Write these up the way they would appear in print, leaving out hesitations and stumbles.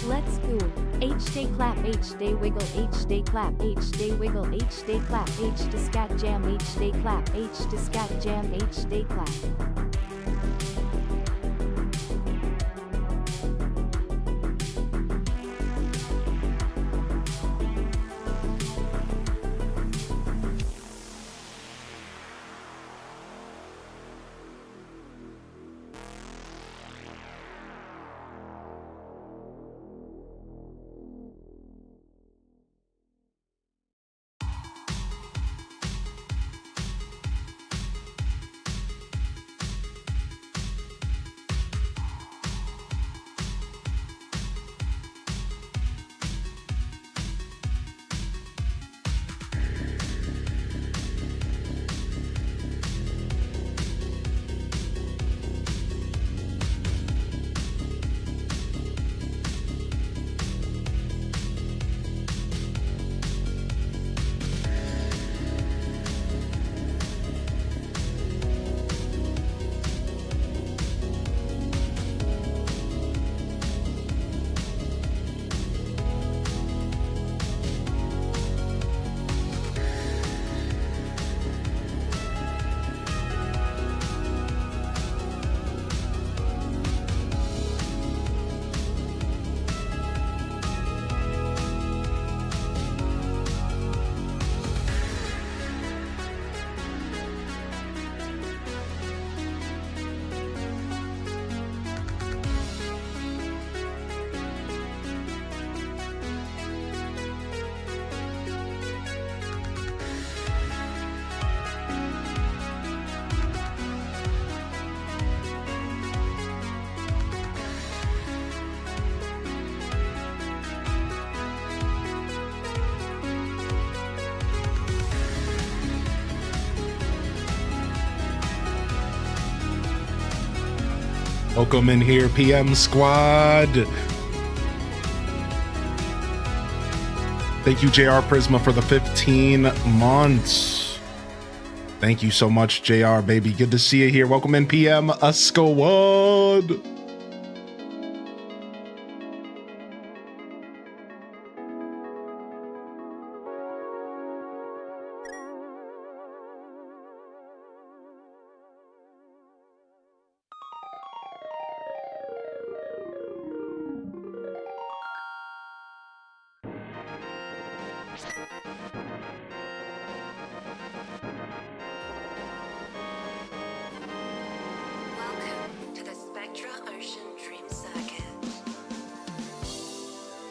Let's go. H-day clap, H-day wiggle, H-day clap, H-day wiggle, H-day clap, H to scat jam, H-day clap, H to scat jam, H-day clap. Welcome in here, PM Squad. Thank you, JR Prisma, for the 15 months. Thank you so much, JR, baby. Good to see you here. Welcome in, PM Squad.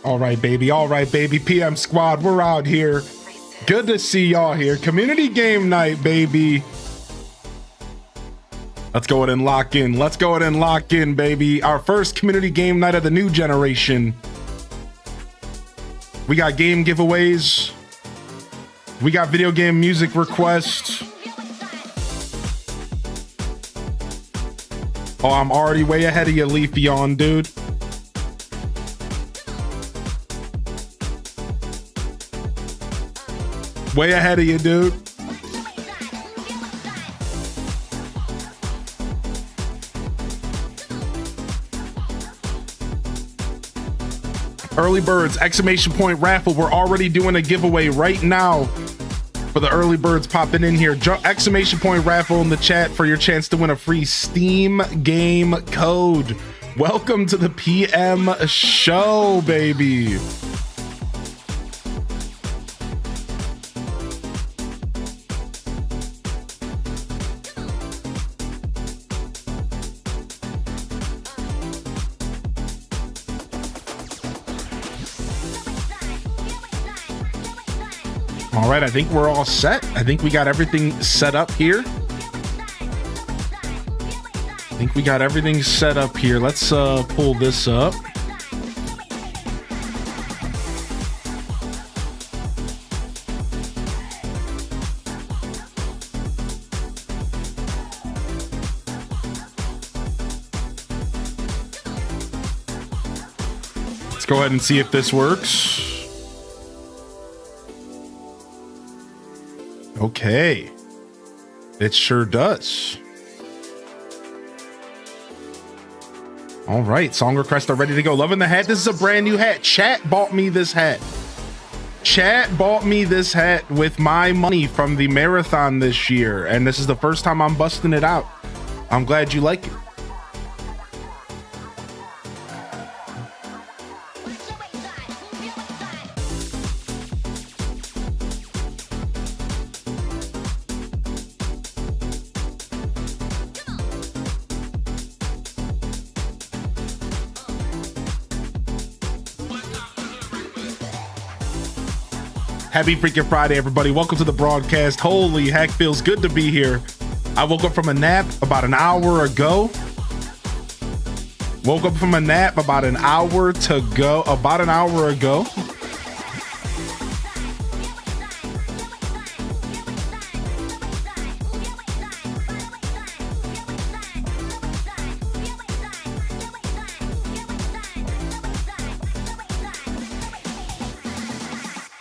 All right, baby. All right, baby. PM Squad, we're out here. Good to see y'all here. Community game night, baby. Let's go ahead and lock in. Let's go ahead and lock in, baby. Our first community game night of the new generation. We got game giveaways. We got video game music requests. Oh, I'm already way ahead of you, Leafeon, dude. Way ahead of you, dude. Early birds, exclamation point raffle. We're already doing a giveaway right now for the early birds popping in here. Exclamation point raffle in the chat for your chance to win a free Steam game code. Welcome to the PM show, baby. All right, I think we're all set. I think we got everything set up here. Let's pull this up. Let's go ahead and see if this works. Okay, it sure does. All right, song requests are ready to go. Loving the hat. This is a brand new hat. Chat bought me this hat. Chat bought me this hat with my money from the marathon this year, and this is the first time I'm busting it out. I'm glad you like it. Happy freaking Friday, everybody. Welcome to the broadcast. Holy heck, feels good to be here. I woke up from a nap about an hour ago. About an hour ago.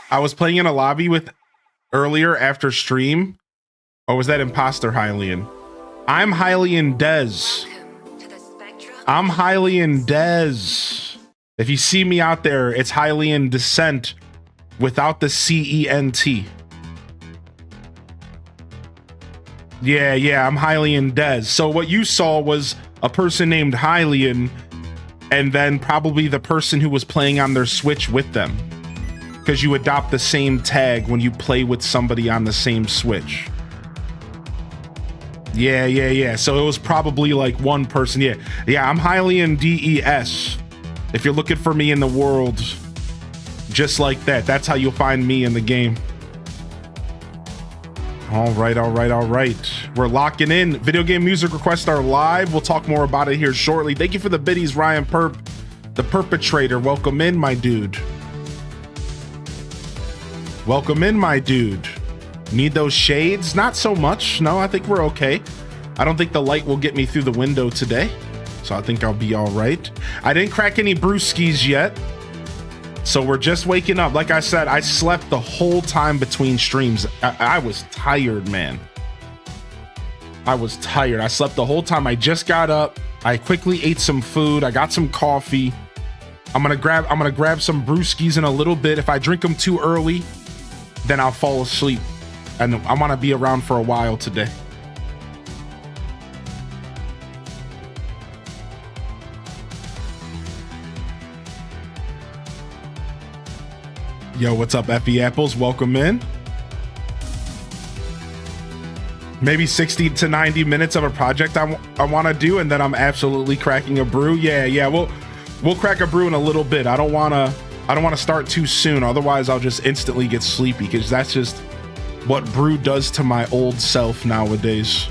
I was playing in a lobby with earlier after stream. Or was that Imposter Hylian? I'm Hylian Dez. I'm Hylian Dez. If you see me out there, it's Hylian Descent without the C-E-N-T. Yeah, I'm Hylian Dez. So what you saw was a person named Hylian and then probably the person who was playing on their Switch with them. Because you adopt the same tag when you play with somebody on the same Switch. Yeah. So it was probably like one person. Yeah, I'm Hylian DES. If you're looking for me in the world, just like that, that's how you'll find me in the game. All right. We're locking in. Video game music requests are live. We'll talk more about it here shortly. Thank you for the biddies, Ryan Perp, the perpetrator. Welcome in, my dude. Welcome in, my dude. Need those shades? Not so much. No, I think we're okay. I don't think the light will get me through the window today, so I think I'll be all right. I didn't crack any brewskis yet, so we're just waking up. Like I said, I slept the whole time between streams. I was tired, man. I was tired. I slept the whole time. I just got up. I quickly ate some food. I got some coffee. I'm gonna grab some brewskis in a little bit. If I drink them too early, then I'll fall asleep, and I want to be around for a while today. Yo, what's up, Effie Apples? Welcome in. Maybe 60 to 90 minutes of a project I want to do, and then I'm absolutely cracking a brew. Yeah, we'll crack a brew in a little bit. I don't want to start too soon, otherwise I'll just instantly get sleepy, because that's just what brew does to my old self nowadays.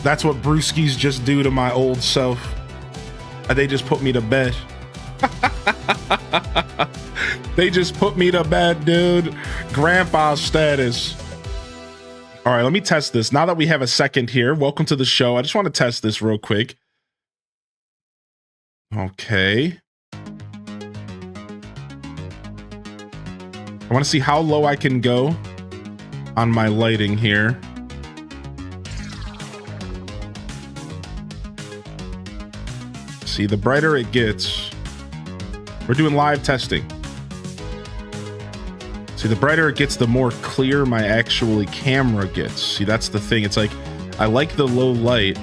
That's what brewskis just do to my old self. They just put me to bed. They just put me to bed, dude. Grandpa status. All right, let me test this. Now that we have a second here, welcome to the show. I just want to test this real quick. Okay. I want to see how low I can go on my lighting here. See, the brighter it gets, we're doing live testing. See, the brighter it gets, the more clear my actually camera gets. See, that's the thing. It's like, I like the low light,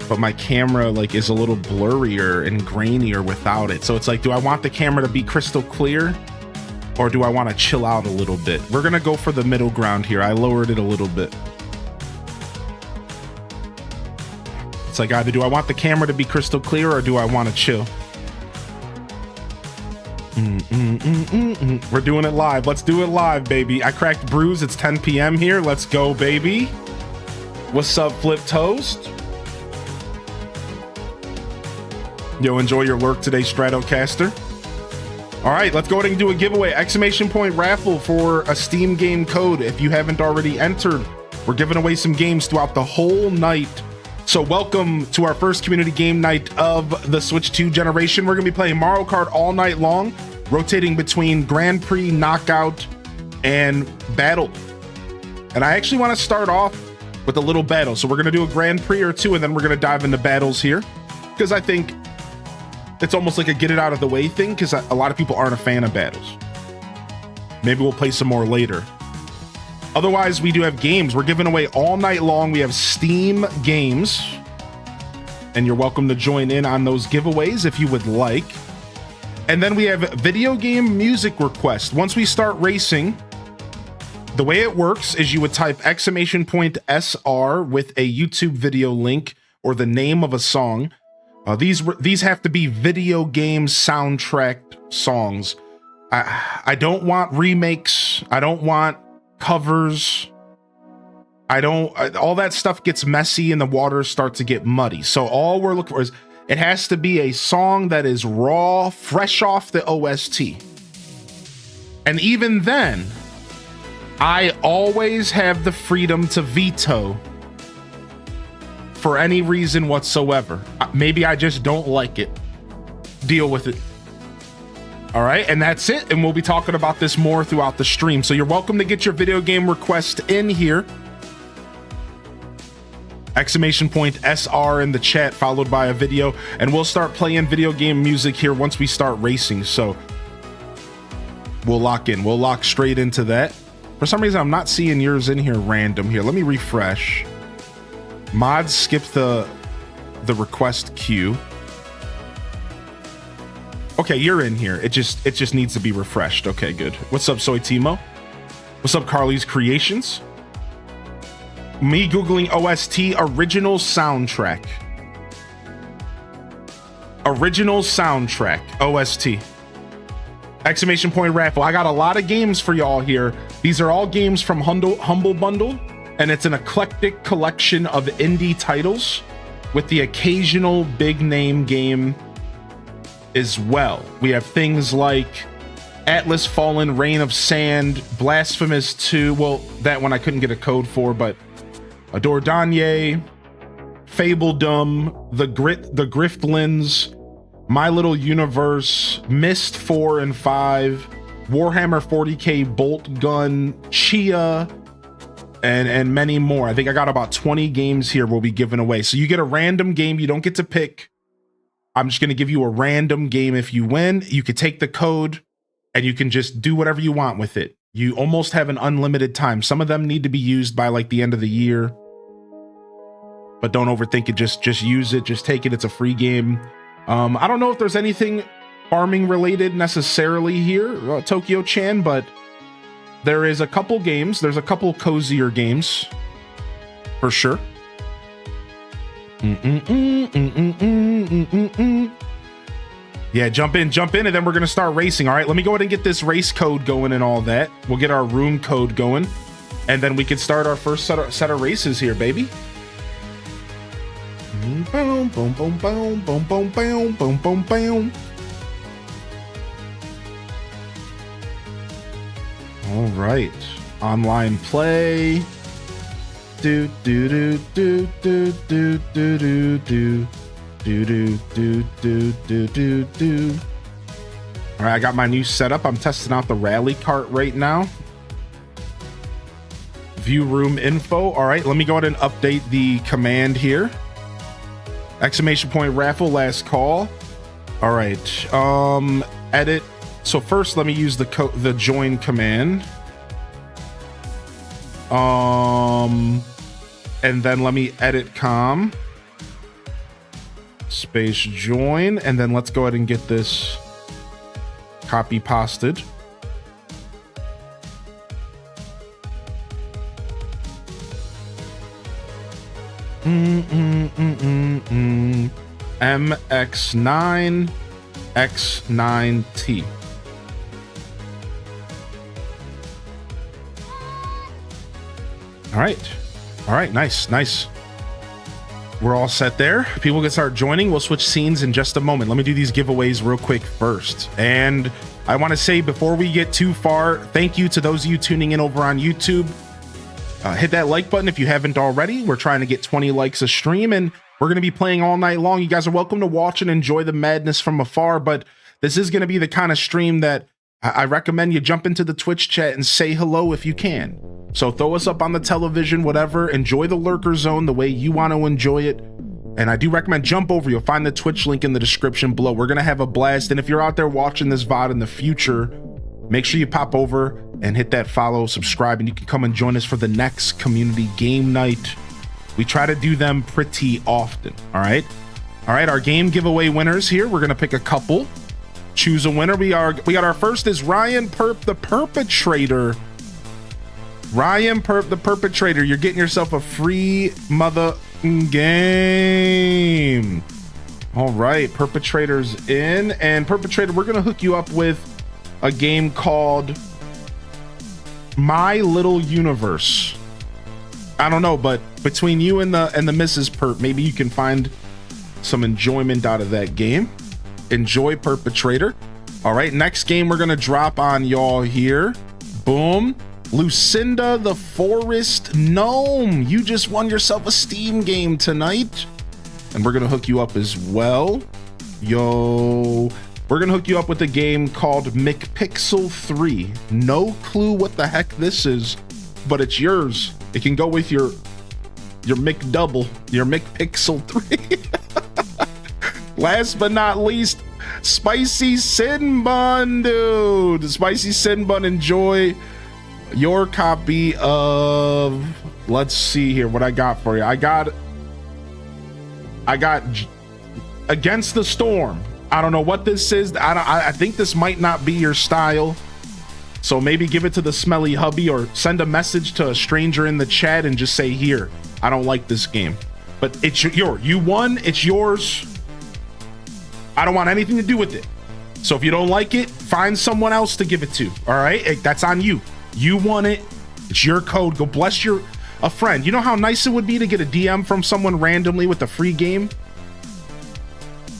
but my camera like is a little blurrier and grainier without it. So it's like, do I want the camera to be crystal clear, or do I want to chill out a little bit? We're gonna go for the middle ground here. I lowered it a little bit. It's like, either do I want the camera to be crystal clear, or do I want to chill? We're doing it live. Let's do it live, baby. I cracked brews. It's 10 p.m. here. Let's go, baby. What's up, Flip Toast? Yo, enjoy your work today, Stratocaster. All right, let's go ahead and do a giveaway. Exclamation point raffle for a Steam game code. If you haven't already entered, we're giving away some games throughout the whole night. So welcome to our first community game night of the Switch 2 generation. We're gonna be playing Mario Kart all night long, rotating between Grand Prix, Knockout, and Battle. And I actually want to start off with a little battle. So we're gonna do a Grand Prix or two, and then we're gonna dive into battles here. because I think it's almost like a get it out of the way thing, because a lot of people aren't a fan of battles. Maybe we'll play some more later. Otherwise, we do have games. We're giving away all night long. We have Steam games, and you're welcome to join in on those giveaways if you would like. And then we have video game music request. Once we start racing, the way it works is you would type !SR with a YouTube video link or the name of a song. These have to be video game soundtrack songs. I don't want remakes. I don't want covers. All that stuff gets messy and the water starts to get muddy. So all we're looking for is it has to be a song that is raw, fresh off the OST. And even then, I always have the freedom to veto for any reason whatsoever. Maybe I just don't like it. Deal with it. All right, and that's it. And we'll be talking about this more throughout the stream. So you're welcome to get your video game request in here. !SR in the chat, followed by a video. And we'll start playing video game music here once we start racing. So we'll lock in. We'll lock straight into that. For some reason, I'm not seeing yours in here random here. Let me refresh. Mods skip the request queue. Okay, you're in here. It just needs to be refreshed. Okay, good. What's up, Soy Timo? What's up, Carly's Creations? Me Googling OST original soundtrack. Original soundtrack, OST. ! Raffle. I got a lot of games for y'all here. These are all games from Humble Bundle, and it's an eclectic collection of indie titles with the occasional big name game as well. We have things like Atlas Fallen, Reign of Sand, Blasphemous 2. Well, that one I couldn't get a code for, but Dordanye, Fabledom, The Griftlands, My Little Universe, Myst 4 and 5, Warhammer 40k Bolt Gun, Chia, and many more. I think I got about 20 games here we'll be giving away. So you get a random game. You don't get to pick. I'm just going to give you a random game. If you win, you could take the code and you can just do whatever you want with it. You almost have an unlimited time. Some of them need to be used by like the end of the year, but don't overthink it. Just use it. Just take it. It's a free game. I don't know if there's anything farming related necessarily here, Tokyo Chan, but there is a couple games. There's a couple cozier games for sure. Yeah, jump in, and then we're gonna start racing. All right, let me go ahead and get this race code going and all that. We'll get our room code going, and then we can start our first set of races here, baby. Boom, boom, boom, boom, boom, boom, boom, boom, boom, boom. All right, online play. Do do do do do do do do do do do do do do do. All right, I got my new setup. I'm testing out the rally cart right now. View room info. All right, let me go ahead and update the command here. !Raffle last call. All right, edit. So first, let me use the join command. And then let me edit com space join, and then let's go ahead and get this copy pasted. MX9 X9T. All right, nice. We're all set there. People can start joining. We'll switch scenes in just a moment. Let me do these giveaways real quick first. And I want to say before we get too far, thank you to those of you tuning in over on YouTube. Hit that like button if you haven't already. We're trying to get 20 likes a stream, and we're going to be playing all night long. You guys are welcome to watch and enjoy the madness from afar, but this is going to be the kind of stream that I recommend you jump into the Twitch chat and say hello if you can. So throw us up on the television, whatever. Enjoy the Lurker Zone the way you want to enjoy it. And I do recommend jump over. You'll find the Twitch link in the description below. We're going to have a blast. And if you're out there watching this VOD in the future, make sure you pop over and hit that follow, subscribe, and you can come and join us for the next community game night. We try to do them pretty often. All right. All right. Our game giveaway winners here. We're going to pick a couple. Choose a winner. We got our first is Ryan Perp the Perpetrator. Ryan Perp the Perpetrator. You're getting yourself a free mother game. All right. Perpetrator's in. And Perpetrator, we're going to hook you up with a game called My Little Universe. I don't know, but between you and the Mrs. Perp, maybe you can find some enjoyment out of that game. Enjoy, Perpetrator. All right, next game we're gonna drop on y'all here. Boom. Lucinda the Forest Gnome. You just won yourself a Steam game tonight. And we're gonna hook you up as well. Yo. We're gonna hook you up with a game called McPixel 3. No clue what the heck this is, but it's yours. It can go with your McDouble, your McPixel 3. Last but not least, Spicy Sin Bun, dude. Spicy Sin Bun, enjoy your copy of, let's see here what I got for you. I got Against the Storm. I don't know what this is. I think this might not be your style. So maybe give it to the smelly hubby or send a message to a stranger in the chat and just say, here, I don't like this game. But it's yours. You won. It's yours. I don't want anything to do with it. So if you don't like it, find someone else to give it to. All right. That's on you. You won it. It's your code. Go bless a friend. You know how nice it would be to get a DM from someone randomly with a free game?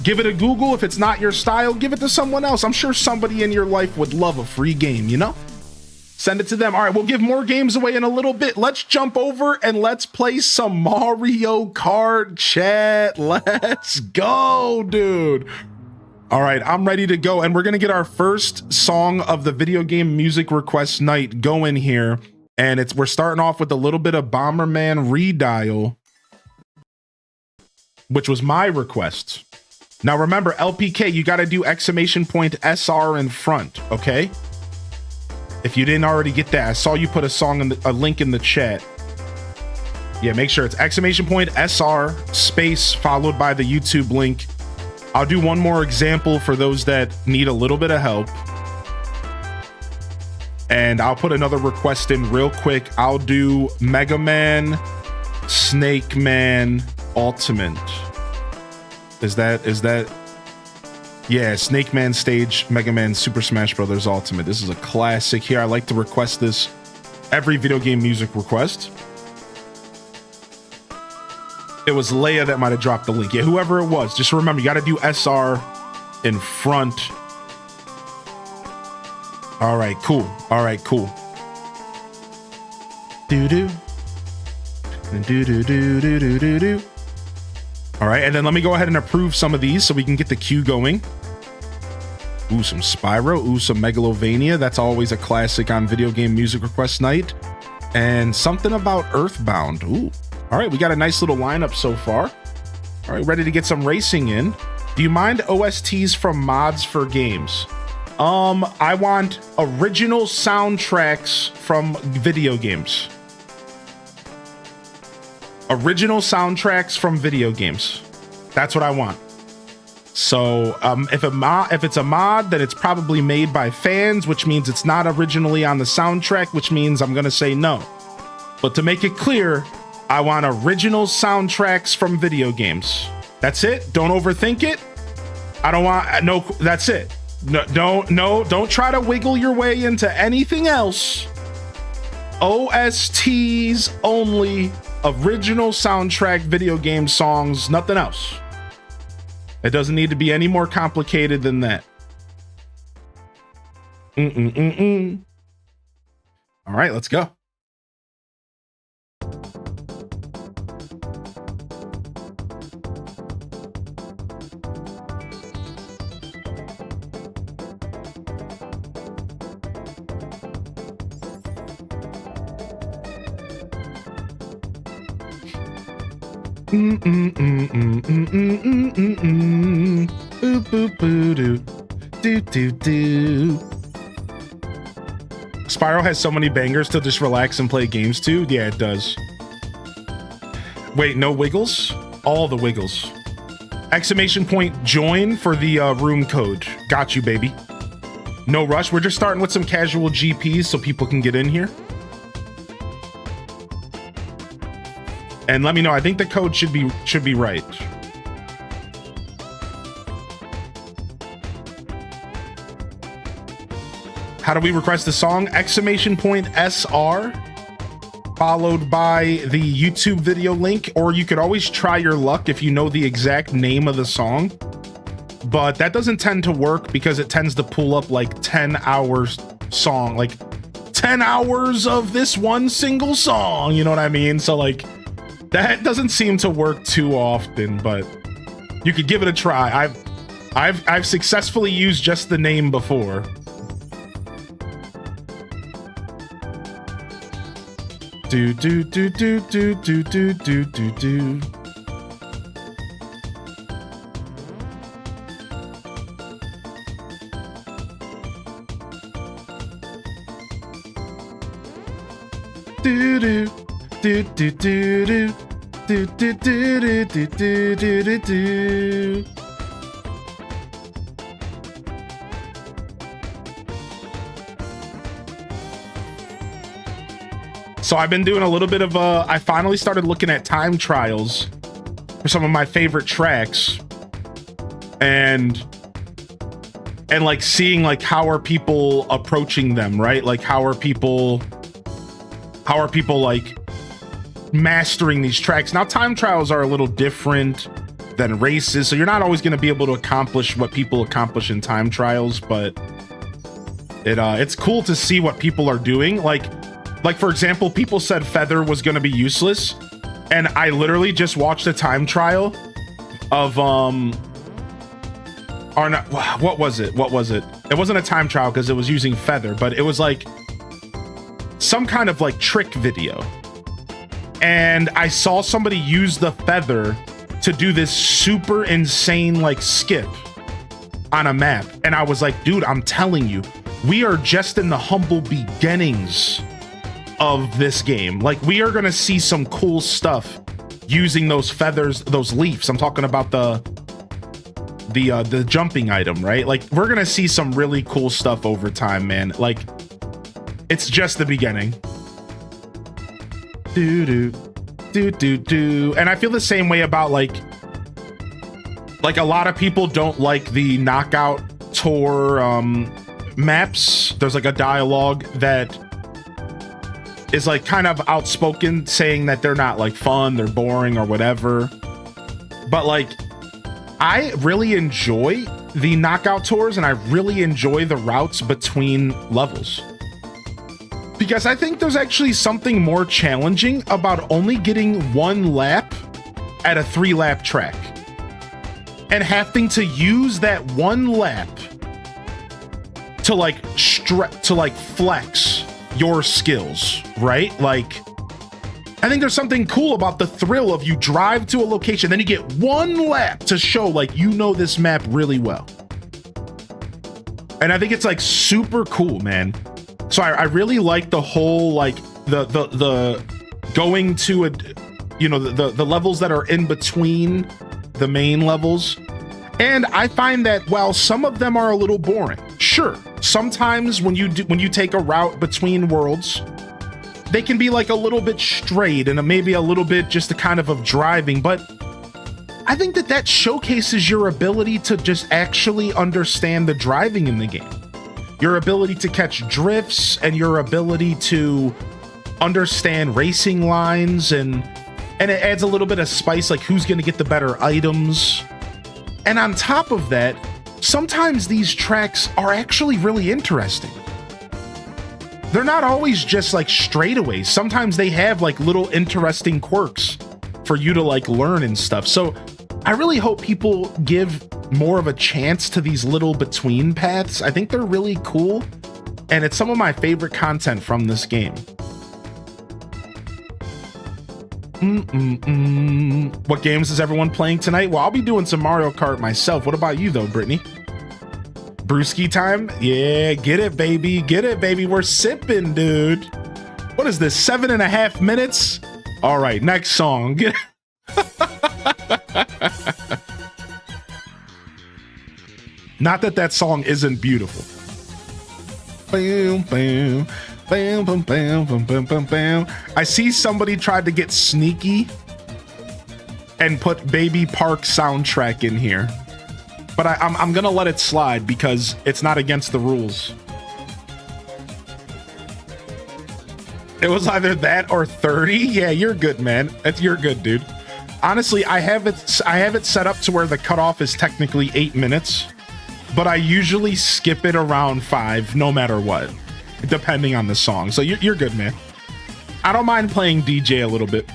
Give it a Google. If it's not your style, give it to someone else. I'm sure somebody in your life would love a free game, you know? Send it to them. All right, we'll give more games away in a little bit. Let's jump over and let's play some Mario Kart, chat. Let's go, dude. All right, I'm ready to go. And we're going to get our first song of the video game music request night going here. And we're starting off with a little bit of Bomberman Redial, which was my request. Now remember, LPK, you got to do !SR in front, okay? If you didn't already get that, I saw you put a link in the chat. Yeah, make sure it's !SR space followed by the YouTube link. I'll do one more example for those that need a little bit of help. And I'll put another request in real quick. I'll do Mega Man, Snake Man, Ultimate. Is that? Yeah, Snake Man stage, Mega Man Super Smash Bros. Ultimate. This is a classic here. I like to request this every video game music request. It was Leia that might have dropped the link. Yeah, whoever it was. Just remember, you got to do SR in front. All right, cool. All right, cool. Do-do. Do-do-do-do-do-do-do. All right, and then let me go ahead and approve some of these so we can get the queue going. Ooh, some Spyro. Ooh, some Megalovania. That's always a classic on video game music request night. And something about Earthbound. Ooh. All right, we got a nice little lineup so far. All right, ready to get some racing in. Do you mind OSTs from mods for games? I want original soundtracks from video games. Original soundtracks from video games. That's what I want. So if it's a mod, then it's probably made by fans, which means it's not originally on the soundtrack, which means I'm gonna say no. But to make it clear, I want original soundtracks from video games. That's it. Don't overthink it. I don't want no. That's it. No, don't try to wiggle your way into anything else. OSTs only. Original soundtrack video game songs, nothing else. It doesn't need to be any more complicated than that. All right, let's go. Boop, boop, boo, doo. Do, do, do. Spyro has so many bangers to just relax and play games too. Yeah, it does. Wait, no wiggles? All the wiggles. Exclamation point join for the room code. Got you, baby. No rush. We're just starting with some casual GPs so people can get in here. And let me know. I think the code should be right. How do we request the song? Exclamation point SR followed by the YouTube video link, or you could always try your luck if you know the exact name of the song. But that doesn't tend to work because it tends to pull up like 10 hours song, like 10 hours of this one single song, you know what I mean? So like that doesn't seem to work too often, but you could give it a try. I've successfully used just the name before. Do do do do do do do do do do. Do do do do do do do do do do do do do do. So I've been doing a little bit of I finally started looking at time trials for some of my favorite tracks and like seeing like how are people approaching them, right? Like how are people like mastering these tracks? Now time trials are a little different than races, so you're not always going to be able to accomplish what people accomplish in time trials, but it's cool to see what people are doing. Like for example, people said Feather was going to be useless, and I literally just watched a time trial of or not, what was it? It wasn't a time trial because it was using Feather, but it was like some kind of like trick video. And I saw somebody use the Feather to do this super insane like skip on a map. And I was like, dude, I'm telling you, we are just in the humble beginnings of this game. Like we are gonna see some cool stuff using those feathers, those leaves. I'm talking about the jumping item, right? Like we're gonna see some really cool stuff over time, man. Like it's just the beginning. Do do do do do. And I feel the same way about like a lot of people don't like the knockout tour maps. There's like a dialogue that is like kind of outspoken saying that they're not like fun, they're boring or whatever. But like I really enjoy the knockout tours and I really enjoy the routes between levels. Because I think there's actually something more challenging about only getting one lap at a 3-lap track and having to use that one lap to like flex your skills, right? Like I think there's something cool about the thrill of you drive to a location, then you get one lap to show like you know this map really well. And I think it's like super cool, man. So I really like the whole like the going to a, you know, the levels that are in between the main levels. And I find that while some of them are a little boring, sure, sometimes when you take a route between worlds, they can be like a little bit straight and maybe a little bit just a kind of driving, but I think that showcases your ability to just actually understand the driving in the game, your ability to catch drifts and your ability to understand racing lines, and it adds a little bit of spice, like who's going to get the better items. And on top of that, sometimes these tracks are actually really interesting. They're not always just like straightaways. Sometimes they have like little interesting quirks for you to like learn and stuff. So I really hope people give more of a chance to these little between paths. I think they're really cool, and it's some of my favorite content from this game. What games is everyone playing tonight? Well, I'll be doing some Mario Kart myself. What about you though, Brittany? Brewski time? Yeah, get it, baby. Get it, baby. We're sipping, dude. What is this, 7.5 minutes? All right, next song. Not that that song isn't beautiful. Bam, bam, bam, bam, bam, bam, bam, bam, bam. I see somebody tried to get sneaky and put Baby Park soundtrack in here, but I'm gonna let it slide because it's not against the rules. It was either that or 30. Yeah, you're good, man. You're good, dude. Honestly, I have it set up to where the cutoff is technically 8 minutes, but I usually skip it around 5, no matter what, depending on the song. So you're good, man. I don't mind playing DJ a little bit.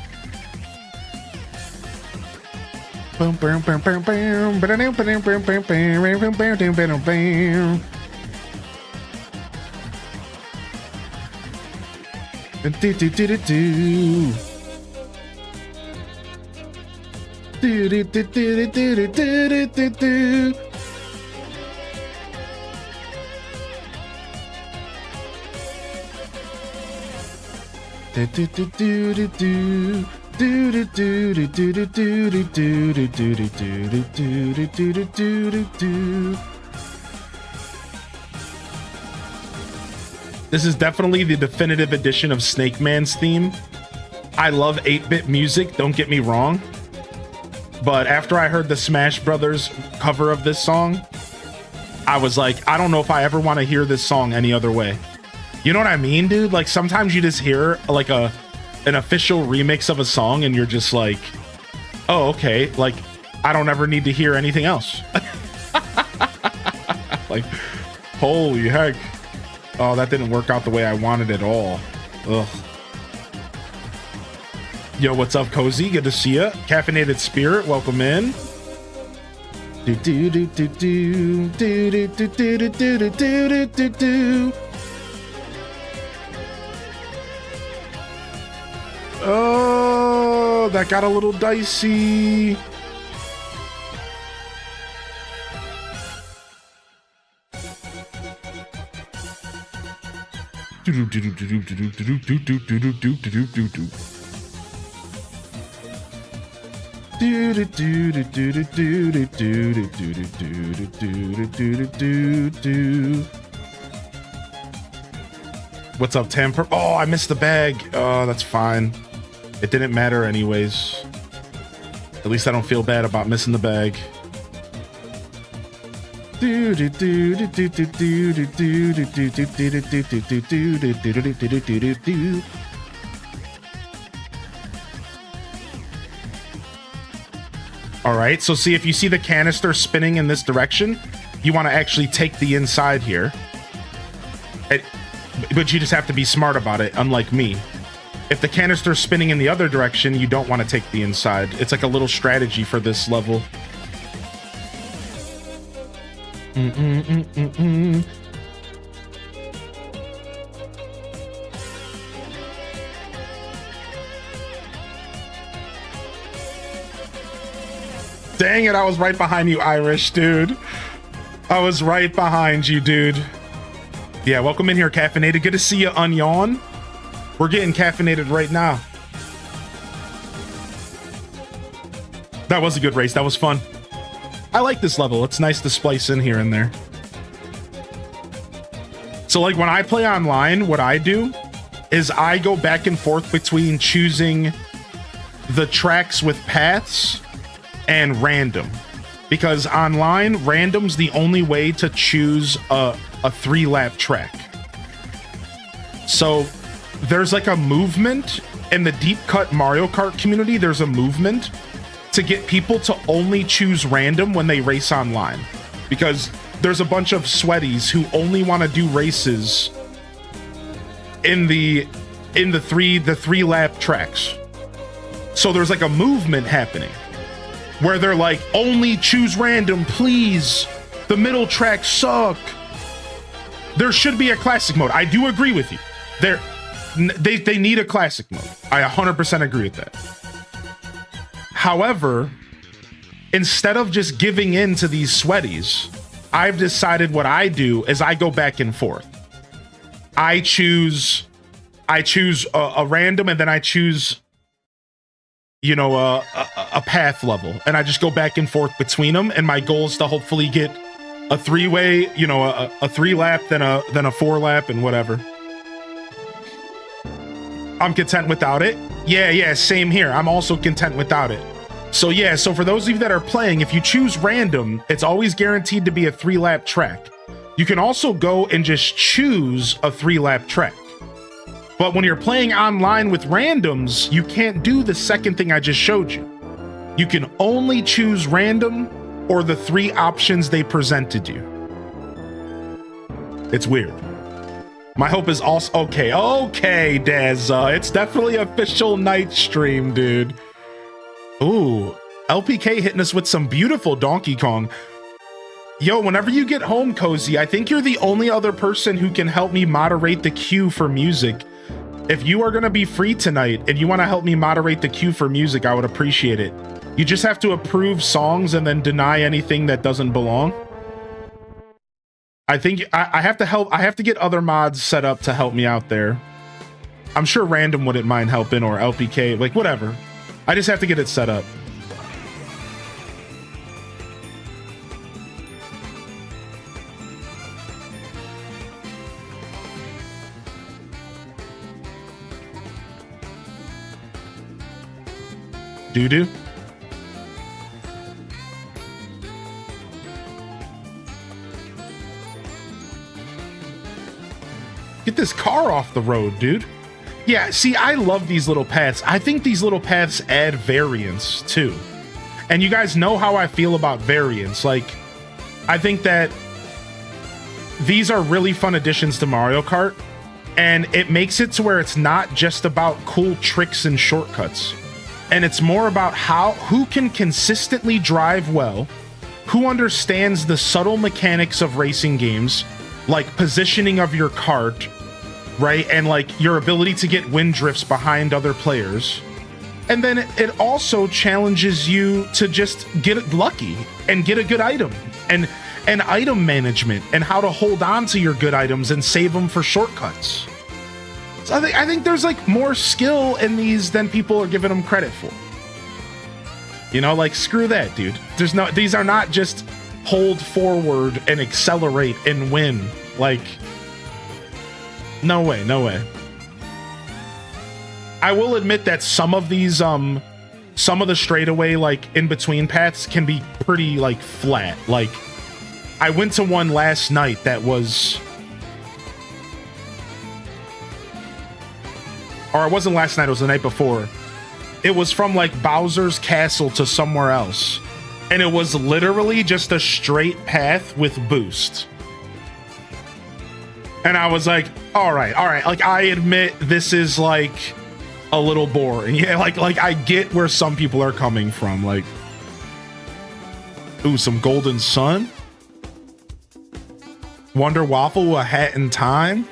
This is definitely the definitive edition of Snake Man's theme. I love 8-bit music, don't get me wrong, but after I heard the Smash Brothers cover of this song, I was like, I don't know if I ever want to hear this song any other way. You know what I mean, dude? Like sometimes you just hear like an official remix of a song and you're just like, oh, okay. Like I don't ever need to hear anything else. Like, holy heck. Oh, that didn't work out the way I wanted at all. Ugh. Yo, what's up, Cozy? Good to see ya. Caffeinated Spirit, welcome in. Do do do do do do do do do do do do do. Oh, that got a little dicey. What's up, Tamper? Oh, I missed the bag. Oh, that's fine. It didn't matter anyways. At least I don't feel bad about missing the bag. All right, so see, if you see the canister spinning in this direction, you want to actually take the inside here. But you just have to be smart about it, unlike me. If the canister's spinning in the other direction, you don't want to take the inside. It's like a little strategy for this level. Dang it, I was right behind you, Irish, dude. I was right behind you, dude. Yeah, welcome in here, Caffeinated. Good to see you, Unyawn. We're getting caffeinated right now. That was a good race. That was fun. I like this level. It's nice to splice in here and there. So like when I play online, what I do is I go back and forth between choosing the tracks with paths and random, because online random's the only way to choose a 3-lap track. So there's like a movement in the deep cut Mario Kart community. There's a movement to get people to only choose random when they race online, because there's a bunch of sweaties who only want to do races in the 3-lap tracks. So there's like a movement happening where they're like, only choose random, please. The middle tracks suck. There should be a classic mode. I do agree with you. They need a classic mode. I 100% agree with that. However, instead of just giving in to these sweaties, I've decided what I do is I go back and forth. I choose a random, and then I choose, you know, a path level, and I just go back and forth between them. And my goal is to hopefully get a 3-way, you know, a 3-lap, then a 4-lap, and whatever. I'm content without it. Yeah, same here. I'm also content without it. So yeah, so for those of you that are playing, if you choose random, it's always guaranteed to be a 3-lap track. You can also go and just choose a 3-lap track. But when you're playing online with randoms, you can't do the second thing I just showed you. You can only choose random or the 3 options they presented you. It's weird. My hope is also okay, Dez. It's definitely official night stream, dude. Ooh, LPK hitting us with some beautiful Donkey Kong. Yo, whenever you get home, Cozy, I think you're the only other person who can help me moderate the queue for music. If you are going to be free tonight and you want to help me moderate the queue for music, I would appreciate it. You just have to approve songs and then deny anything that doesn't belong. I think I have to help. I have to get other mods set up to help me out there. I'm sure Random wouldn't mind helping, or LPK, like whatever. I just have to get it set up. Doo-doo. Get this car off the road, dude. Yeah, see, I love these little paths. I think these little paths add variance, too. And you guys know how I feel about variance. Like, I think that these are really fun additions to Mario Kart. And it makes it to where it's not just about cool tricks and shortcuts. And it's more about who can consistently drive well, who understands the subtle mechanics of racing games, like positioning of your kart, right? And like your ability to get wind drifts behind other players. And then it also challenges you to just get lucky and get a good item, and item management, and how to hold on to your good items and save them for shortcuts. So I think there's like more skill in these than people are giving them credit for. You know, like screw that, dude. These are not just hold forward and accelerate and win. Like, no way, no way. I will admit that some of these, some of the straightaway, like in between paths can be pretty like flat. Like, I went to one last night that was, or it wasn't last night, it was the night before. It was from like Bowser's Castle to somewhere else. And it was literally just a straight path with boost. And I was like, all right. Like, I admit this is like a little boring. Yeah, like I get where some people are coming from. Like, ooh, some Golden Sun. Wonder Waffle, a hat in time.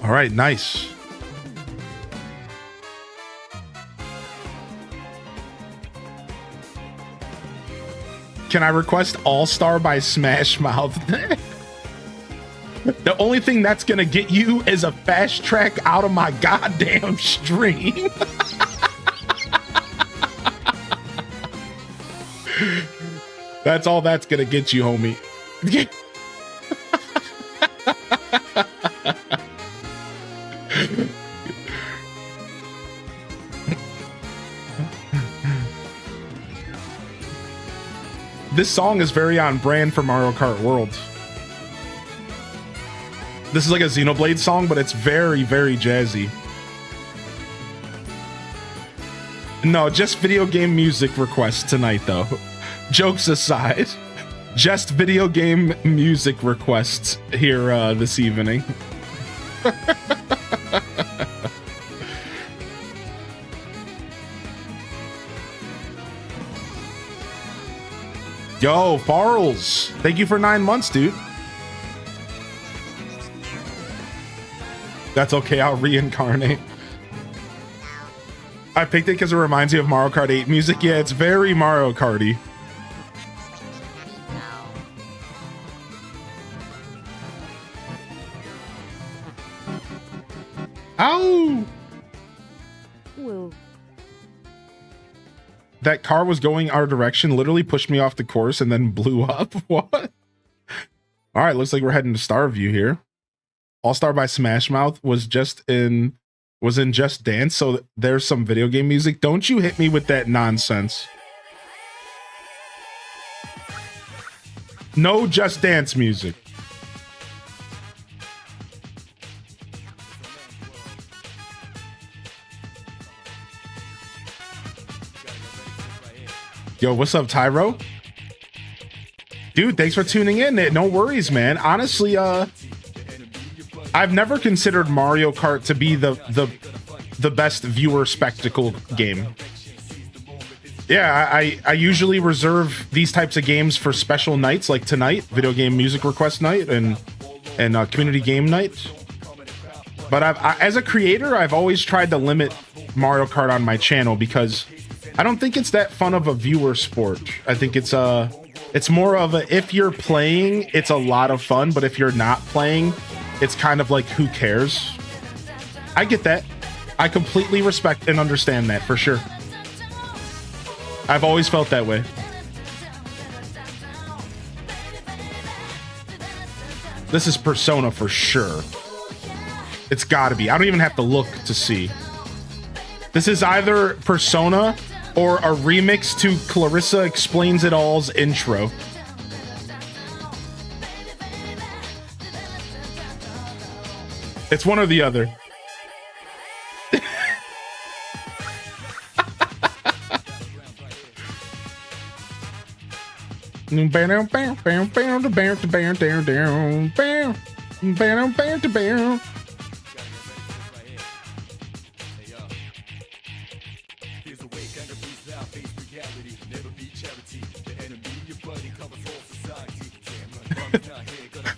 All right, nice. Can I request All-Star by Smash Mouth? The only thing that's gonna get you is a fast track out of my goddamn stream. That's all that's gonna get you, homie. This song is very on brand for Mario Kart World. This is like a Xenoblade song, but it's very, very jazzy. No, just video game music requests tonight, though. Jokes aside, just video game music requests here this evening. Yo, Farrells, thank you for 9 months, dude. That's okay, I'll reincarnate. I picked it because it reminds me of Mario Kart 8 music. Yeah, it's very Mario Karty. Ow! Woo. That car was going our direction, literally pushed me off the course and then blew up. What? All right, looks like we're heading to Starview here. All Star by Smash Mouth was in Just Dance, so there's some video game music. Don't you hit me with that nonsense. No Just Dance music. Yo, what's up, Tyro? Dude, thanks for tuning in. No worries, man. Honestly, I've never considered Mario Kart to be the best viewer spectacle game. Yeah, I usually reserve these types of games for special nights like tonight, video game music request night and community game night. But as a creator, I've always tried to limit Mario Kart on my channel because I don't think it's that fun of a viewer sport. I think it's more of a, if you're playing, it's a lot of fun, but if you're not playing, it's kind of like, who cares? I get that. I completely respect and understand that for sure. I've always felt that way. This is Persona for sure. It's gotta be. I don't even have to look to see. This is either Persona or a remix to Clarissa Explains It All's intro. It's one or the other.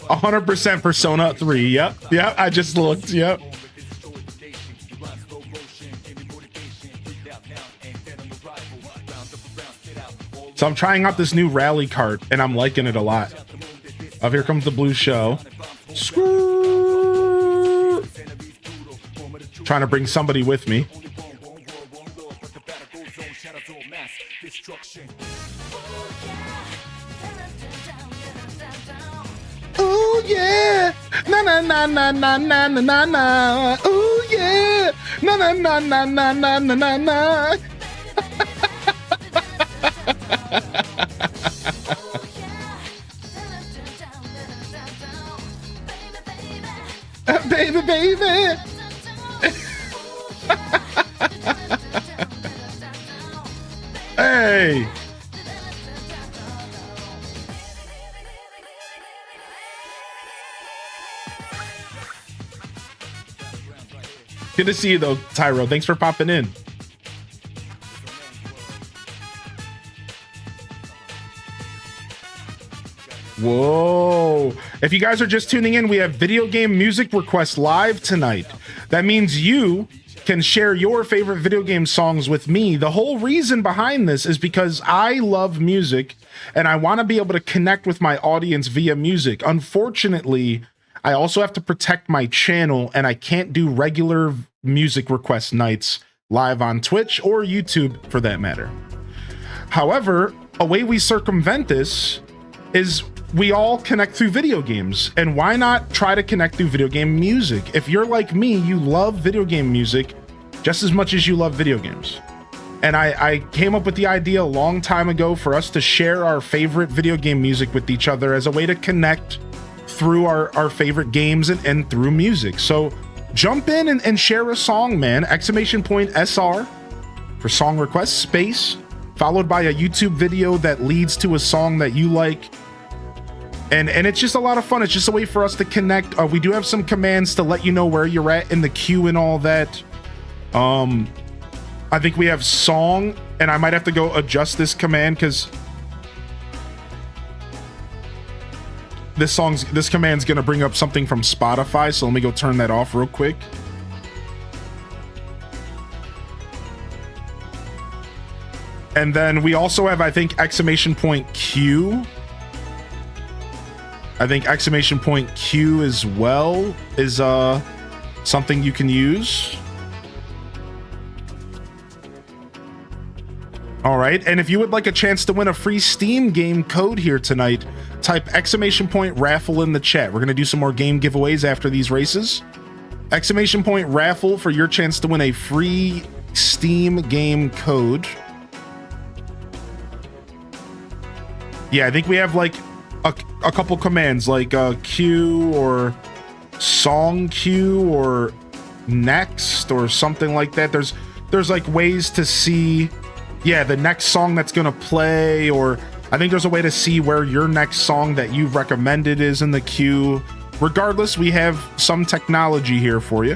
A 100% Persona 3. Yep. I just looked. Yep. So I'm trying out this new rally cart, and I'm liking it a lot. Oh, here comes the blue show. Screw. Trying to bring somebody with me. Oh yeah, na na na na na na na na na. Oh yeah, na na na na na na na na na. Baby, baby. Hey. Good to see you though, Tyro. Thanks for popping in. Whoa. If you guys are just tuning in, we have video game music requests live tonight. That means you can share your favorite video game songs with me. The whole reason behind this is because I love music and I want to be able to connect with my audience via music. Unfortunately, I also have to protect my channel and I can't do regular music request nights live on Twitch or YouTube for that matter. However, a way we circumvent this is we all connect through video games, and why not try to connect through video game music? If you're like me, you love video game music just as much as you love video games. And I came up with the idea a long time ago for us to share our favorite video game music with each other as a way to connect through our favorite games and through music. So jump in and share a song, man. !SR for song requests, space, followed by a YouTube video that leads to a song that you like. And it's just a lot of fun. It's just a way for us to connect. We do have some commands to let you know where you're at in the queue and all that. I think we have song, and I might have to go adjust this command because this command's gonna bring up something from Spotify, so let me go turn that off real quick. And then we also have, I think, exclamation point Q. I think exclamation point Q as well is something you can use. All right, and if you would like a chance to win a free Steam game code here tonight, type exclamation point raffle in the chat. We're gonna do some more game giveaways after these races. Exclamation point raffle for your chance to win a free Steam game code. Yeah, I think we have like a couple commands like Q or song Q or next or something like that. There's like ways to see, yeah, the next song that's gonna play, or I think there's a way to see where your next song that you've recommended is in the queue. Regardless, we have some technology here for you.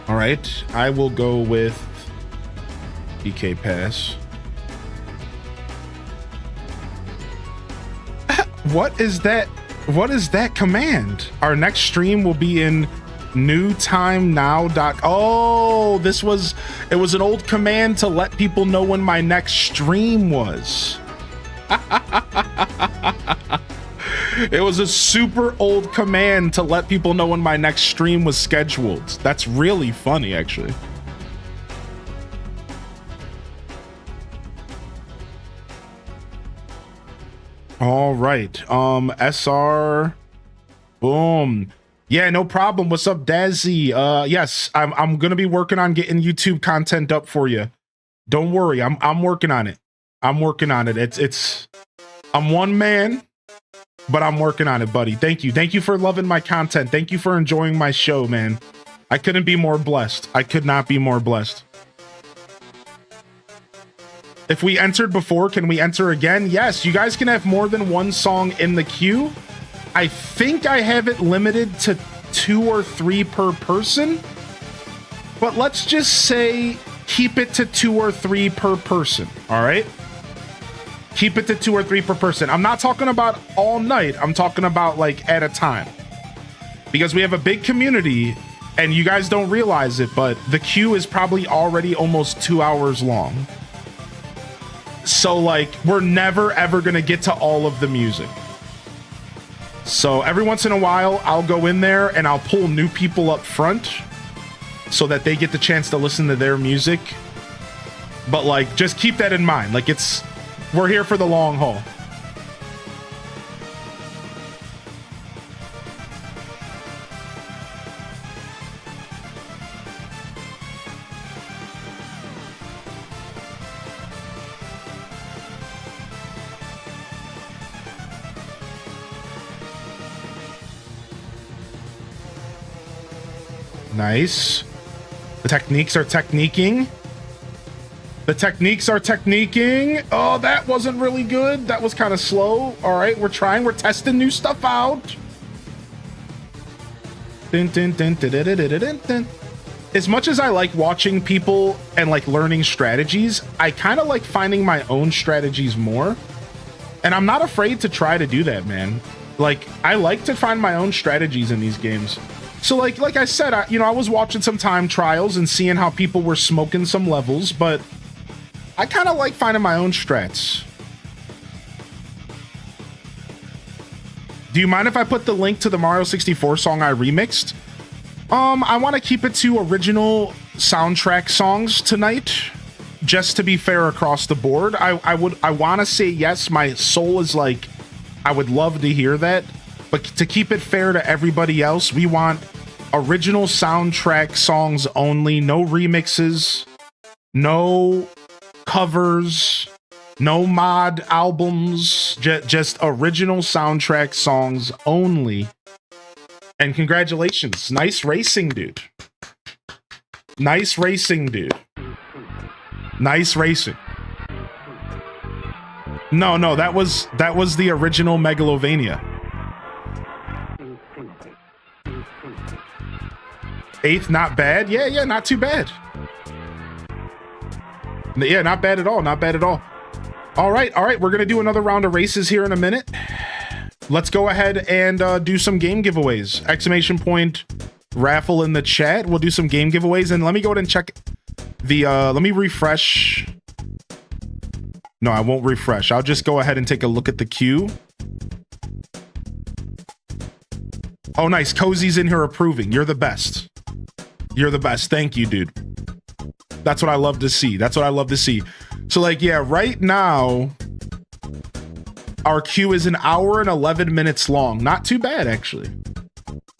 All right, I will go with PK Pass. What is that? What is that command? Our next stream will be in newtimenow. Oh, it was an old command to let people know when my next stream was. It was a super old command to let people know when my next stream was scheduled. That's really funny, actually. All right, SR, boom. Yeah, no problem. What's up, Dazzy? Yes, I'm gonna be working on getting YouTube content up for you. Don't worry, I'm working on it. I'm working on it. I'm one man, but I'm working on it, buddy. Thank you for loving my content. Thank you for enjoying my show, man. I couldn't be more blessed. I could not be more blessed. If we entered before, can we enter again? Yes, you guys can have more than one song in the queue. I think I have it limited to 2 or 3 per person, but let's just say keep it to 2 or 3 per person, all right? Keep it to 2 or 3 per person. I'm not talking about all night. I'm talking about like at a time, because we have a big community and you guys don't realize it, but the queue is probably already almost 2 hours long. So like we're never ever gonna get to all of the music. So every once in a while I'll go in there and I'll pull new people up front so that they get the chance to listen to their music. But like, just keep that in mind. Like we're here for the long haul. Nice. The techniques are techniquing. The techniques are techniquing. Oh, that wasn't really good. That was kind of slow. All right, we're trying. We're testing new stuff out. As much as I like watching people and like learning strategies, I kind of like finding my own strategies more. And I'm not afraid to try to do that, man. Like, I like to find my own strategies in these games. So like I said, I was watching some time trials and seeing how people were smoking some levels, but I kind of like finding my own strats. Do you mind if I put the link to the Mario 64 song I remixed? I want to keep it to original soundtrack songs tonight, just to be fair across the board. I want to say yes. My soul is like, I would love to hear that. But to keep it fair to everybody else, we want original soundtrack songs only. No remixes, no covers, no mod albums, just original soundtrack songs only. And congratulations. Nice racing, dude. Nice racing, dude. Nice racing. No, that was the original Megalovania. 8th, not bad. Yeah, not too bad. Yeah, not bad at all. Not bad at all. All right. We're going to do another round of races here in a minute. Let's go ahead and do some game giveaways. Exclamation point raffle in the chat. We'll do some game giveaways. And let me go ahead and check the, let me refresh. No, I won't refresh. I'll just go ahead and take a look at the queue. Oh, nice. Cozy's in here approving. You're the best. You're the best. Thank you, dude. That's what I love to see. That's what I love to see. So like, yeah, right now, our queue is 1 hour and 11 minutes long. Not too bad, actually.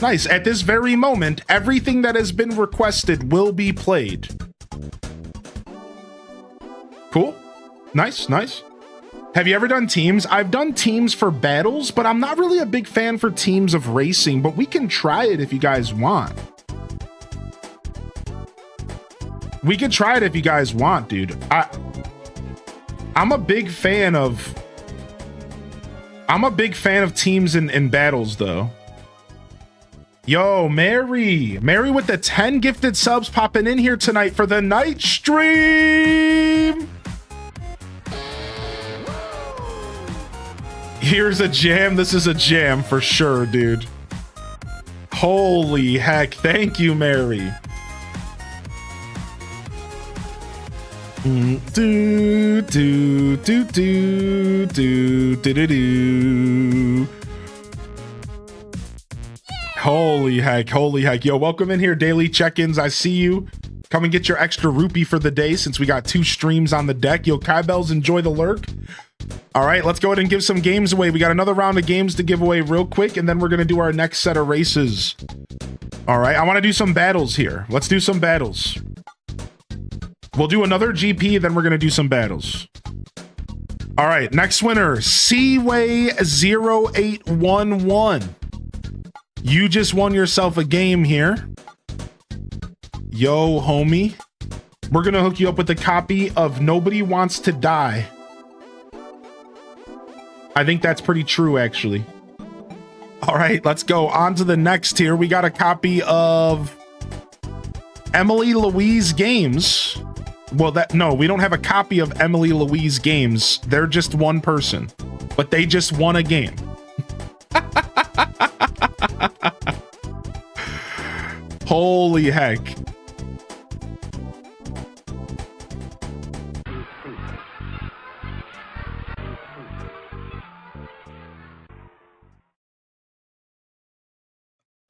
Nice. At this very moment, everything that has been requested will be played. Cool. Nice. Have you ever done teams? I've done teams for battles, but I'm not really a big fan for teams of racing, but we can try it if you guys want. We could try it if you guys want, dude. I'm a big fan of teams in battles, though. Yo, Mary with the 10 gifted subs popping in here tonight for the night stream. Here's a jam. This is a jam for sure, dude. Holy heck. Thank you, Mary. Do. Holy heck. Yo, welcome in here, daily check-ins. I see you. Come and get your extra rupee for the day since we got 2 streams on the deck. Yo, Kai Bells, enjoy the lurk. All right, let's go ahead and give some games away. We got another round of games to give away real quick, and then we're going to do our next set of races. All right, I want to do some battles here. Let's do some battles. We'll do another GP, then we're going to do some battles. All right, next winner, Seaway 0811. You just won yourself a game here. Yo, homie. We're going to hook you up with a copy of Nobody Wants to Die. I think that's pretty true, actually. All right, let's go on to the next here. We got a copy of Emily Louise Games. Well, no, we don't have a copy of Emily Louise Games. They're just one person, but they just won a game. Holy heck.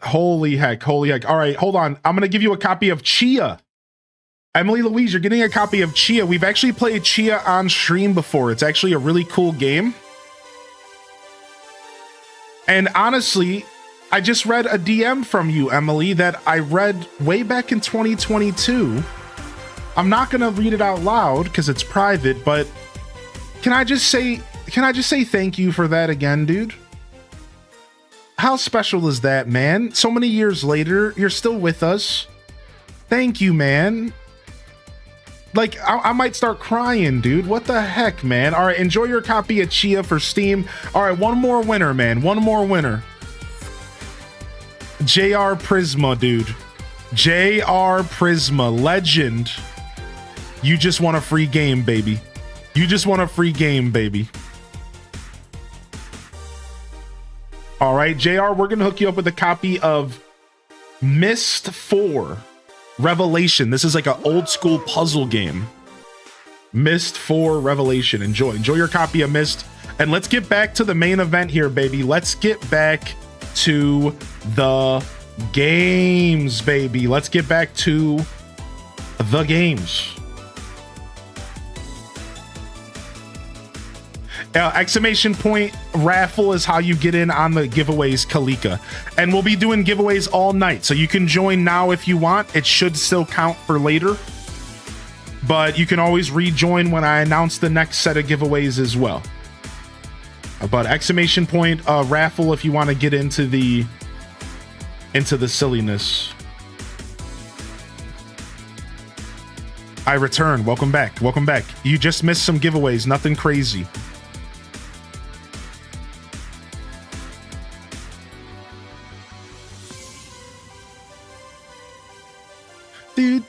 Holy heck. All right, hold on. I'm going to give you a copy of Chia. Emily Louise, you're getting a copy of Chia. We've actually played Chia on stream before. It's actually a really cool game. And honestly, I just read a DM from you, Emily, that I read way back in 2022. I'm not going to read it out loud because it's private, but can I just say thank you for that again, dude? How special is that, man? So many years later, you're still with us. Thank you, man. Like, I might start crying, dude. What the heck, man? All right, enjoy your copy of Chia for Steam. All right, one more winner, man. One more winner. JR Prisma, dude. JR Prisma, legend. You just want a free game, baby. You just want a free game, baby. All right, JR, we're going to hook you up with a copy of Myst 4 Revelation. This is like an old school puzzle game. Myst 4 Revelation. Enjoy your copy of Myst. And let's get back to the main event here, baby. Let's get back to the games, baby. Let's get back to the games. Exclamation point raffle is how you get in on the giveaways, Kalika. And we'll be doing giveaways all night. So you can join now if you want. It should still count for later. But you can always rejoin when I announce the next set of giveaways as well. But exclamation point raffle if you want to get into the silliness. I return. Welcome back. Welcome back. You just missed some giveaways. Nothing crazy. This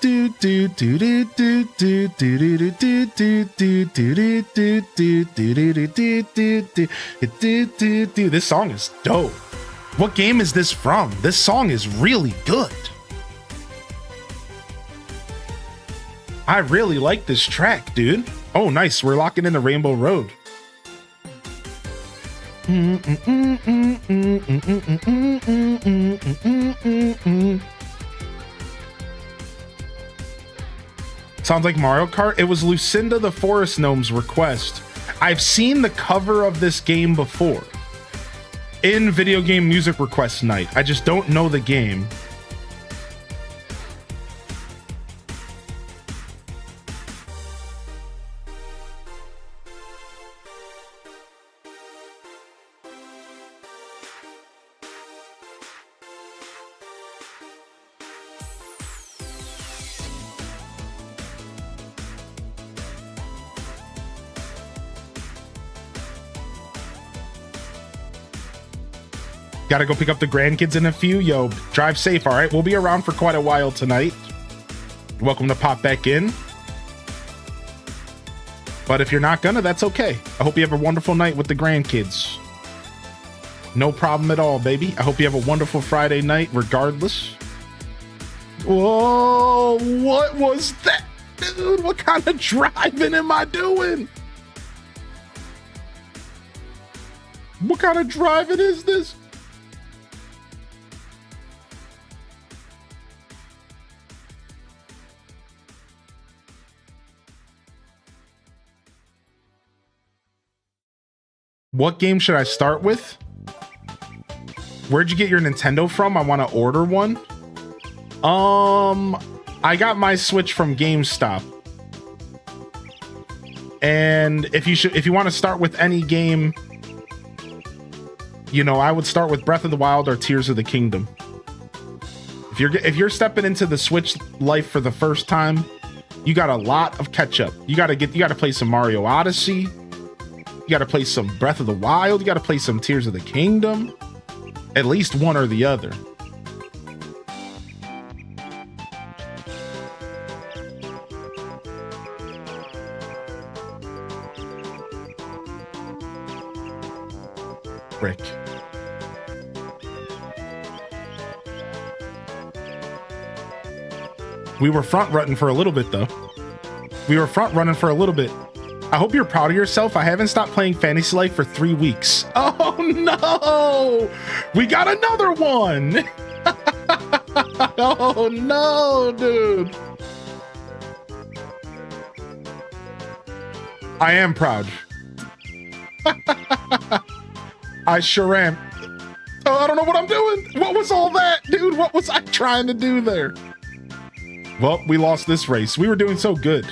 song is dope. What game is this from? This song is really good. I really like this track, dude. Oh, nice. We're locking into Rainbow Road. Sounds like Mario Kart. It was Lucinda the Forest Gnome's request. I've seen the cover of this game before in video game music request night. I just don't know the game. Gotta go pick up the grandkids in a few. Yo, drive safe, all right? We'll be around for quite a while tonight. You're welcome to pop back in. But if you're not gonna, that's okay. I hope you have a wonderful night with the grandkids. No problem at all, baby. I hope you have a wonderful Friday night, regardless. Whoa, what was that? Dude, what kind of driving am I doing? What kind of driving is this? What game should I start with? Where'd you get your Nintendo from? I want to order one. I got my Switch from GameStop. And if you want to start with any game, you know, I would start with Breath of the Wild or Tears of the Kingdom. If you're stepping into the Switch life for the first time, you got a lot of catch up. You got to play some Mario Odyssey. You got to play some Breath of the Wild. You got to play some Tears of the Kingdom. At least one or the other. Rick. We were front running for a little bit, though. I hope you're proud of yourself. I haven't stopped playing Fantasy Life for 3 weeks. Oh no! We got another one! Oh no, dude. I am proud. I sure am. Oh, I don't know what I'm doing. What was all that, dude? What was I trying to do there? Well, we lost this race. We were doing so good.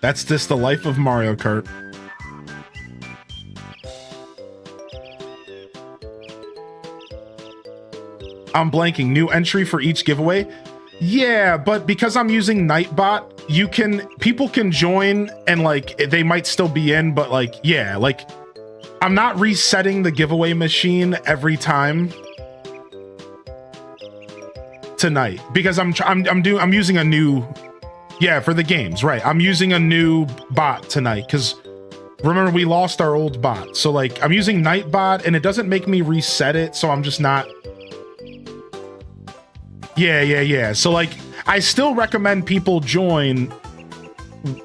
That's just the life of Mario Kart. I'm blanking. New entry for each giveaway? Yeah, but because I'm using Nightbot, people can join and like they might still be in, but like, yeah, like I'm not resetting the giveaway machine every time tonight because I'm using a new. Yeah, for the games, right. I'm using a new bot tonight because remember we lost our old bot. So like I'm using Nightbot and it doesn't make me reset it. So I'm just not. Yeah. So like I still recommend people join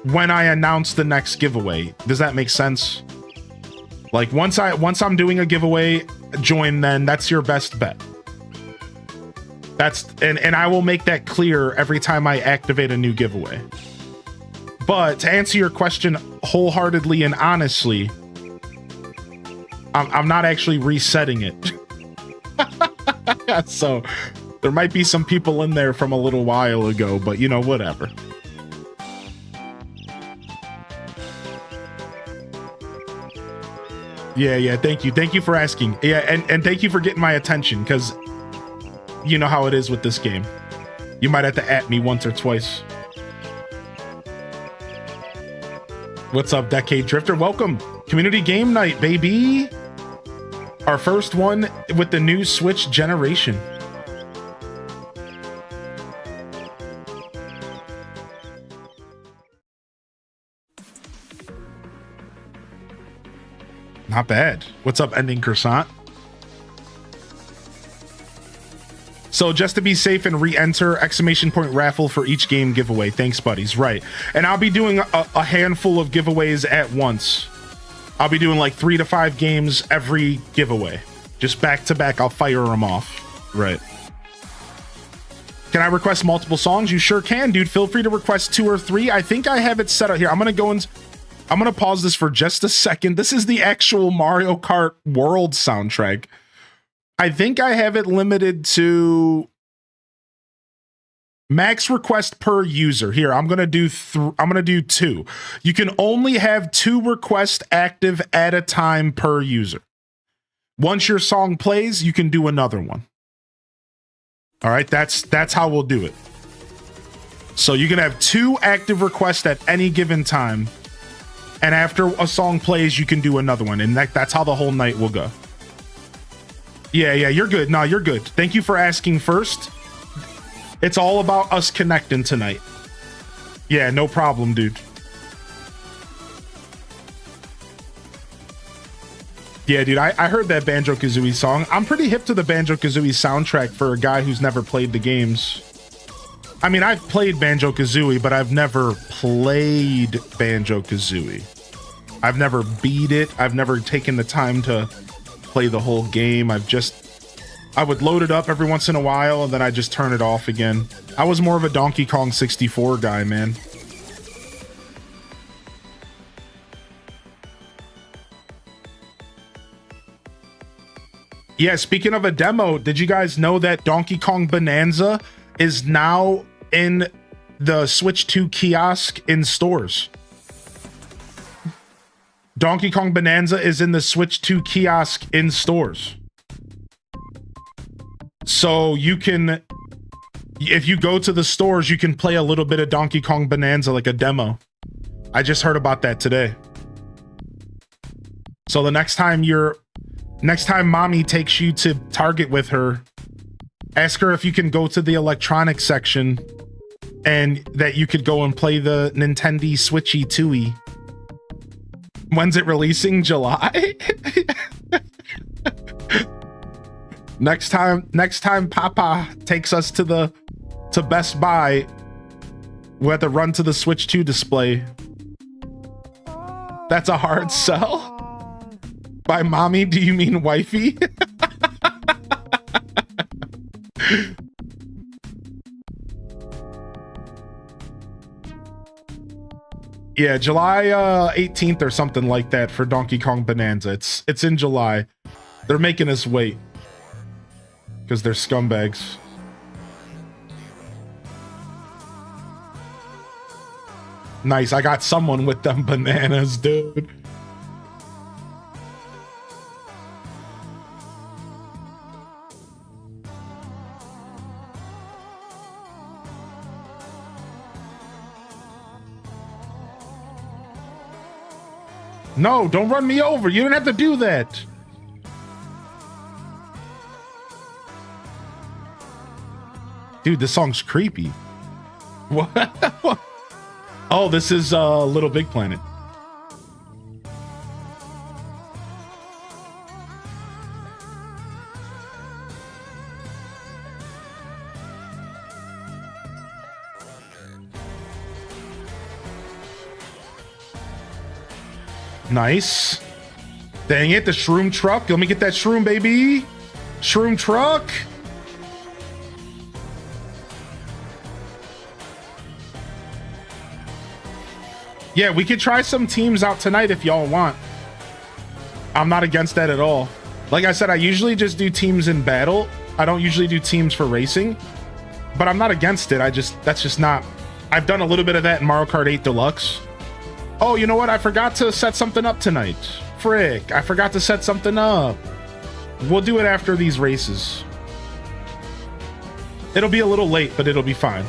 when I announce the next giveaway. Does that make sense? Like once I'm doing a giveaway, join then. That's your best bet. And I will make that clear every time I activate a new giveaway. But to answer your question wholeheartedly and honestly, I'm not actually resetting it. So there might be some people in there from a little while ago, but you know, whatever. Yeah. Thank you for asking. Yeah, and thank you for getting my attention because you know how it is with this game. You might have to @ me once or twice. What's up, Decade Drifter? Welcome. Community game night, baby. Our first one with the new Switch generation. Not bad. What's up, Ending Croissant? So just to be safe and re-enter, exclamation point raffle for each game giveaway. Thanks, buddies. Right. And I'll be doing a handful of giveaways at once. I'll be doing like 3 to 5 games every giveaway. Just back to back, I'll fire them off. Right. Can I request multiple songs? You sure can, dude. Feel free to request 2 or 3. I think I have it set up here. I'm going to pause this for just a second. This is the actual Mario Kart World soundtrack. I think I have it limited to max request per user. Here, I'm gonna do 2. You can only have 2 requests active at a time per user. Once your song plays, you can do another one. All right, that's how we'll do it. So you can have 2 active requests at any given time, and after a song plays, you can do another one, and that's how the whole night will go. Yeah, you're good. No, you're good. Thank you for asking first. It's all about us connecting tonight. Yeah, no problem, dude. Yeah, dude, I heard that Banjo-Kazooie song. I'm pretty hip to the Banjo-Kazooie soundtrack for a guy who's never played the games. I mean, I've played Banjo-Kazooie, but I've never played Banjo-Kazooie. I've never beat it. I've never taken the time to play the whole game. I would load it up every once in a while and then I just turn it off again. I was more of a Donkey Kong 64 guy, man. Yeah, speaking of a demo, did you guys know that Donkey Kong Bonanza is now in the Switch 2 kiosk in stores? Donkey Kong Bonanza is in the Switch 2 kiosk in stores. So you can, if you go to the stores, you can play a little bit of Donkey Kong Bonanza, like a demo. I just heard about that today. So the next time mommy takes you to Target with her, ask her if you can go to the electronics section and that you could go and play the Nintendo Switchy 2-y. When's it releasing? July? Next time Papa takes us to Best Buy, we'll have to run to the Switch 2 display. That's a hard sell. By mommy, do you mean wifey? Yeah, July 18th or something like that for Donkey Kong Bonanza. It's in July. They're making us wait because they're scumbags. Nice, I got someone with them bananas, dude. No, don't run me over. You don't have to do that. Dude, this song's creepy. What? Oh, this is Little Big Planet. Nice. Dang it, the shroom truck. Let me get that shroom, baby. Shroom truck. Yeah, we could try some teams out tonight if y'all want. I'm not against that at all. Like I said, I usually just do teams in battle. I don't usually do teams for racing, but I'm not against it. That's just not. I've done a little bit of that in Mario Kart 8 Deluxe. Oh, you know what? I forgot to set something up tonight. Frick, I forgot to set something up. We'll do it after these races. It'll be a little late, but it'll be fine.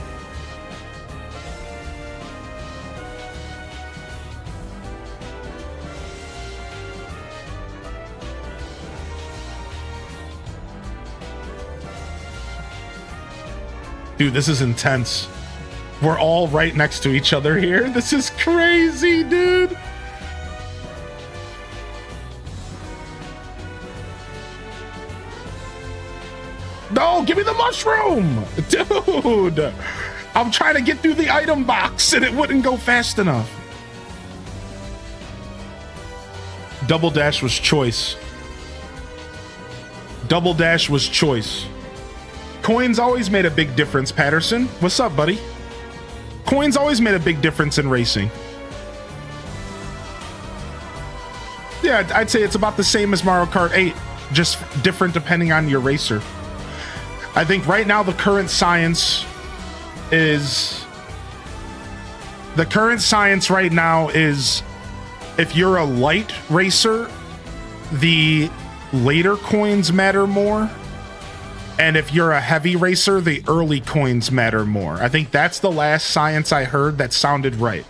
Dude, this is intense. We're all right next to each other here. This is crazy, dude. No, give me the mushroom, dude. I'm trying to get through the item box and it wouldn't go fast enough. Double dash was choice. Double dash was choice. Coins always made a big difference, Patterson. What's up, buddy? Coins always made a big difference in racing. Yeah, I'd say it's about the same as Mario Kart 8, just different depending on your racer. I think right now the current science right now is if you're a light racer, the later coins matter more. And if you're a heavy racer, the early coins matter more. I think that's the last science I heard that sounded right.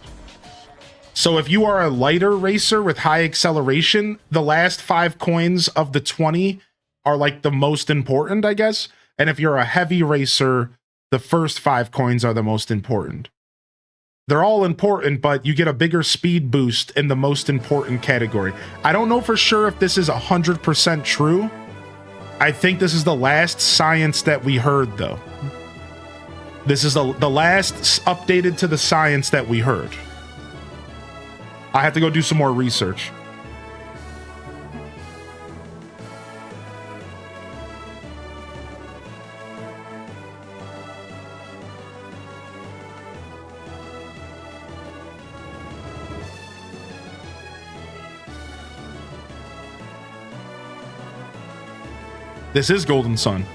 So if you are a lighter racer with high acceleration, the last 5 coins of the 20 are like the most important, I guess. And if you're a heavy racer, the first 5 coins are the most important. They're all important, but you get a bigger speed boost in the most important category. I don't know for sure if this is 100% true. I think this is the last science that we heard, though. This is the last updated to the science that we heard. I have to go do some more research. This is Golden Sun.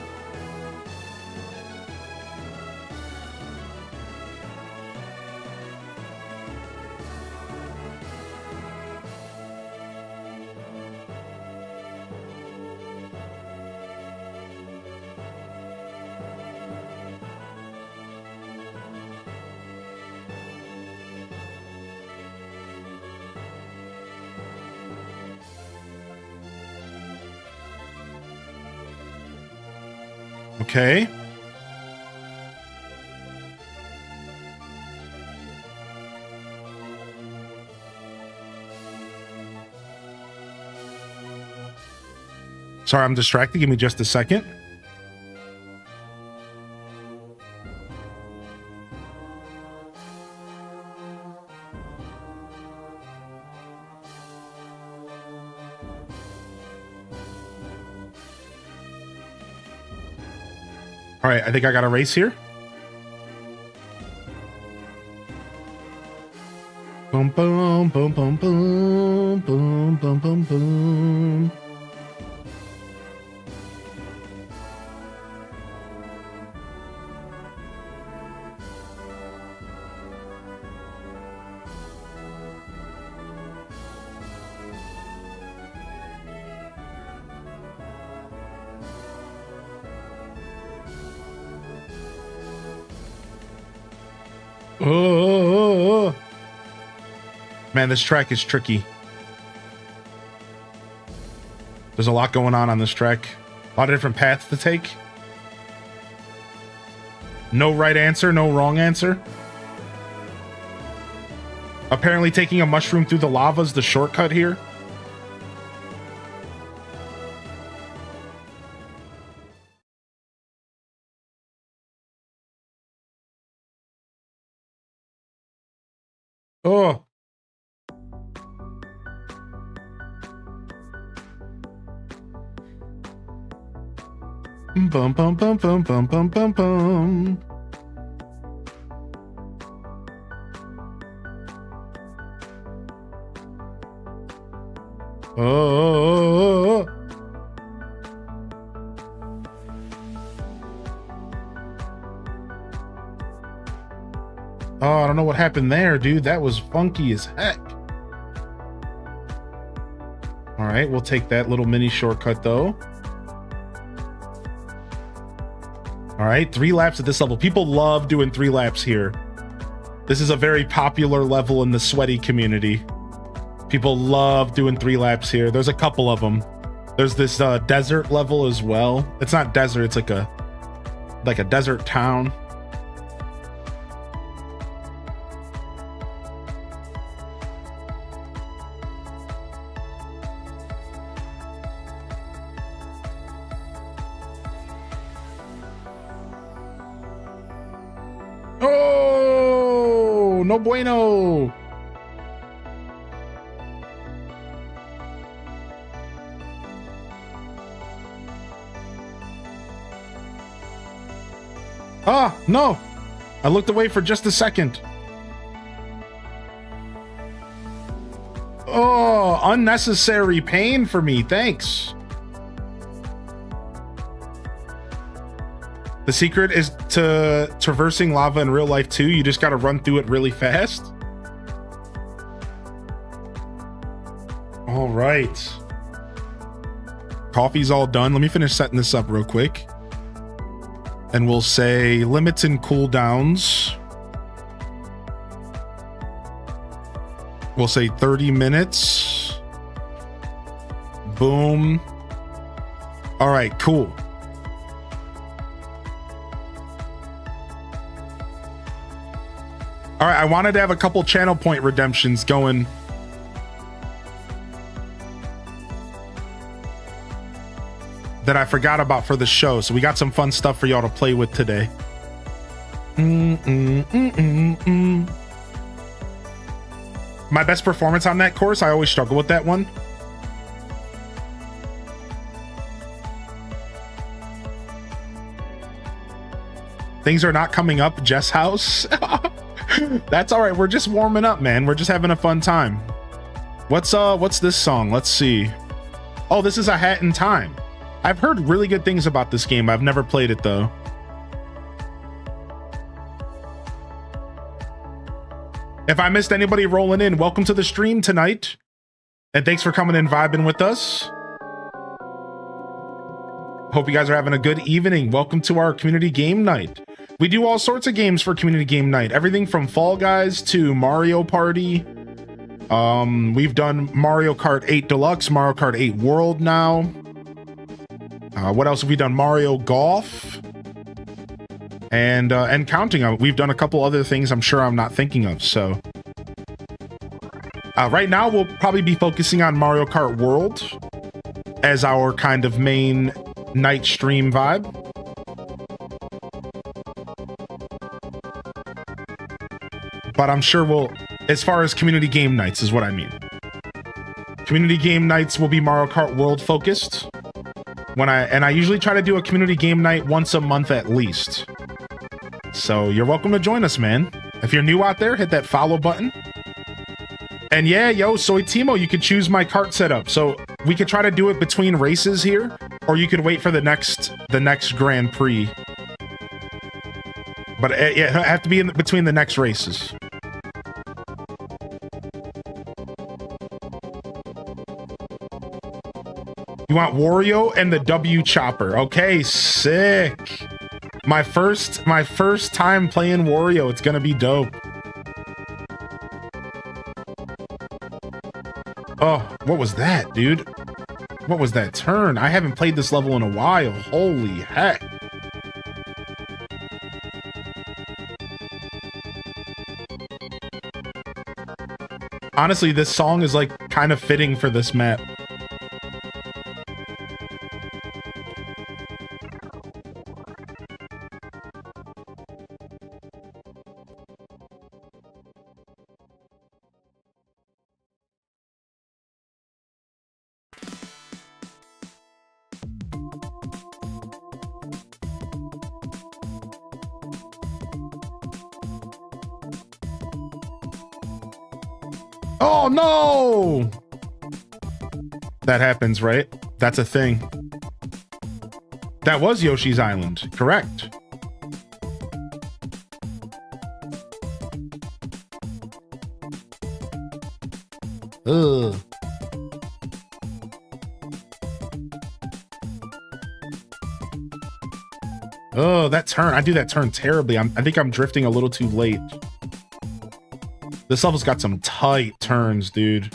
Okay. Sorry, I'm distracted. Give me just a second. All right, I think I got a race here. Boom, boom, boom, boom, boom, boom, boom, boom, boom. Oh, man, this track is tricky. There's a lot going on this track. A lot of different paths to take. No right answer, no wrong answer. Apparently taking a mushroom through the lava is the shortcut here. Oh. Bum bum bum bum bum bum bum bum. Oh. Oh, I don't know what happened there, dude. That was funky as heck. All right, we'll take that little mini shortcut though. All right, 3 laps at this level. People love doing 3 laps here. This is a very popular level in the sweaty community. People love doing 3 laps here. There's a couple of them. There's this desert level as well. It's not desert, it's like a desert town. Oh, no bueno. Ah, no. I looked away for just a second. Oh, unnecessary pain for me. Thanks. The secret is to traversing lava in real life too. You just got to run through it really fast. All right. Coffee's all done. Let me finish setting this up real quick. And we'll say limits and cooldowns. We'll say 30 minutes. Boom. All right, cool. All right, I wanted to have a couple channel point redemptions going. That I forgot about for the show. So we got some fun stuff for y'all to play with today. My best performance on that course, I always struggle with that one. Things are not coming up, Jess House. That's all right. We're just warming up, man. We're just having a fun time. What's this song? Let's see. Oh, this is A Hat in Time. I've heard really good things about this game. I've never played it though. If I missed anybody rolling in, welcome to the stream tonight. And thanks for coming and vibing with us. Hope you guys are having a good evening. Welcome to our community game night. We do all sorts of games for community game night. Everything from Fall Guys to Mario Party. We've done Mario Kart 8 Deluxe, Mario Kart 8 World now. What else have we done? Mario Golf. And counting. We've done a couple other things I'm sure I'm not thinking of. So right now we'll probably be focusing on Mario Kart World as our kind of main night stream vibe. But I'm sure we'll, as far as community game nights is what I mean. Community game nights will be Mario Kart World focused. I usually try to do a community game night once a month at least. So you're welcome to join us, man. If you're new out there, hit that follow button. And yeah, yo, Soy Timo, you could choose my kart setup. So we could try to do it between races here, or you could wait for the next Grand Prix. But it have to be between the next races. You want Wario and the W Chopper. Okay, sick. My first time playing Wario. It's gonna be dope. Oh, what was that, dude? What was that turn? I haven't played this level in a while. Holy heck. Honestly, this song is like kind of fitting for this map. Oh no! That happens, right? That's a thing. That was Yoshi's Island, correct. Ugh. Oh, that turn. I do that turn terribly. I think I'm drifting a little too late. This level's got some tight turns, dude.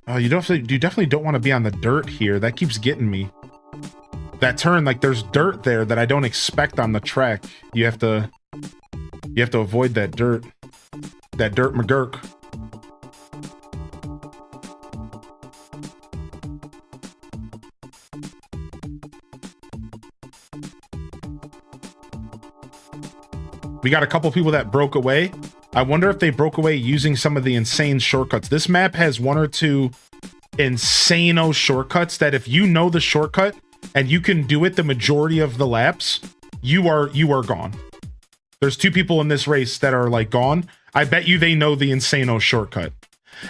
Oh, you definitely don't want to be on the dirt here. That keeps getting me. That turn, like there's dirt there that I don't expect on the track. You have to avoid that dirt. That dirt McGurk. We got a couple people that broke away. I wonder if they broke away using some of the insane shortcuts. This map has one or two insano shortcuts that if you know the shortcut and you can do it the majority of the laps, you are gone. There's two people in this race that are like gone. I bet you they know the insano shortcut.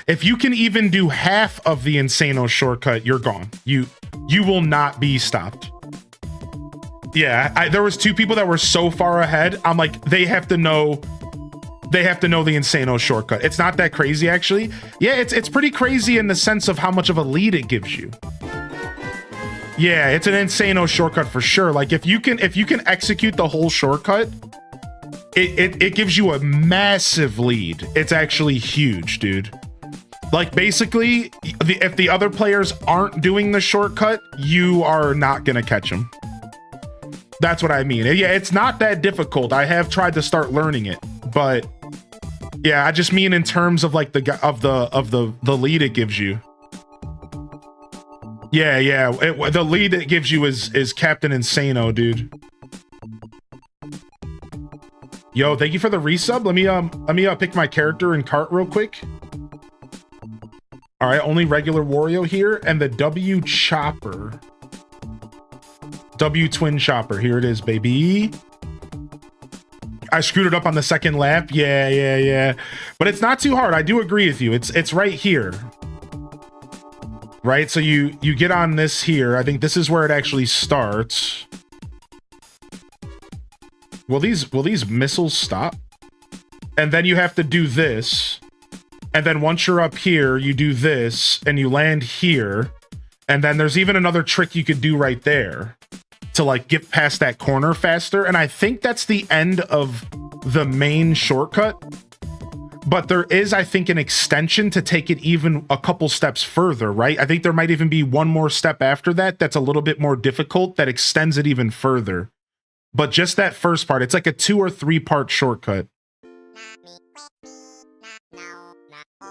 If you can even do half of the insano shortcut, you're gone. You will not be stopped. Yeah, there was two people that were so far ahead. I'm like, they have to know the insano shortcut. It's not that crazy, actually. Yeah, it's pretty crazy in the sense of how much of a lead it gives you. Yeah, it's an insano shortcut for sure. Like if you can execute the whole shortcut, it gives you a massive lead. It's actually huge, dude. Like basically, if the other players aren't doing the shortcut, you are not gonna catch them. That's what I mean. Yeah, it's not that difficult. I have tried to start learning it, but yeah, I just mean in terms of like the lead it gives you. Yeah, the lead it gives you is Captain Insano, dude. Yo, thank you for the resub. Let me pick my character in Kart real quick. All right, only regular Wario here, and the W Chopper. W Twin Chopper. Here it is, baby. I screwed it up on the second lap. Yeah. But it's not too hard. I do agree with you. It's right here. Right? So you get on this here. I think this is where it actually starts. Will these missiles stop? And then you have to do this. And then once you're up here, you do this and you land here. And then there's even another trick you could do right there to like get past that corner faster. And I think that's the end of the main shortcut. But there is, I think, an extension to take it even a couple steps further, right? I think there might even be one more step after that that's a little bit more difficult that extends it even further. But just that first part, it's like a 2 or 3 part shortcut.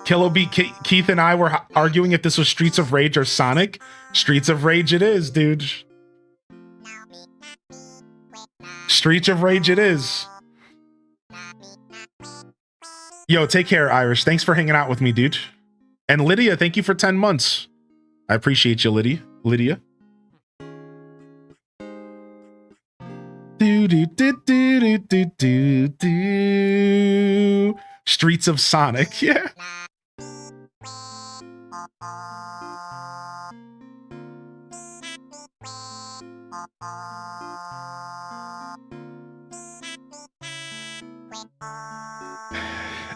Kilo Beat Keith and I were arguing if this was Streets of Rage or Sonic. Streets of Rage it is, dude. Streets of Rage it is. Yo, take care, Irish. Thanks for hanging out with me, dude. And Lydia, thank you for 10 months. I appreciate you, Lydia. Do. Streets of Sonic, yeah.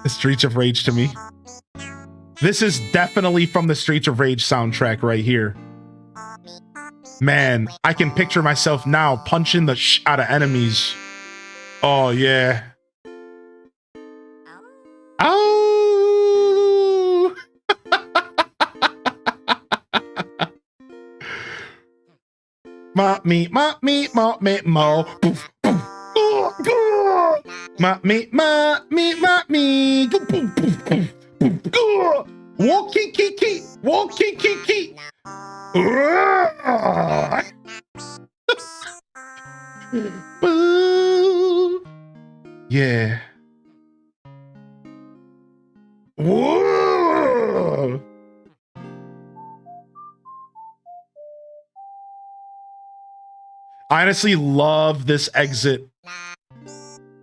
Streets of Rage to me. This is definitely from the Streets of Rage soundtrack right here. Man, I can picture myself now punching the out of enemies. Oh, yeah. Oh! Ma me, mo. Poof, poof. Ma me. Walkie key. Yeah. Whoa. I honestly love this exit.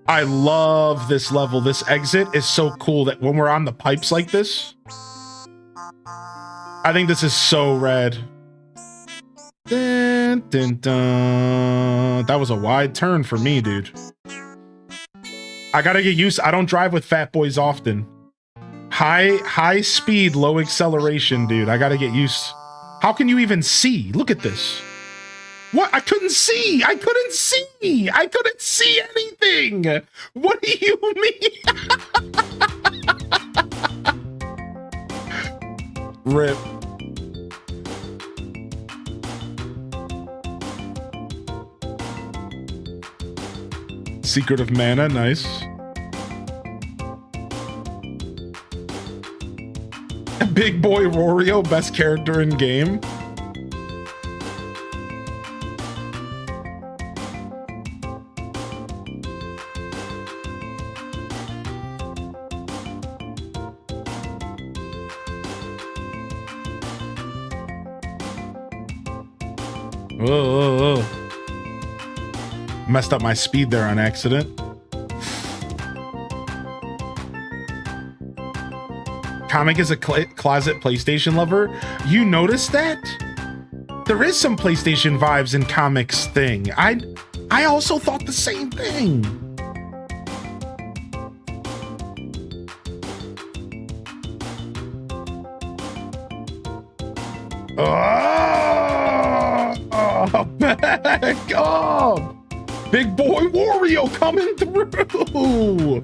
I love this level. This exit is so cool that when we're on the pipes like this, I think this is so rad. Dun, dun, dun. That was a wide turn for me, dude. I gotta get used. I don't drive with fat boys often. High speed, low acceleration, dude. I gotta get used. How can you even see? Look at this. What? I couldn't see. I couldn't see anything. What do you mean? Rip. Secret of Mana, nice. Big Boy Wario, best character in game. Oh. Messed up my speed there on accident. Comic is a closet PlayStation lover. You noticed that? There is some PlayStation vibes in Comic's thing. I also thought the same thing. Oh, back up! Big boy Wario coming through!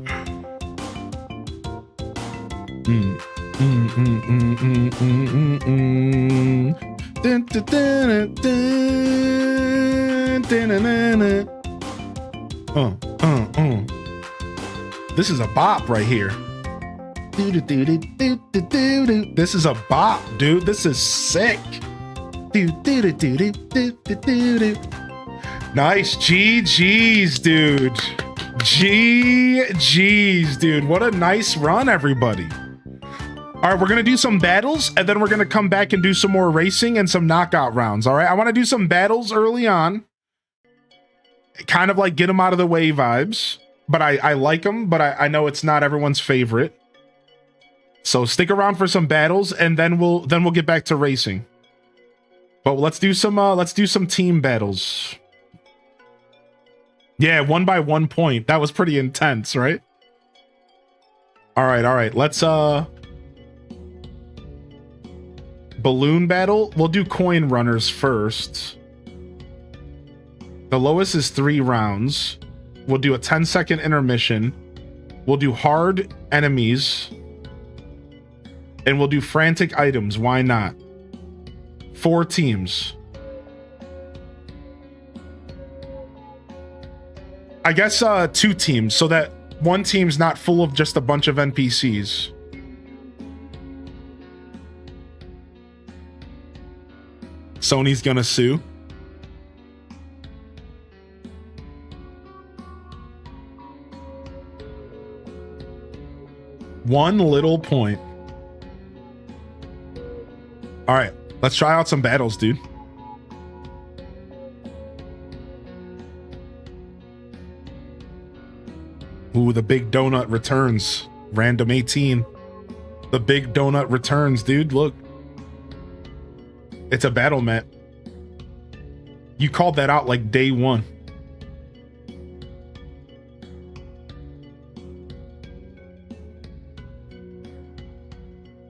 This is a bop right here. This is a bop, dude. This is sick. Nice. GG's, dude. GG's, dude. What a nice run, everybody. All right, we're going to do some battles, and then we're going to come back and do some more racing and some knockout rounds, all right? I want to do some battles early on. Kind of like get them out of the way vibes. But I like them, but I know it's not everyone's favorite. So stick around for some battles, and then we'll get back to racing. But let's do some team battles. Yeah, 1 by 1 point. That was pretty intense, right? All right. Let's balloon battle. We'll do coin runners first. The lowest is 3 rounds. We'll do a 10-second intermission. We'll do hard enemies. And we'll do frantic items. Why not? 4 teams. I guess 2 teams, so that one team's not full of just a bunch of NPCs. Sony's gonna sue. One little point. All right, let's try out some battles, dude. Ooh, the big donut returns. Random 18. The big donut returns, dude. Look. It's a battle map. You called that out like day 1.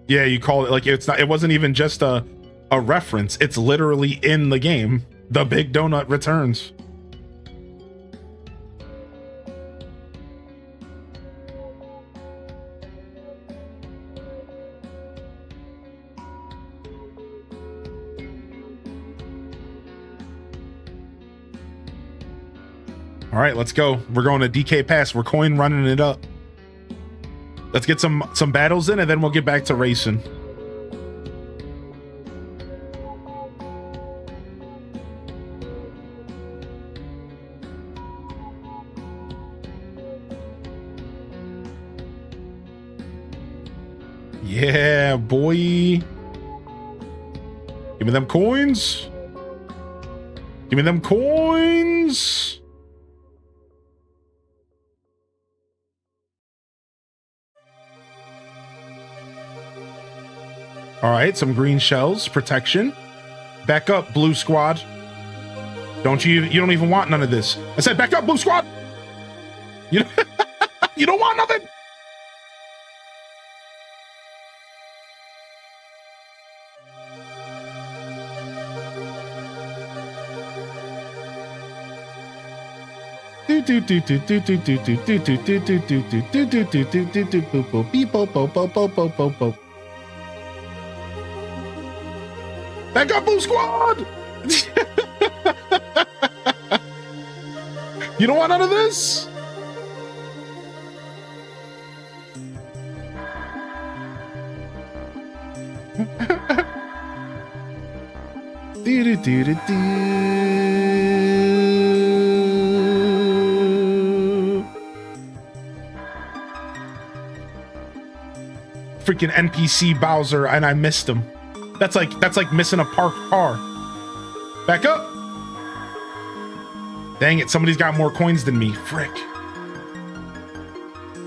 Yeah, you called it like it's not. It wasn't even just a reference. It's literally in the game. The big donut returns. All right, let's go. We're going to DK Pass. We're coin running it up. Let's get some battles in, and then we'll get back to racing. Yeah, boy. Give me them coins. Give me them coins. All right, some green shells, protection. Back up, blue squad. You don't even want none of this. I said back up, blue squad. You you don't want nothing. Back up, Boo Squad! You don't want none of this? Freaking NPC Bowser, and I missed him. That's like missing a parked car. Back up. Dang it, somebody's got more coins than me. Frick.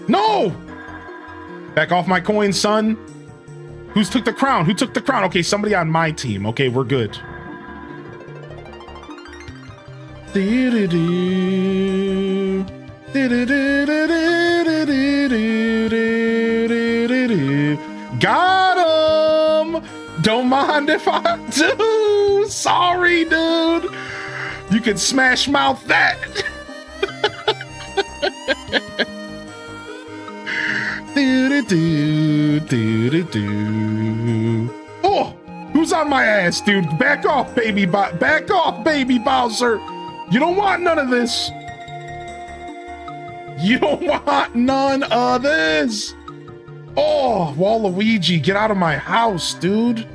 No! Back off my coins, son. Who's took the crown? Who took the crown? Okay, somebody on my team. Okay, we're good. Got him! Don't mind if I do. Sorry, dude. You can smash mouth that. Oh, who's on my ass, dude? Back off, baby. Back off, baby Bowser. You don't want none of this. You don't want none of this. Oh, Waluigi, get out of my house, dude.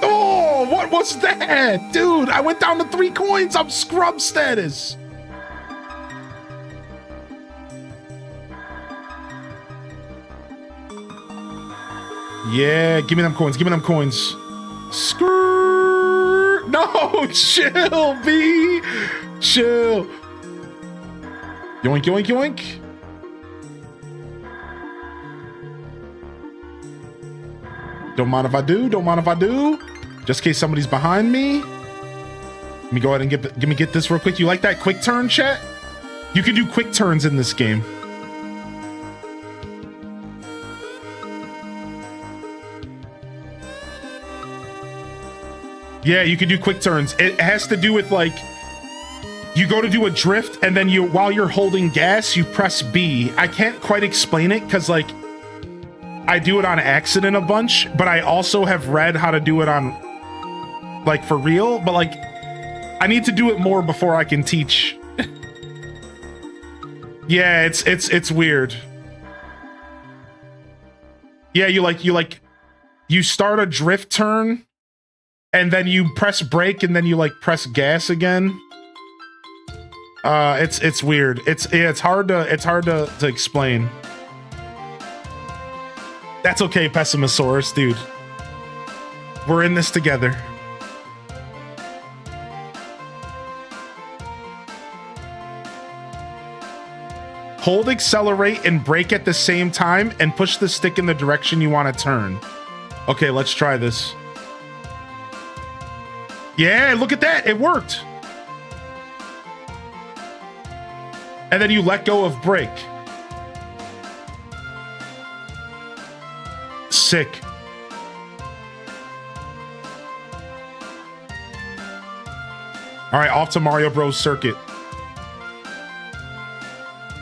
Oh, what was that? Dude, I went down to 3 coins. I'm scrub status. Yeah, give me them coins. Give me them coins. Skrrr. No, chill, B. Chill. Yoink, yoink, yoink. Don't mind if I do. Don't mind if I do. Just in case somebody's behind me. Let me go ahead and get this real quick. You like that quick turn, chat? You can do quick turns in this game. Yeah, you can do quick turns. It has to do with like, you go to do a drift and then while you're holding gas, you press B. I can't quite explain it because like, I do it on accident a bunch, but I also have read how to do it on like for real, but like, I need to do it more before I can teach. Yeah, it's weird. Yeah, you start a drift turn and then you press brake and then you like press gas again. It's weird. It's hard to explain. That's okay, Pessimosaurus, dude. We're in this together. Hold accelerate and brake at the same time and push the stick in the direction you want to turn. Okay, let's try this. Yeah, look at that. It worked. And then you let go of brake. Sick. All right, off to Mario Bros. Circuit.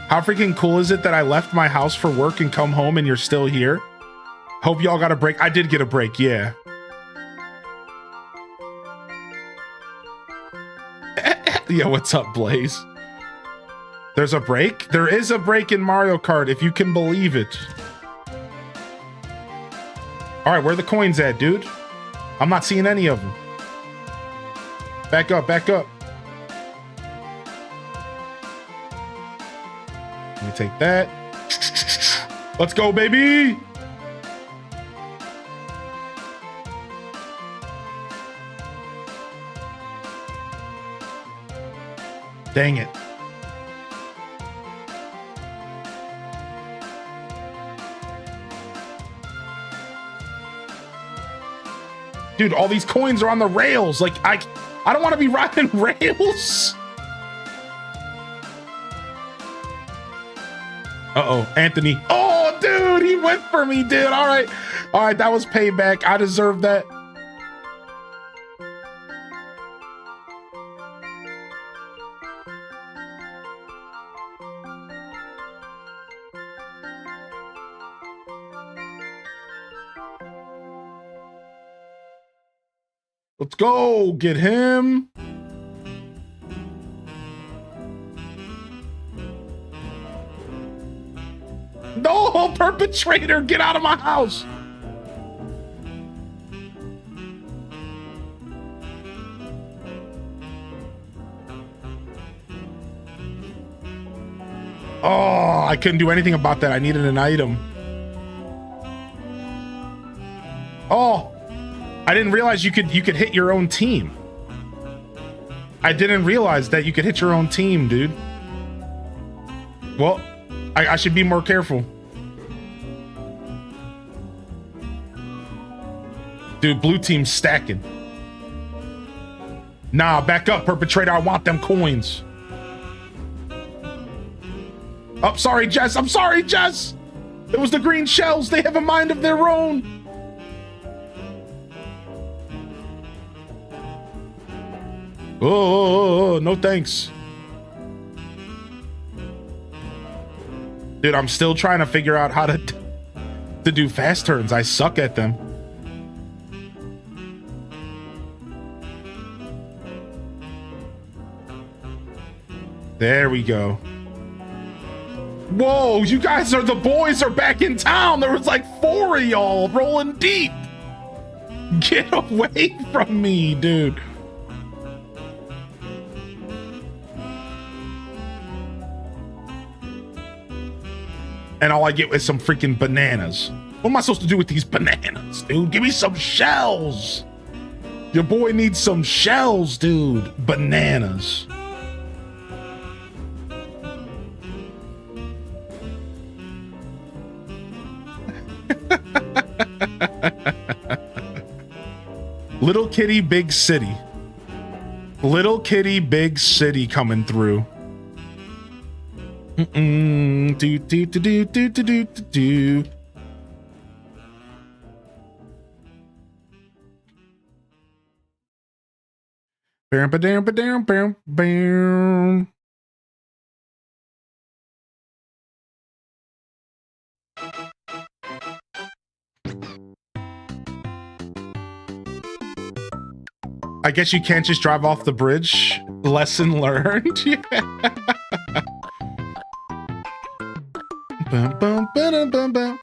How freaking cool is it that I left my house for work and come home and you're still here? Hope y'all got a break. I did get a break, yeah. Yeah, what's up, Blaze? There's a break? There is a break in Mario Kart, if you can believe it. All right, where are the coins at, dude? I'm not seeing any of them. Back up, back up. Let me take that. Let's go, baby! Dang it. Dude, all these coins are on the rails. Like, I don't want to be riding rails. Uh-oh, Anthony. Oh, dude, he went for me, dude. All right. All right, that was payback. I deserve that. Let's go get him. No, perpetrator, get out of my house. Oh, I couldn't do anything about that. I needed an item. Oh. I didn't realize you could hit your own team. I didn't realize that you could hit your own team, dude. Well, I should be more careful. Dude, blue team's stacking. Nah, back up, perpetrator. I want them coins. Oh, sorry, Jess. I'm sorry, Jess. It was the green shells. They have a mind of their own. Oh, no thanks. Dude, I'm still trying to figure out how to do fast turns. I suck at them. There we go. Whoa, you guys are the boys are back in town. There was like 4 of y'all rolling deep. Get away from me, dude. And all I get is some freaking bananas. What am I supposed to do with these bananas, dude? Give me some shells. Your boy needs some shells, dude. Bananas. Little kitty, big city. Little kitty, big city coming through. Do do do do do do do do. Bam ba dam ba dam bam bam. I guess you can't just drive off the bridge. Lesson learned. Yeah. Bum, bum, ba-dum, bum,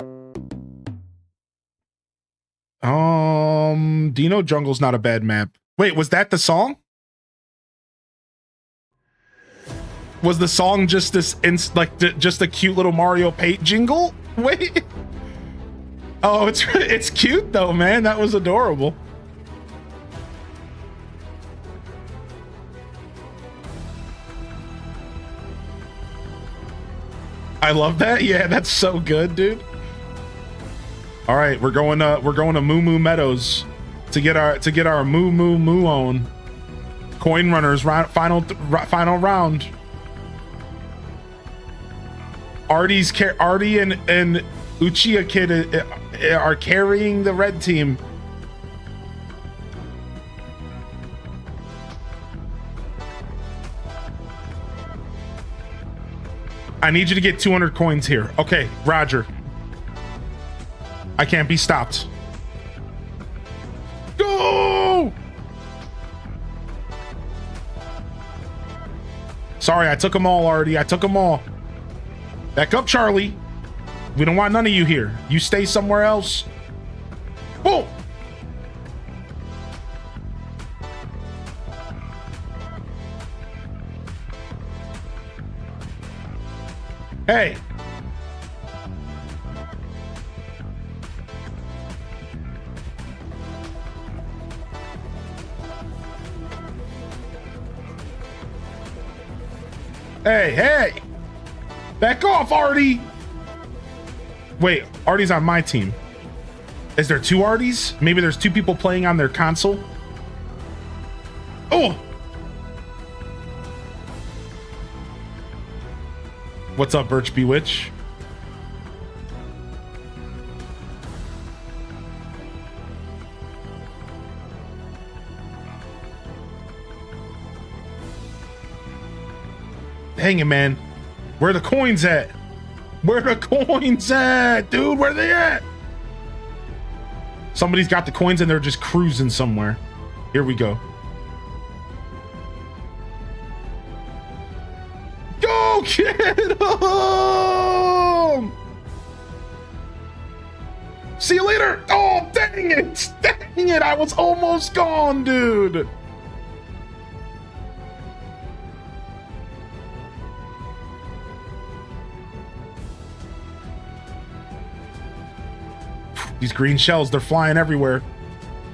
bum. Dino Jungle's not a bad map. Wait, was that the song? Was the song just this just a cute little Mario Paint jingle? Wait. Oh, it's cute though, man. That was adorable. I love that. Yeah, that's so good, dude. All right, we're going to Moo Moo Meadows to get our Moo Moo Moo on. Coin runners final round. Artie and Uchiha Kid are carrying the red team. I need you to get 200 coins here. Okay, Roger. I can't be stopped. Go! Sorry, I took them all already. I took them all. Back up, Charlie. We don't want none of you here. You stay somewhere else. Boom! Hey. Hey. Back off, Artie. Wait, Artie's on my team. Is there 2 Arties? Maybe there's 2 people playing on their console. Oh. What's up, Birch Bewitch? Dang it, man. Where the coins at? Where the coins at? Dude, where they at? Somebody's got the coins and they're just cruising somewhere. Here we go. Go, kid! See you later! Oh, dang it! Dang it! I was almost gone, dude! These green shells, they're flying everywhere.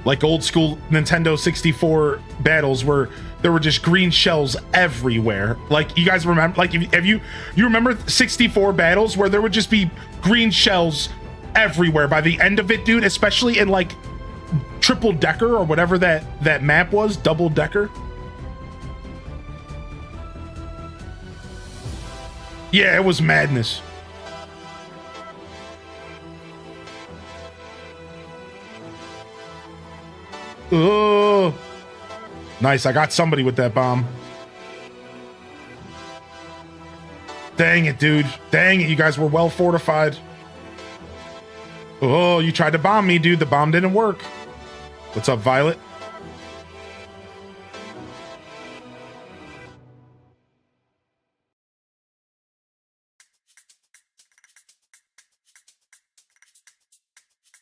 like old school Nintendo 64 battles where there were just green shells everywhere. Like, you guys remember, like, have you remember 64 battles where there would just be green shells everywhere by the end of it, dude, especially in like triple decker or whatever that map was, double decker. Yeah, it was madness. Oh, nice. I got somebody with that bomb. Dang it, dude. Dang it. You guys were well fortified. Oh, you tried to bomb me, dude. The bomb didn't work. What's up, Violet?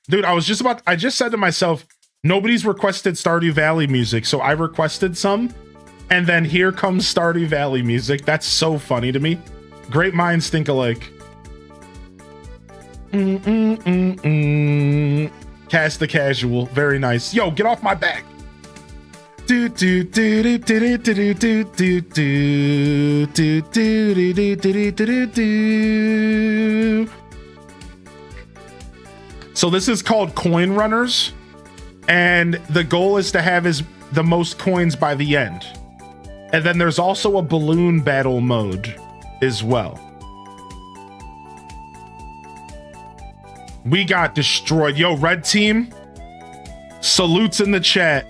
Dude, I just said to myself, nobody's requested Stardew Valley music, so I requested some, and then here comes Stardew Valley music. That's so funny to me. Great minds think alike. Cast the casual. Very nice. Yo, get off my back. Do do do do do do do do do do do do do do do. So this is called Coin Runners, and the goal is to have the most coins by the end. And then there's also a balloon battle mode as well. We got destroyed. Yo, red team, salutes in the chat.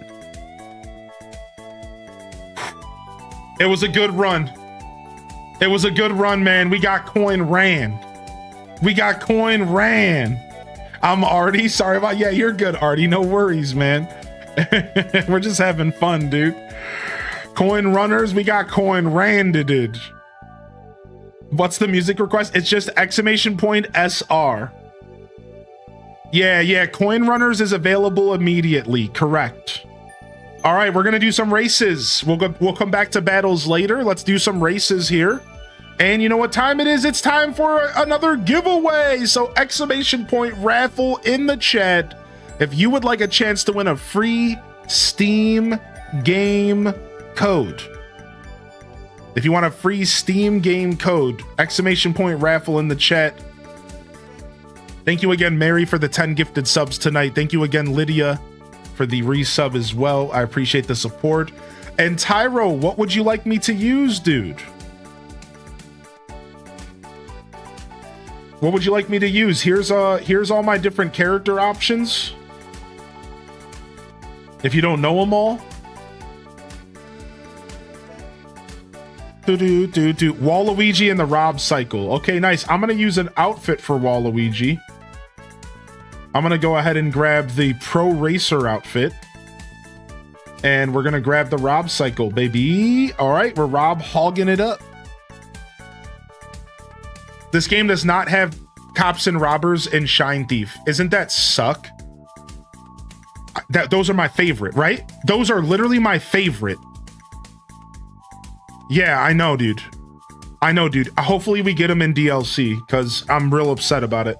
It was a good run. It was a good run, man. We got coin ran. We got coin ran. I'm Artie. Sorry about, yeah, you're good, Artie. No worries, man. We're just having fun, dude. Coin runners, we got coin randed. What's the music request? It's just !SR. Yeah, coin runners is available immediately. Correct. All right, we're gonna do some races. We'll come back to battles later. Let's do some races here. And you know what time it is? It's time for another giveaway. So !raffle in the chat if you would like a chance to win a free Steam game code. If you want a free Steam game code, !raffle in the chat. Thank you again, Mary, for the 10 gifted subs tonight. Thank you again, Lydia, for the resub as well. I appreciate the support. And Tyro, what would you like me to use, dude? What would you like me to use? Here's all my different character options. If you don't know them all. Waluigi and the Rob cycle. Okay, nice. I'm gonna use an outfit for Waluigi. I'm gonna go ahead and grab the Pro Racer outfit. And we're gonna grab the Rob cycle, baby. All right, we're Rob hogging it up. This game does not have Cops and Robbers and Shine Thief. Isn't that suck? Those are my favorite, right? Those are literally my favorite. Yeah, I know, dude. Hopefully we get them in DLC, because I'm real upset about it.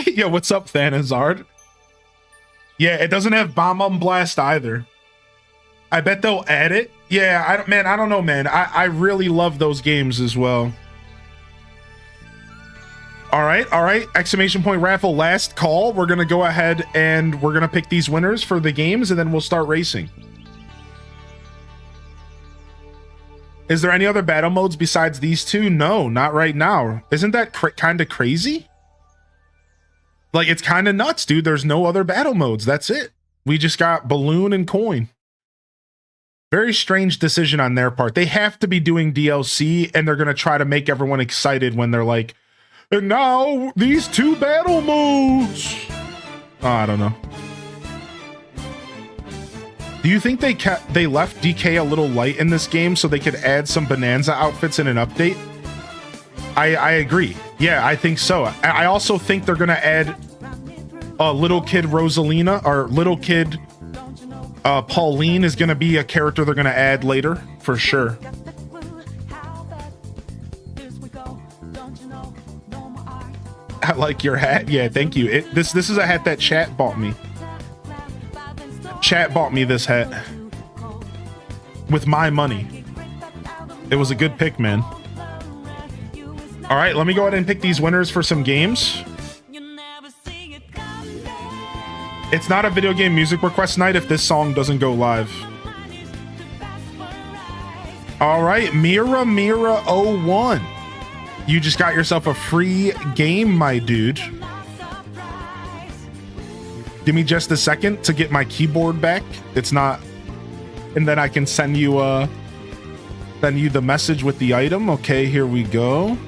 Yo, what's up, Thanazard? Yeah, it doesn't have Bomb Blast either. I bet they'll add it. Yeah, I don't know, man. I really love those games as well. All right. !raffle last call. We're going to go ahead and we're going to pick these winners for the games, and then we'll start racing. Is there any other battle modes besides these two? No, not right now. Isn't that kind of crazy? Like, it's kind of nuts, dude. There's no other battle modes. That's it. We just got balloon and coin. Very strange decision on their part. They have to be doing DLC, and they're going to try to make everyone excited when they're like, and now these two battle modes. Oh, I don't know. Do you think they left DK a little light in this game so they could add some Bonanza outfits in an update? I agree. Yeah, I think so. I also think they're going to add Little Kid Rosalina, or Little Kid Pauline is going to be a character they're going to add later, for sure. I like your hat. Yeah, thank you. This is a hat that chat bought me. Chat bought me this hat with my money. It was a good pick, man. All right, let me go ahead and pick these winners for some games. It's not a video game music request night if this song doesn't go live. All right, Mira 01. You just got yourself a free game, my dude. Give me just a second to get my keyboard back. It's not, and then I can send you the message with the item. Okay, here we go.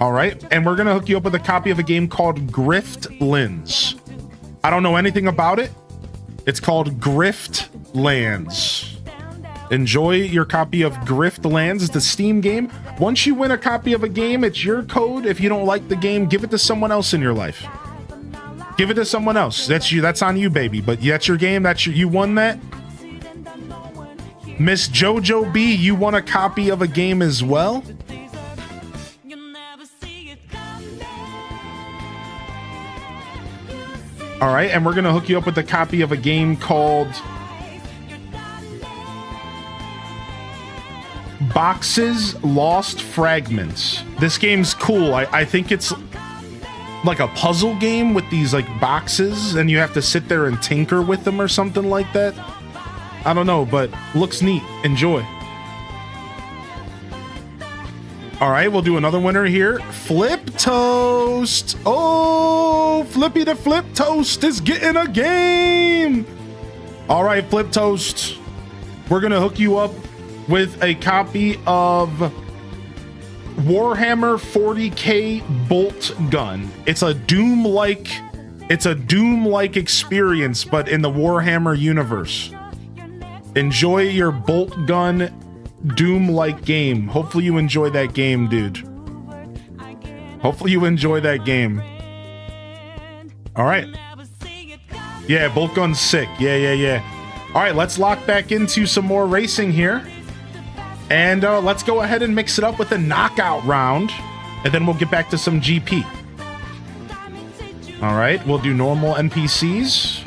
All right, and we're gonna hook you up with a copy of a game called Griftlands. I don't know anything about it. It's called Griftlands. Enjoy your copy of Griftlands. It's a Steam game. Once you win a copy of a game, it's your code. If you don't like the game, give it to someone else in your life. Give it to someone else. That's you. That's on you, baby. But that's your game. You won that. Miss Jojo B, you won a copy of a game as well. All right, and we're gonna hook you up with a copy of a game called Boxes Lost Fragments. This game's cool. I think it's like a puzzle game with these like boxes, and you have to sit there and tinker with them or something like that. I don't know, but looks neat. Enjoy. All right, we'll do another winner here. Flip Toast. Oh, Flippy the Flip Toast is getting a game. All right, Flip Toast. We're going to hook you up with a copy of Warhammer 40K Bolt Gun. It's a Doom-like experience, but in the Warhammer universe. Enjoy your Bolt Gun Doom-like game. Hopefully you enjoy that game, dude. Hopefully you enjoy that game. All right. Yeah, Bolt Gun's sick. Yeah. All right, let's lock back into some more racing here. And let's go ahead and mix it up with a knockout round. And then we'll get back to some GP. All right, we'll do normal NPCs.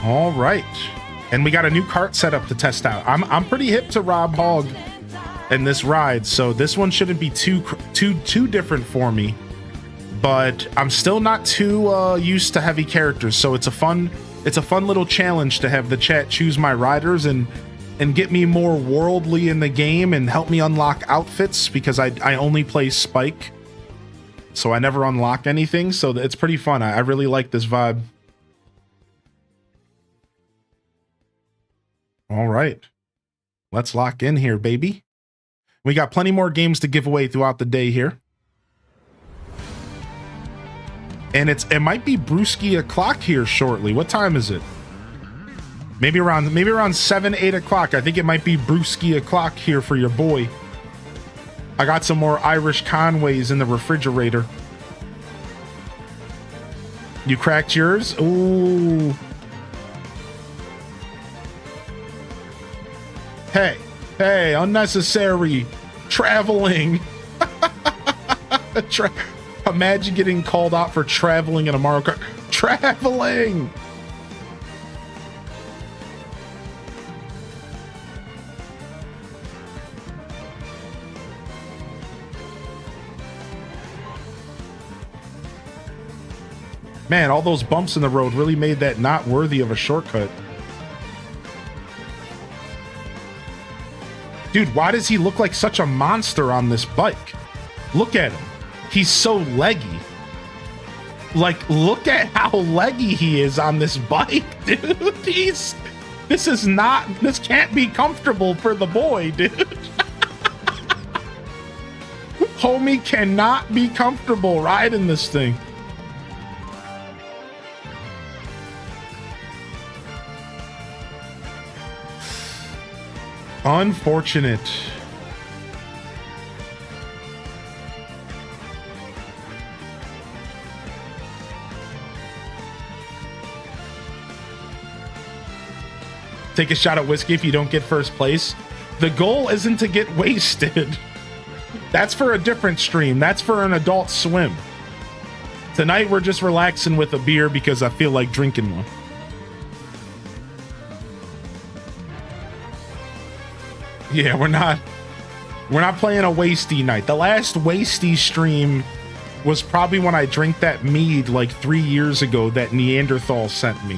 All right, and we got a new kart setup to test out. I'm pretty hip to Rob Hogg and this ride, so this one shouldn't be too different for me. But I'm still not too used to heavy characters, so it's a fun little challenge to have the chat choose my riders and get me more worldly in the game and help me unlock outfits, because I only play Spike. So I never unlock anything, so it's pretty fun. I really like this vibe. All right. Let's lock in here, baby. We got plenty more games to give away throughout the day here. And it might be Brewski o'clock here shortly. What time is it? Maybe around 7, 8 o'clock. I think it might be Brewski o'clock here for your boy. I got some more Irish Conways in the refrigerator. You cracked yours? Ooh. Hey, unnecessary traveling. Imagine getting called out for traveling in a Mario Kart. Traveling! Man, all those bumps in the road really made that not worthy of a shortcut. Dude, why does he look like such a monster on this bike? Look at him. He's so leggy. Like, look at how leggy he is on this bike, dude. This can't be comfortable for the boy, dude. Homie cannot be comfortable riding this thing. Unfortunate. Take a shot at whiskey if you don't get first place. The goal isn't to get wasted. That's for a different stream. That's for an Adult Swim. Tonight we're just relaxing with a beer because I feel like drinking one. Yeah, we're not playing a wasty night. The last wasty stream was probably when I drank that mead like 3 years ago that Neanderthal sent me.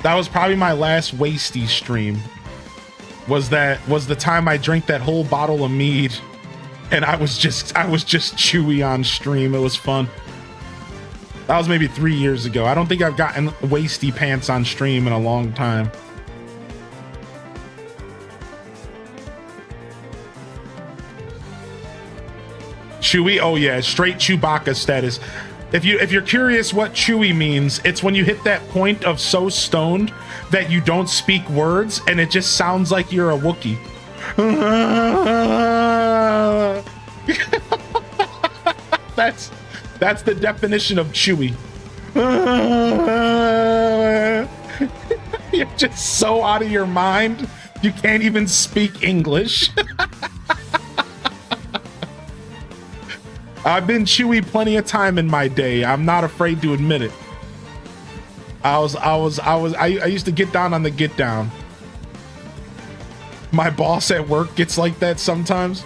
That was probably my last wasty stream. Was the time I drank that whole bottle of mead and I was just chewy on stream. It was fun. That was maybe 3 years ago. I don't think I've gotten wasty pants on stream in a long time. Chewy? Oh yeah, straight Chewbacca status. If you're curious what Chewy means, it's when you hit that point of so stoned that you don't speak words and it just sounds like you're a Wookiee. That's the definition of Chewy. You're just so out of your mind, you can't even speak English. I've been Chewy plenty of time in my day. I'm not afraid to admit it. I used to get down on the get down. My boss at work gets like that sometimes.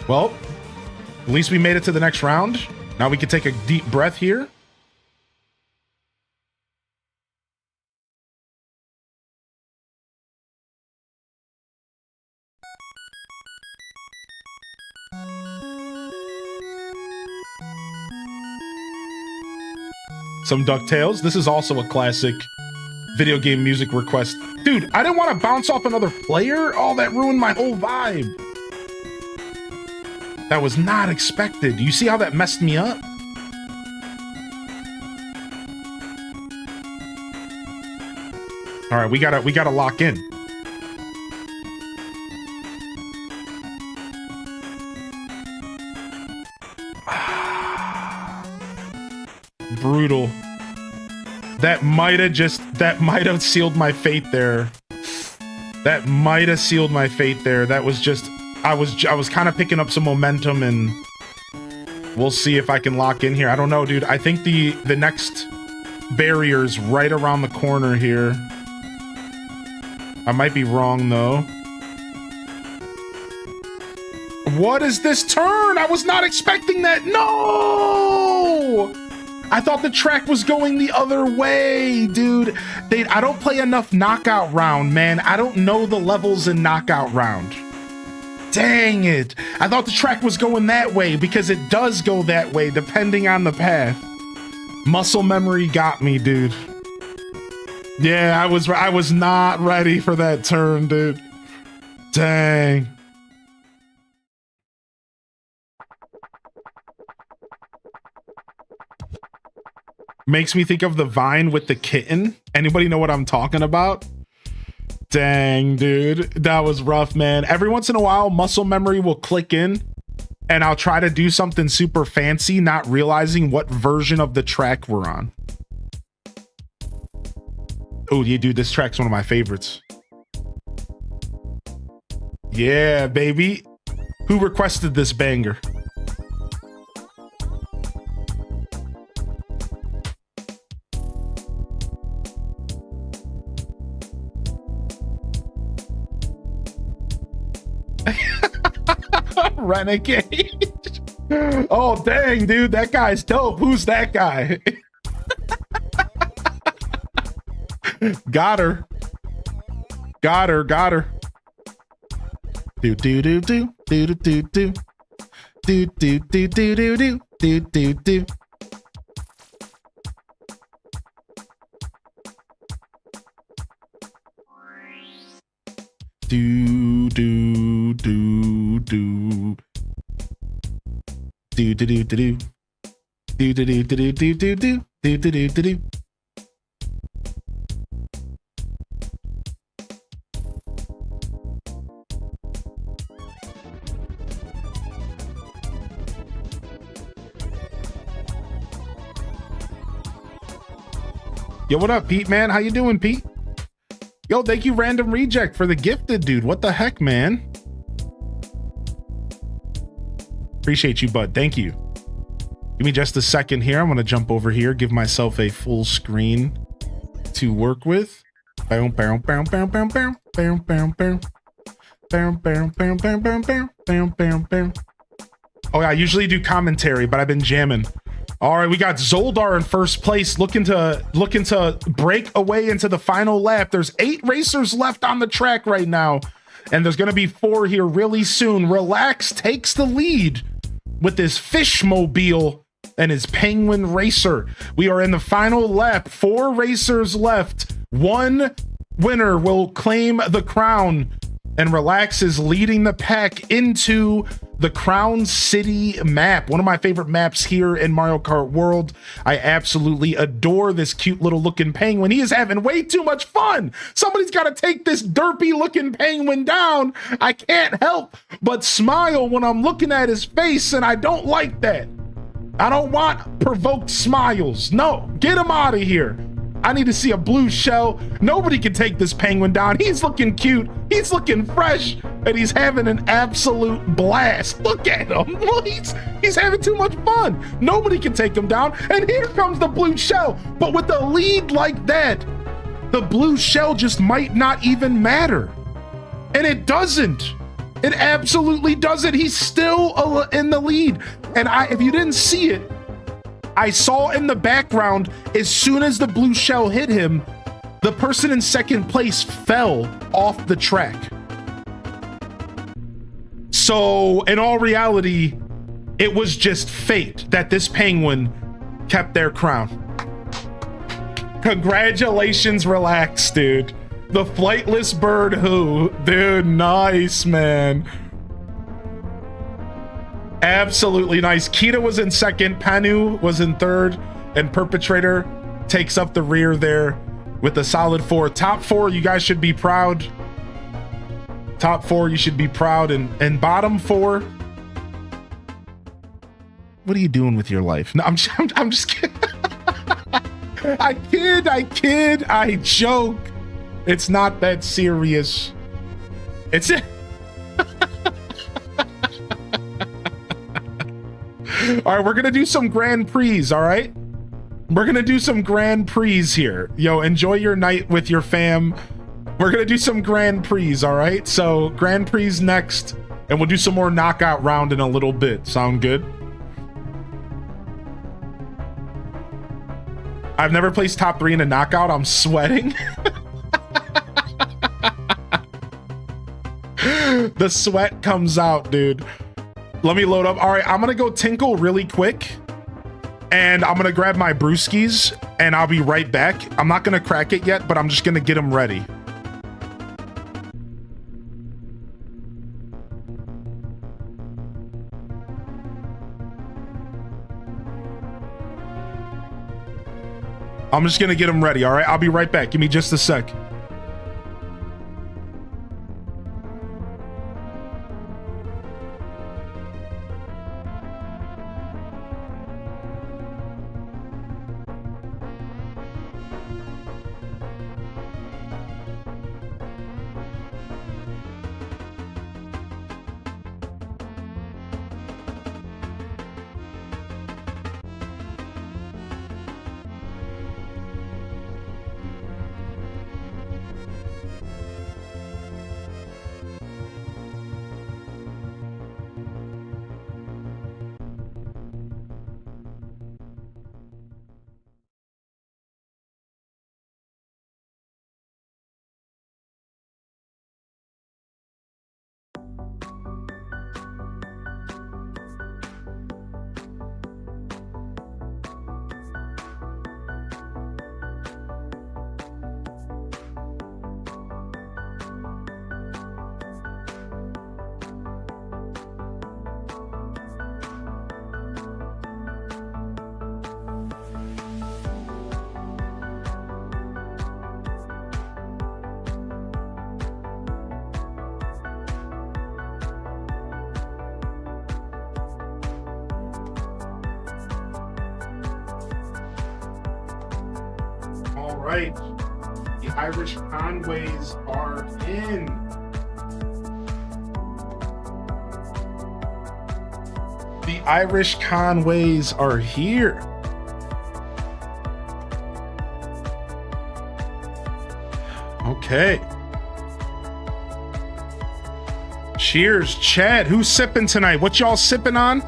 Well, at least we made it to the next round. Now we can take a deep breath here. Some DuckTales. This is also a classic video game music request. Dude, I didn't want to bounce off another player. Oh, that ruined my whole vibe. That was not expected. You see how that messed me up? All right, we gotta lock in. Brutal. That might have sealed my fate there. That might have sealed my fate there. That was just, I was kind of picking up some momentum, and we'll see if I can lock in here. I don't know, dude. I think the next barrier's right around the corner here. I might be wrong though. What is this turn? I was not expecting that. No! I thought the track was going the other way, dude. I don't play enough knockout round, man. I don't know the levels in knockout round. Dang it. I thought the track was going that way because it does go that way depending on the path. Muscle memory got me, dude. Yeah, I was not ready for that turn, dude. Dang. Makes me think of the Vine with the kitten. Anybody know what I'm talking about? Dang, dude. That was rough, man. Every once in a while, muscle memory will click in and I'll try to do something super fancy, not realizing what version of the track we're on. Oh, yeah, dude, this track's one of my favorites. Yeah, baby. Who requested this banger? Renegade. Oh, dang, dude, that guy's dope. Who's that guy? Got her. Got her. Got her. Do do do do do do do do do do do do do do do do. Do do do do do do do do do do do do do do do do do do do do. Yo, what up, Pete, man? How you doing, Pete? Yo, thank you, Random Reject, for the gifted, dude. What the heck, man? Appreciate you, bud. Thank you. Give me just a second here. I'm going to jump over here, give myself a full screen to work with. Oh yeah, I usually do commentary, but I've been jamming. All right, we got Zoldar in first place, looking to break away into the final lap. There's 8 racers left on the track right now, and there's going to be 4 here really soon. Relax takes the lead with his Fishmobile and his Penguin Racer. We are in the final lap. 4 racers left. 1 winner will claim the crown, and Relax is leading the pack into the Crown City map, one of my favorite maps here in Mario Kart World. I absolutely adore this cute little looking penguin. He is having way too much fun. Somebody's got to take this derpy looking penguin down. I can't help but smile when I'm looking at his face, and I don't like that. I don't want provoked smiles. No, get him out of here. I need to see a blue shell. Nobody can take this penguin down. He's looking cute. He's looking fresh, and he's having an absolute blast. Look at him. He's having too much fun. Nobody can take him down. And here comes the blue shell. But with a lead like that, the blue shell just might not even matter. And it doesn't. It absolutely doesn't. He's still in the lead. And if you didn't see it, I saw in the background, as soon as the blue shell hit him, the person in second place fell off the track. So in all reality, it was just fate that this penguin kept their crown. Congratulations, Relax, dude. The flightless bird who, dude, nice, man. Absolutely nice. Kita was in second, Panu was in third, and Perpetrator takes up the rear there with a solid 4. Top 4, you guys should be proud. Top 4, you should be proud. And bottom 4, what are you doing with your life? No, I'm just kidding. I kid, I joke. It's not that serious. It's it. All right, we're gonna do some Grand Prix, all right? We're gonna do some Grand Prix here. Yo, enjoy your night with your fam. We're gonna do some Grand Prix, all right? So Grand Prix next, and we'll do some more knockout round in a little bit. Sound good? I've never placed top 3 in a knockout. I'm sweating. The sweat comes out, dude. Let me load up. All right, I'm gonna go tinkle really quick, and I'm gonna grab my brewskis, and I'll be right back. I'm not gonna crack it yet, but I'm just gonna get them ready. I'm just gonna get them ready, all right? I'll be right back. Give me just a sec. right. The Irish Conways are in. The Irish Conways are here. Okay. Cheers, Chad. Who's sipping tonight? What y'all sipping on?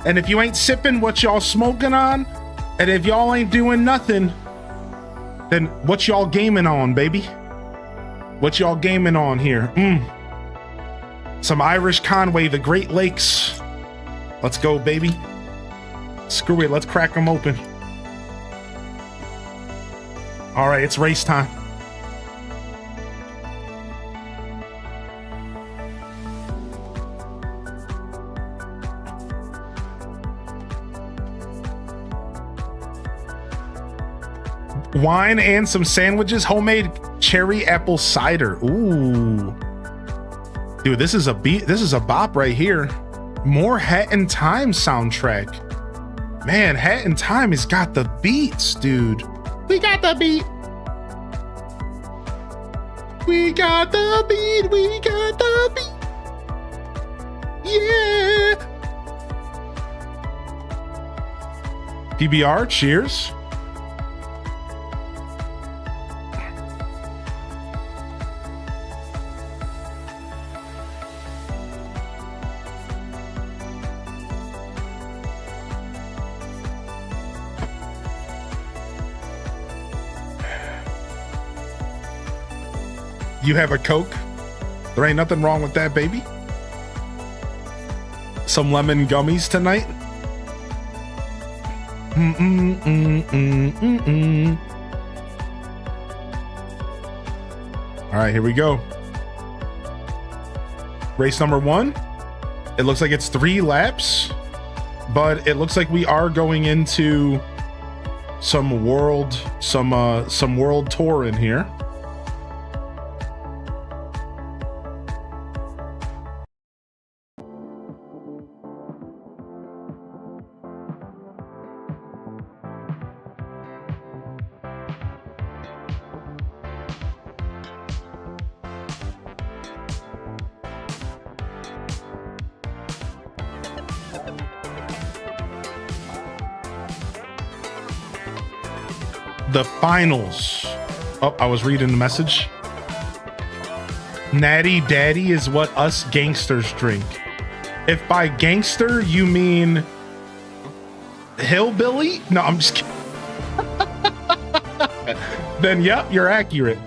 And if you ain't sipping, what y'all smoking on? And if y'all ain't doing nothing, then what y'all gaming on, baby? What y'all gaming on here? Some Irish Conway, the Great Lakes. Let's go, baby. Screw it, let's crack them open. All right, it's race time. Wine and some sandwiches, homemade cherry apple cider. Ooh. Dude, this is a beat. This is a bop right here. More Hat in Time soundtrack. Man, Hat in Time has got the beats, dude. We got the beat. We got the beat. We got the beat. Yeah. PBR, cheers. You have a Coke? There ain't nothing wrong with that, baby. Some lemon gummies tonight. All right, here we go. Race number 1. It looks like it's 3 laps, but it looks like we are going into some world tour in here. The finals. Oh, I was reading the message. Natty Daddy is what us gangsters drink. If by gangster you mean hillbilly, no, I'm just kidding. Then yep, you're accurate.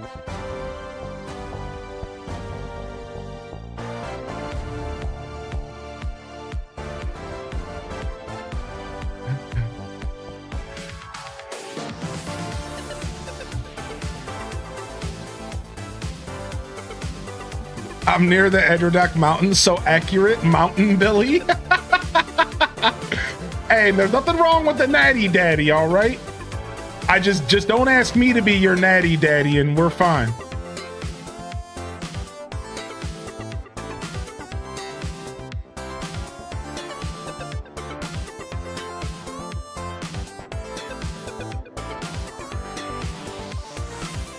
I'm near the Edgerdock Mountains, so accurate, Mountain Billy. Hey, there's nothing wrong with the Natty Daddy, all right? I just don't ask me to be your Natty Daddy, and we're fine.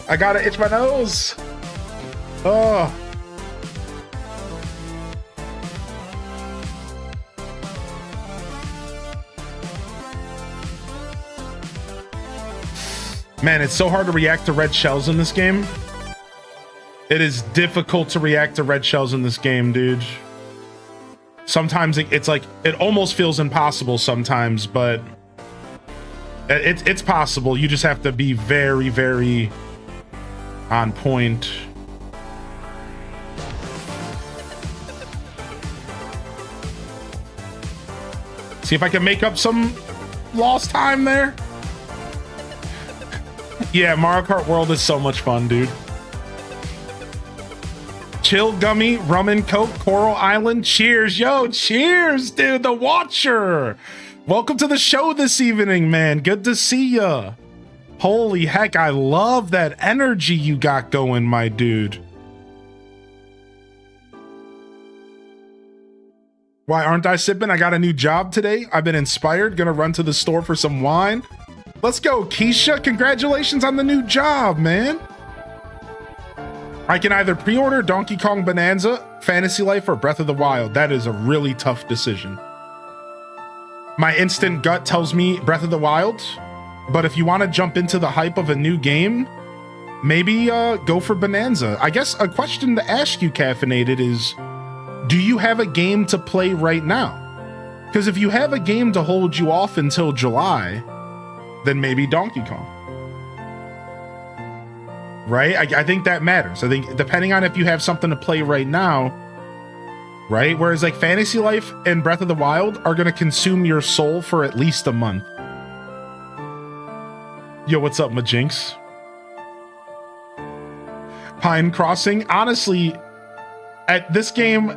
I gotta itch my nose. Oh. Man, it's so hard to react to red shells in this game. It is difficult to react to red shells in this game, dude. Sometimes it's like, it almost feels impossible sometimes, but it's possible. You just have to be very, very on point. See if I can make up some lost time there. Yeah, Mario Kart World is so much fun, dude. Chill Gummy, Rum and Coke, Coral Island. Cheers, yo, cheers, dude. The Watcher. Welcome to the show this evening, man. Good to see ya. Holy heck, I love that energy you got going, my dude. Why aren't I sipping? I got a new job today. I've been inspired. Gonna run to the store for some wine. Let's go, Keisha. Congratulations on the new job, man. I can either pre-order Donkey Kong Bonanza, Fantasy Life, or Breath of the Wild. That is a really tough decision. My instant gut tells me Breath of the Wild, but if you want to jump into the hype of a new game, maybe go for Bonanza. I guess a question to ask you, Caffeinated, is do you have a game to play right now? Because if you have a game to hold you off until July, then maybe Donkey Kong. Right? I think that matters. I think depending on if you have something to play right now, right? Whereas like Fantasy Life and Breath of the Wild are going to consume your soul for at least a month. Yo, what's up, Majinx? Pine Crossing, honestly, at this game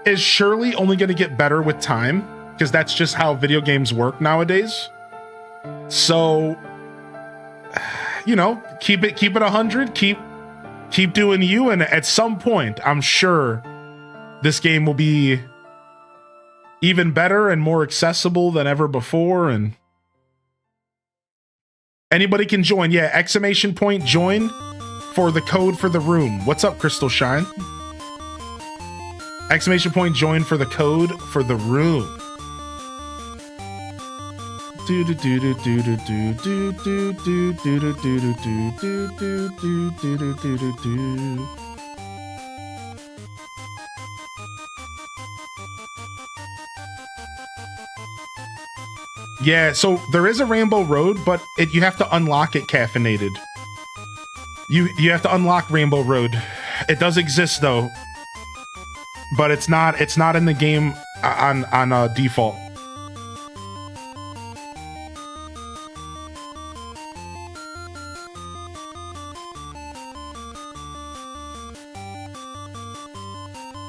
is surely only going to get better with time, because that's just how video games work nowadays. So, you know, keep it 100, keep doing you, and at some point, I'm sure this game will be even better and more accessible than ever before. And anybody can join. Yeah, exclamation point join for the code for the room. What's up, Crystal Shine? Exclamation point join for the code for the room. Yeah, so there is a Rainbow Road, but you have to unlock it, Caffeinated. You have to unlock Rainbow Road. It does exist though, but it's not in the game on default.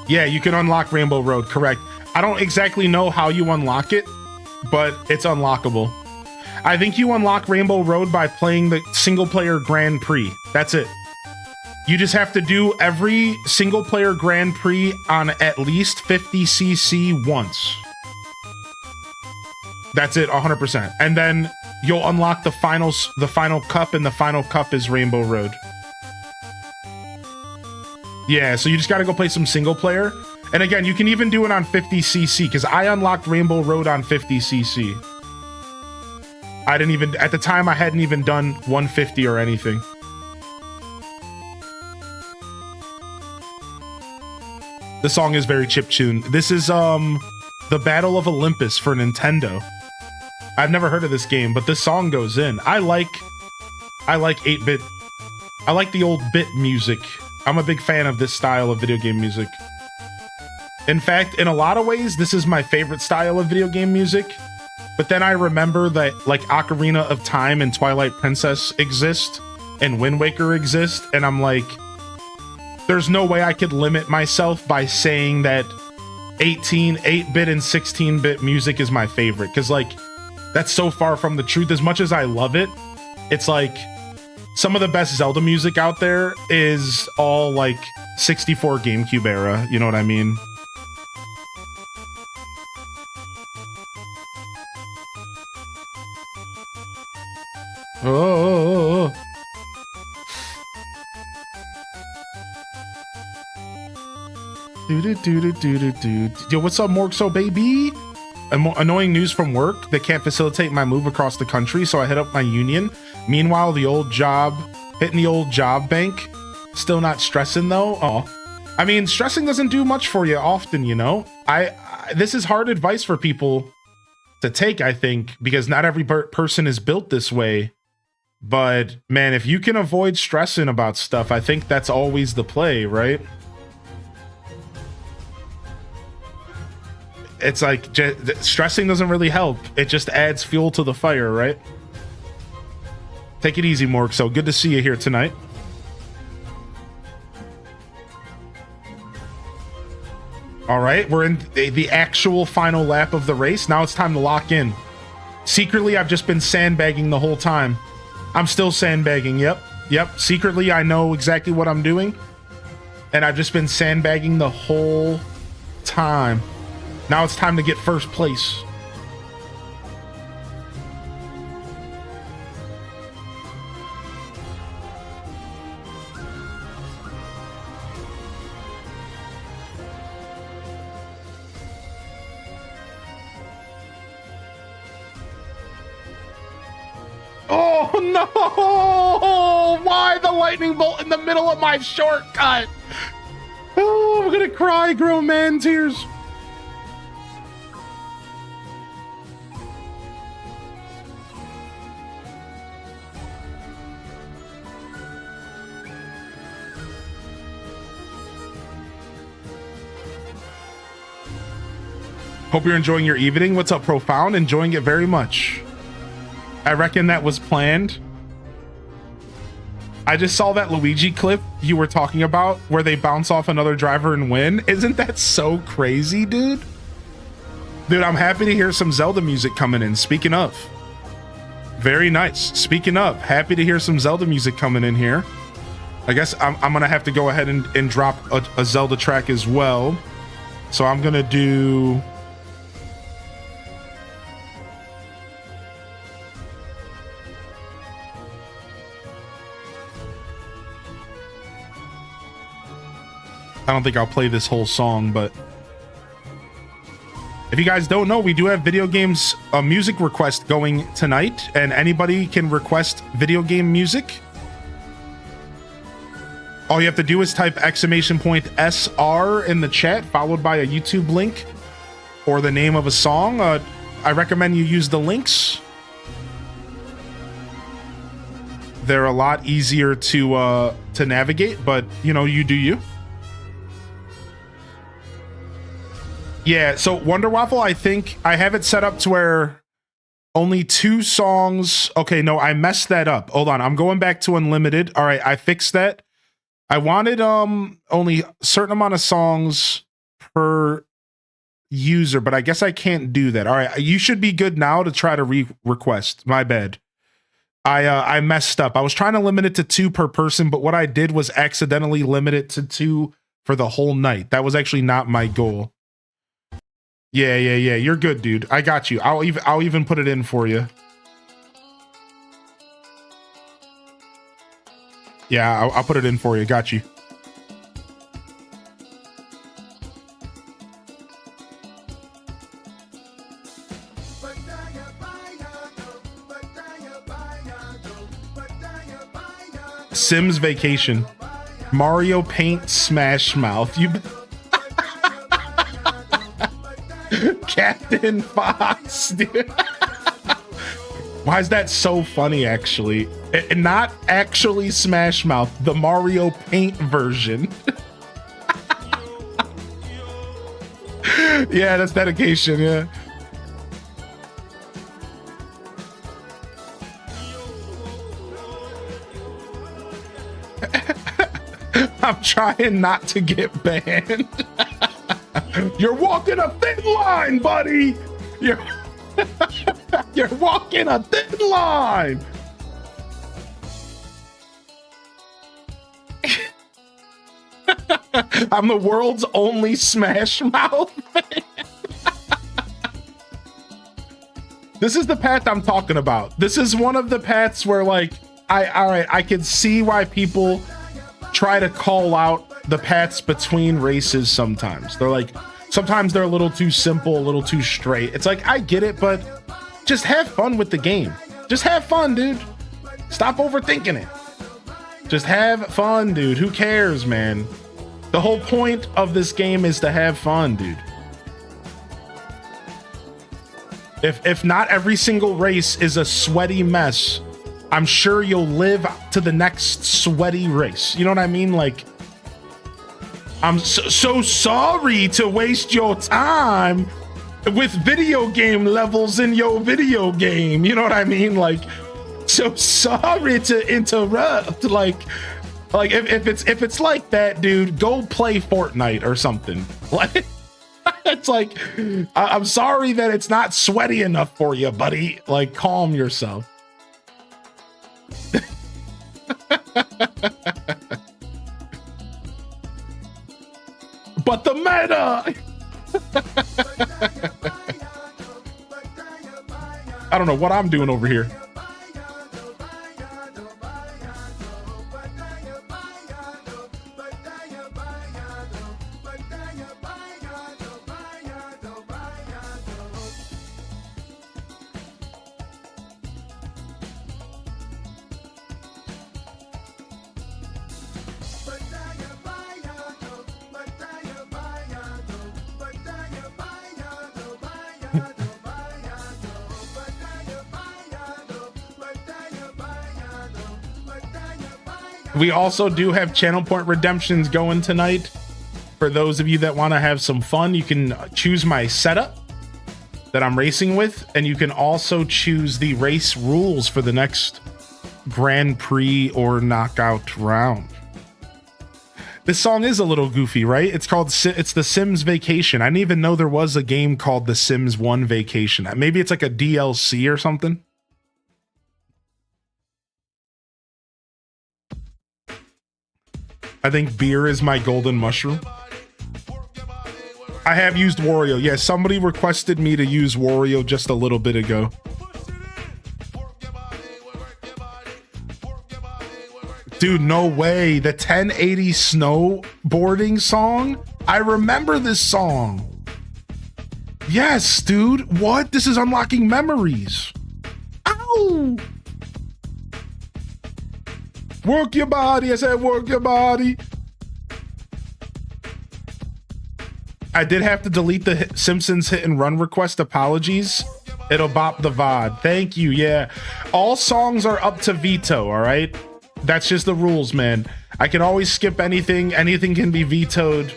Yeah, you can unlock Rainbow Road, correct. I don't exactly know how you unlock it, but it's unlockable. I think you unlock Rainbow Road by playing the single-player Grand Prix. That's it. You just have to do every single-player Grand Prix on at least 50cc once. That's it, 100%. And then you'll unlock the final cup, and the final cup is Rainbow Road. Yeah, so you just gotta go play some single player. And again, you can even do it on 50cc, because I unlocked Rainbow Road on 50cc. I didn't even, at the time, I hadn't even done 150 or anything. The song is very chiptune. This is the Battle of Olympus for Nintendo. I've never heard of this game, but this song goes in. I like 8-bit. I like the old bit music. I'm a big fan of this style of video game music. In fact, in a lot of ways, this is my favorite style of video game music. But then I remember that like Ocarina of Time and Twilight Princess exist and Wind Waker exist, and I'm like, there's no way I could limit myself by saying that 8-bit and 16-bit music is my favorite, because like that's so far from the truth. As much as I love it, it's like some of the best Zelda music out there is all like 64 GameCube era, you know what I mean? Oh. Yo, what's up, Morxo baby? Annoying news from work. They can't facilitate my move across the country, so I hit up my union. Meanwhile, hitting the old job bank. Still not stressing though. Oh, I mean, stressing doesn't do much for you often, you know. This is hard advice for people to take, I think, because not every person is built this way. But man, if you can avoid stressing about stuff, I think that's always the play, right? It's like stressing doesn't really help. It just adds fuel to the fire, right? Take it easy, Morg. So good to see you here tonight. All right, we're in the actual final lap of the race. Now it's time to lock in. Secretly, I've just been sandbagging the whole time. I'm still sandbagging. Yep. Secretly, I know exactly what I'm doing. And I've just been sandbagging the whole time. Now it's time to get first place. Oh no! Why the lightning bolt in the middle of my shortcut? Oh, I'm gonna cry, grown man tears. Hope you're enjoying your evening. What's up, Profound? Enjoying it very much. I reckon that was planned. I just saw that Luigi clip you were talking about where they bounce off another driver and win. Isn't that so crazy, dude? Dude, I'm happy to hear some Zelda music coming in. Speaking of. Very nice. Speaking of, happy to hear some Zelda music coming in here. I guess I'm going to have to go ahead and drop a Zelda track as well. So I'm going to do... I don't think I'll play this whole song, but if you guys don't know, we do have video games music request going tonight, and anybody can request video game music. All you have to do is type !SR in the chat, followed by a YouTube link or the name of a song. I recommend you use the links. They're a lot easier to navigate, but you know, you do you. Yeah, so Wonder Waffle, I think I have it set up to where only 2 songs. Okay, no, I messed that up. Hold on, I'm going back to unlimited. All right, I fixed that. I wanted only a certain amount of songs per user, but I guess I can't do that. All right, you should be good now to try to request. My bad. I messed up. I was trying to limit it to 2 per person, but what I did was accidentally limit it to 2 for the whole night. That was actually not my goal. Yeah. You're good, dude. I got you. I'll even put it in for you. Yeah, I'll put it in for you. Got you. Sims Vacation. Mario Paint Smash Mouth. You Captain Fox, dude. Why is that so funny, actually? Not actually Smash Mouth, the Mario Paint version. Yeah, that's dedication, yeah. I'm trying not to get banned. You're walking a thin line, buddy. You're walking a thin line. I'm the world's only Smash Mouth fan. This is the path I'm talking about. This is one of the paths where, like, I can see why people try to call out the paths between races sometimes. They're like, sometimes they're a little too simple, a little too straight. It's like, I get it, but just have fun with the game. Just have fun, dude. Stop overthinking it. Just have fun, dude. Who cares, man? The whole point of this game is to have fun, dude. If not every single race is a sweaty mess, I'm sure you'll live to the next sweaty race. You know what I mean? Like, I'm so sorry to waste your time with video game levels in your video game. You know what I mean? Like, so sorry to interrupt. Like if it's like that, dude, go play Fortnite or something. Like, it's like, I'm sorry that it's not sweaty enough for you, buddy. Like, calm yourself. But the meta. I don't know what I'm doing over here. We also do have channel point redemptions going tonight. For those of you that want to have some fun, you can choose my setup that I'm racing with, and you can also choose the race rules for the next Grand Prix or knockout round. This song is a little goofy, right? It's The Sims Vacation. I didn't even know there was a game called The Sims 1 Vacation. Maybe it's like a DLC or something. I think beer is my golden mushroom. I have used Wario. Yeah, somebody requested me to use Wario just a little bit ago. Dude, no way. The 1080 snowboarding song? I remember this song. Yes, dude. What? This is unlocking memories. Ow! Work your body. I said work your body. I did have to delete the Simpsons hit and run request. Apologies. It'll bop the VOD. Thank you. Yeah. All songs are up to veto, all right? That's just the rules, man. I can always skip anything. Anything can be vetoed.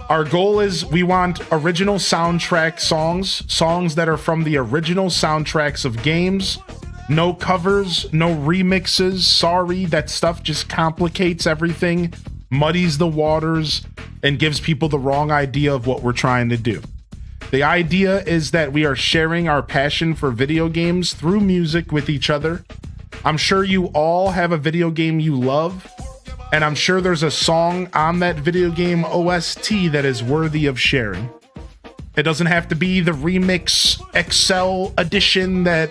Our goal is we want original soundtrack songs that are from the original soundtracks of games. No covers, no remixes. Sorry, that stuff just complicates everything, muddies the waters, and gives people the wrong idea of what we're trying to do. The idea is that we are sharing our passion for video games through music with each other. I'm sure you all have a video game you love, and I'm sure there's a song on that video game OST that is worthy of sharing. It doesn't have to be the remix Excel edition that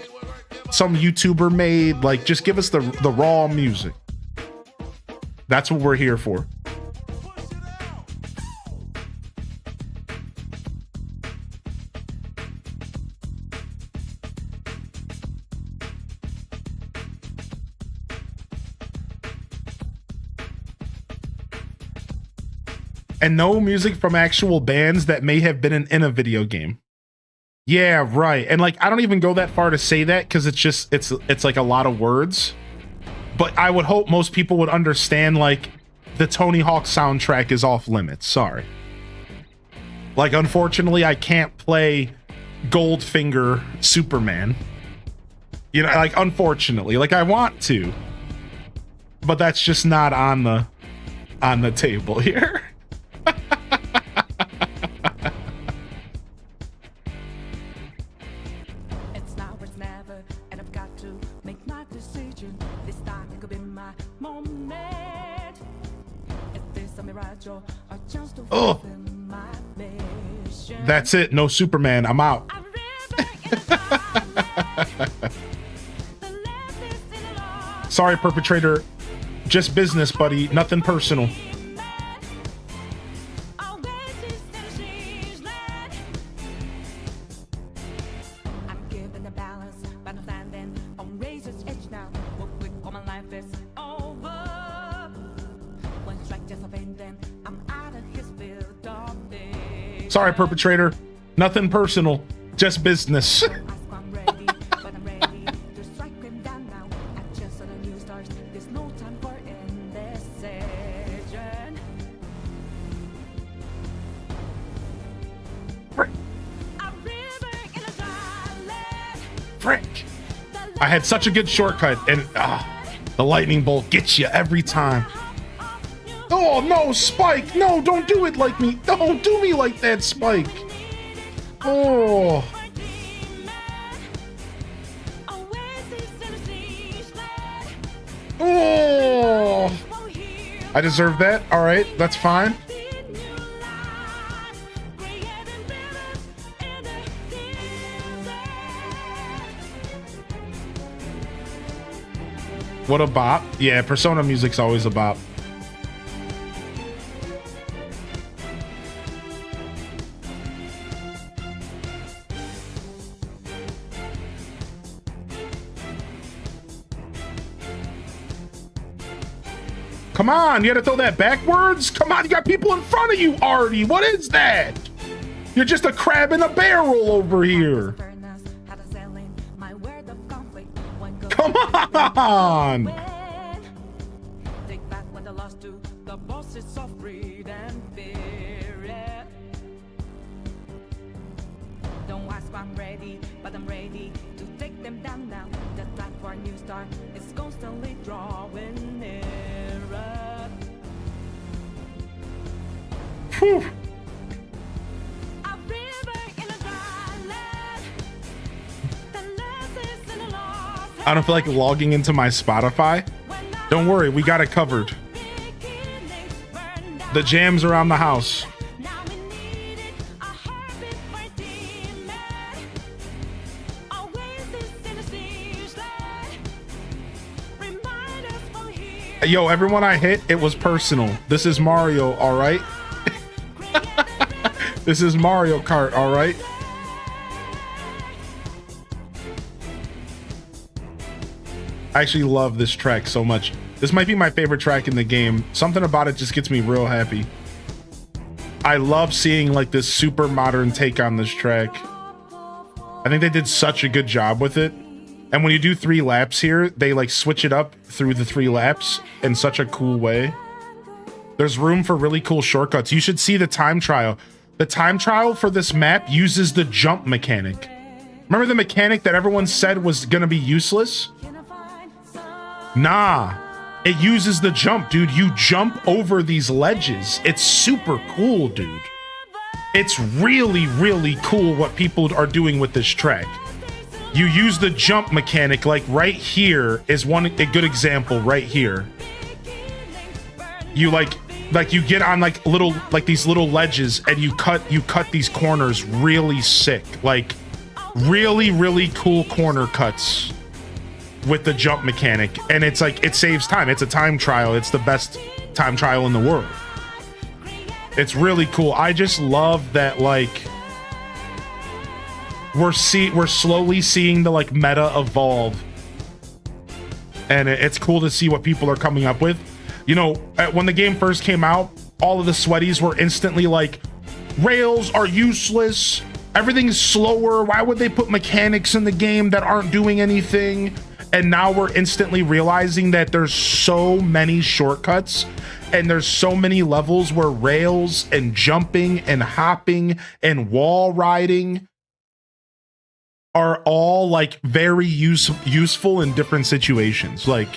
some YouTuber made. Like, just give us the raw music. That's what we're here for. And no music from actual bands that may have been in a video game. Yeah, right. And like, I don't even go that far to say that because it's like a lot of words. But I would hope most people would understand, like, the Tony Hawk soundtrack is off limits. Sorry. Like, unfortunately, I can't play Goldfinger Superman. You know, like, unfortunately. Like, I want to. But that's just not on the table here. Oh, that's it. No Superman. I'm out. Sorry, perpetrator. Just business, buddy. Nothing personal. Sorry, perpetrator. Nothing personal. Just business. Frick. I had such a good shortcut, and the lightning bolt gets you every time. Oh, no, Spike. No, don't do it like me. Don't do me like that, Spike. Oh. Oh. I deserve that. All right, that's fine. What a bop. Yeah, Persona music's always a bop. Come on, you gotta throw that backwards? Come on, you got people in front of you, Artie. What is that? You're just a crab in a barrel over here. Come on! Don't ask if I'm ready, but I'm ready to take them down now. The time for a new start is constantly drawing nearer. Whew. A river in a dry land. The lessons in a lost I don't feel like logging into my Spotify. Don't worry, we got it covered. beginnings burned out. The jams around the house. Now we need it, a heartbeat for demon. Always this in a siege land. Remind us from here. Yo, everyone I hit, it was personal. This is Mario, all right? This is Mario Kart, all right? I actually love this track so much. This might be my favorite track in the game. Something about it just gets me real happy. I love seeing like this super modern take on this track. I think they did such a good job with it. And when you do 3 laps here, they like switch it up through the 3 laps in such a cool way. There's room for really cool shortcuts. You should see the time trial. The time trial for this map uses the jump mechanic. Remember the mechanic that everyone said was gonna be useless? Nah, it uses the jump, dude. You jump over these ledges. It's super cool, dude. It's really, really cool what people are doing with this track. You use the jump mechanic, like right here is a good example right here. You like you get on like these little ledges and you cut these corners really sick. Like really, really cool corner cuts with the jump mechanic. And it's like, it saves time. It's a time trial. It's the best time trial in the world. It's really cool. I just love that, like, we're slowly seeing the like meta evolve, and it's cool to see what people are coming up with. You know, when the game first came out, all of the sweaties were instantly like, rails are useless, everything's slower, why would they put mechanics in the game that aren't doing anything? And now we're instantly realizing that there's so many shortcuts and there's so many levels where rails and jumping and hopping and wall riding are all like very useful in different situations. Like,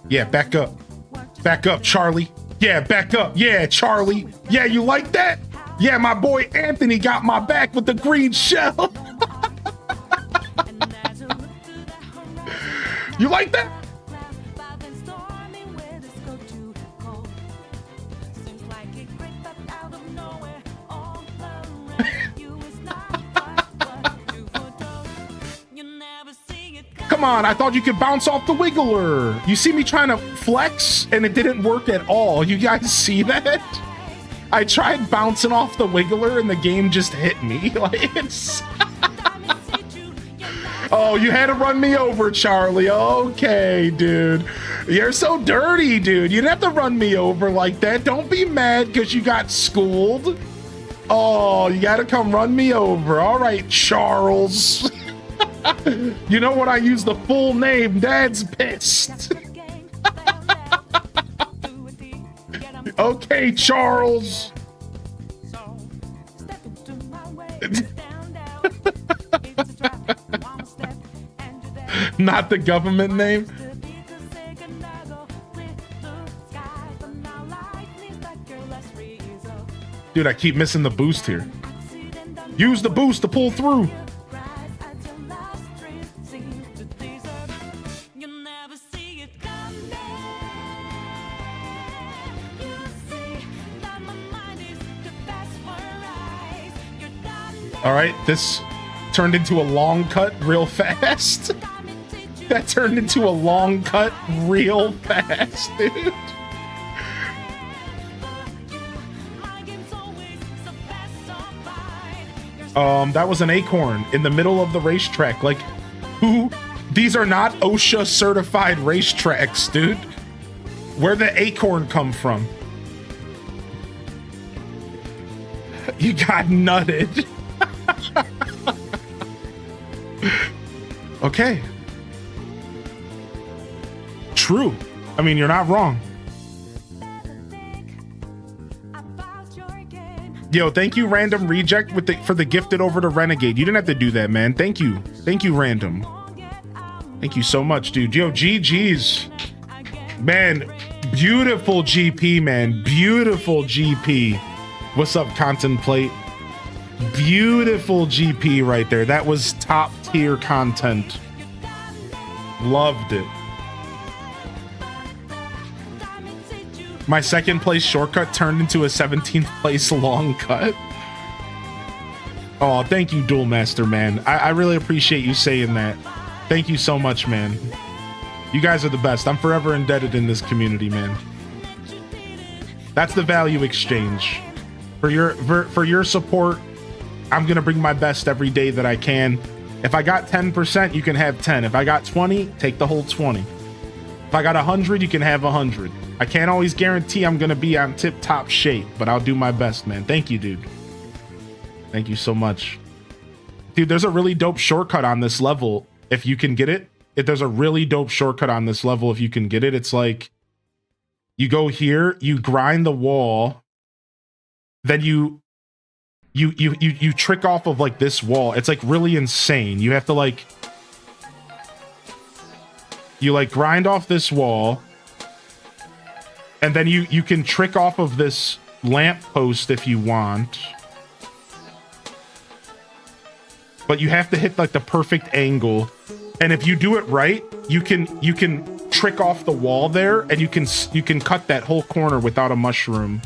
yeah, back up. Back up, Charlie. Yeah, back up. Yeah, Charlie. Yeah, you like that? Yeah, my boy Anthony got my back with the green shell. You like that? Come on, I thought you could bounce off the wiggler. You see me trying to flex and it didn't work at all. You guys see that? I tried bouncing off the wiggler and the game just hit me. Like, it's... Oh, you had to run me over, Charlie. Okay, dude. You're so dirty, dude. You didn't have to run me over like that. Don't be mad because you got schooled. Oh, you got to come run me over. All right, Charles. You know what? I use the full name. Dad's pissed. Okay, Charles. Not the government name. Dude, I keep missing the boost here. Use the boost to pull through. All right, this turned into a long cut real fast. That turned into a long cut real fast, dude. That was an acorn in the middle of the racetrack. Like, who? These are not OSHA certified racetracks, dude. Where'd the acorn come from? You got nutted. Okay. True. I mean, you're not wrong. Yo, thank you, Random Reject, for the gifted over to Renegade. You didn't have to do that, man. Thank you. Thank you, Random. Thank you so much, dude. Yo, GG's. Man, beautiful GP, man. Beautiful GP. What's up, Contemplate? Beautiful GP right there. That was top tier content. Loved it. My second place shortcut turned into a 17th place long cut. Oh, thank you, Duel Master, man. I really appreciate you saying that. Thank you so much, man. You guys are the best. I'm forever indebted in this community, man. That's the value exchange. For your support, I'm gonna bring my best every day that I can. If I got 10%, you can have 10. If I got 20, take the whole 20. If I got 100, you can have 100. I can't always guarantee I'm gonna be on tip-top shape, but I'll do my best, man. Thank you, dude. Thank you so much. Dude, there's a really dope shortcut on this level if you can get it. If there's a really dope shortcut on this level if you can get it. It's like, you go here, you grind the wall, then you trick off of like this wall. It's like really insane. You have to like, you like grind off this wall, and then you can trick off of this lamp post if you want. But you have to hit like the perfect angle. And if you do it right, you can trick off the wall there, and you can cut that whole corner without a mushroom.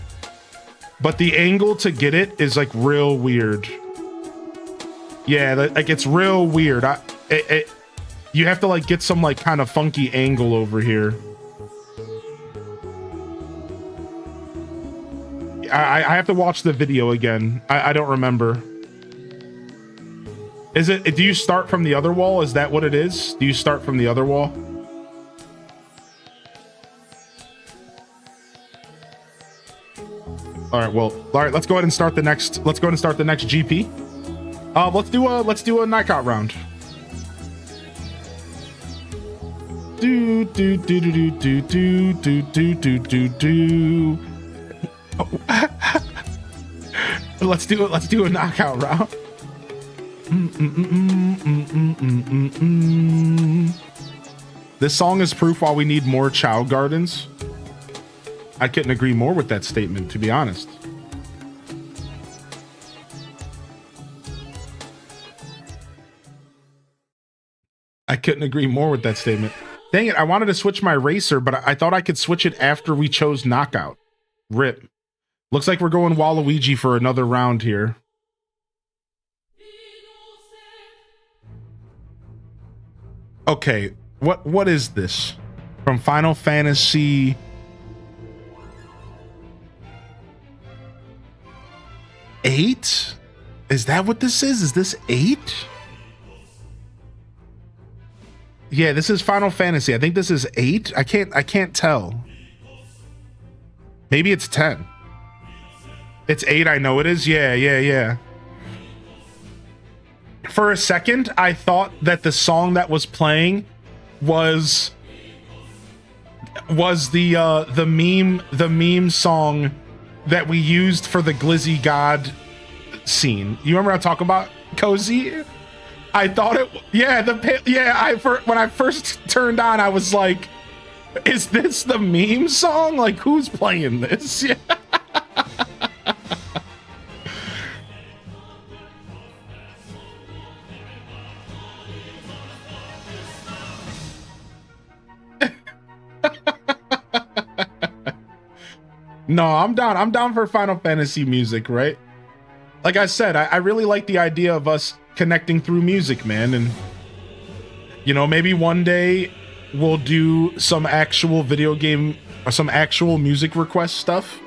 But the angle to get it is like real weird. Yeah, like it's real weird. You have to like get some like kind of funky angle over here. I have to watch the video again. I don't remember. Is it, do you start from the other wall? Is that what it is? Do you start from the other wall? All right, well, all right, let's go ahead and start the next GP. Let's do a knockout round. Do do do do do do do do do do do. Let's do a knockout round. This song is proof why we need more Chow Gardens. I couldn't agree more with that statement, to be honest. I couldn't agree more with that statement. Dang it, I wanted to switch my racer, but I thought I could switch it after we chose knockout. RIP. Looks like we're going Waluigi for another round here. Okay, what is this? From Final Fantasy... VIII? Is that what this is? Is this 8? Yeah, this is Final Fantasy. I think this is 8. I can't tell. Maybe it's 10. It's 8, I know it is. Yeah. For a second, I thought that the song that was playing was the meme song that we used for the Glizzy God scene. You remember I'm talking about, Cozy? I thought it, when I first turned on, I was like, is this the meme song? Like, who's playing this? Yeah. No, I'm down for Final Fantasy music, right? Like I said, I really like the idea of us connecting through music, man. And, you know, maybe one day we'll do some actual video game or some actual music request stuff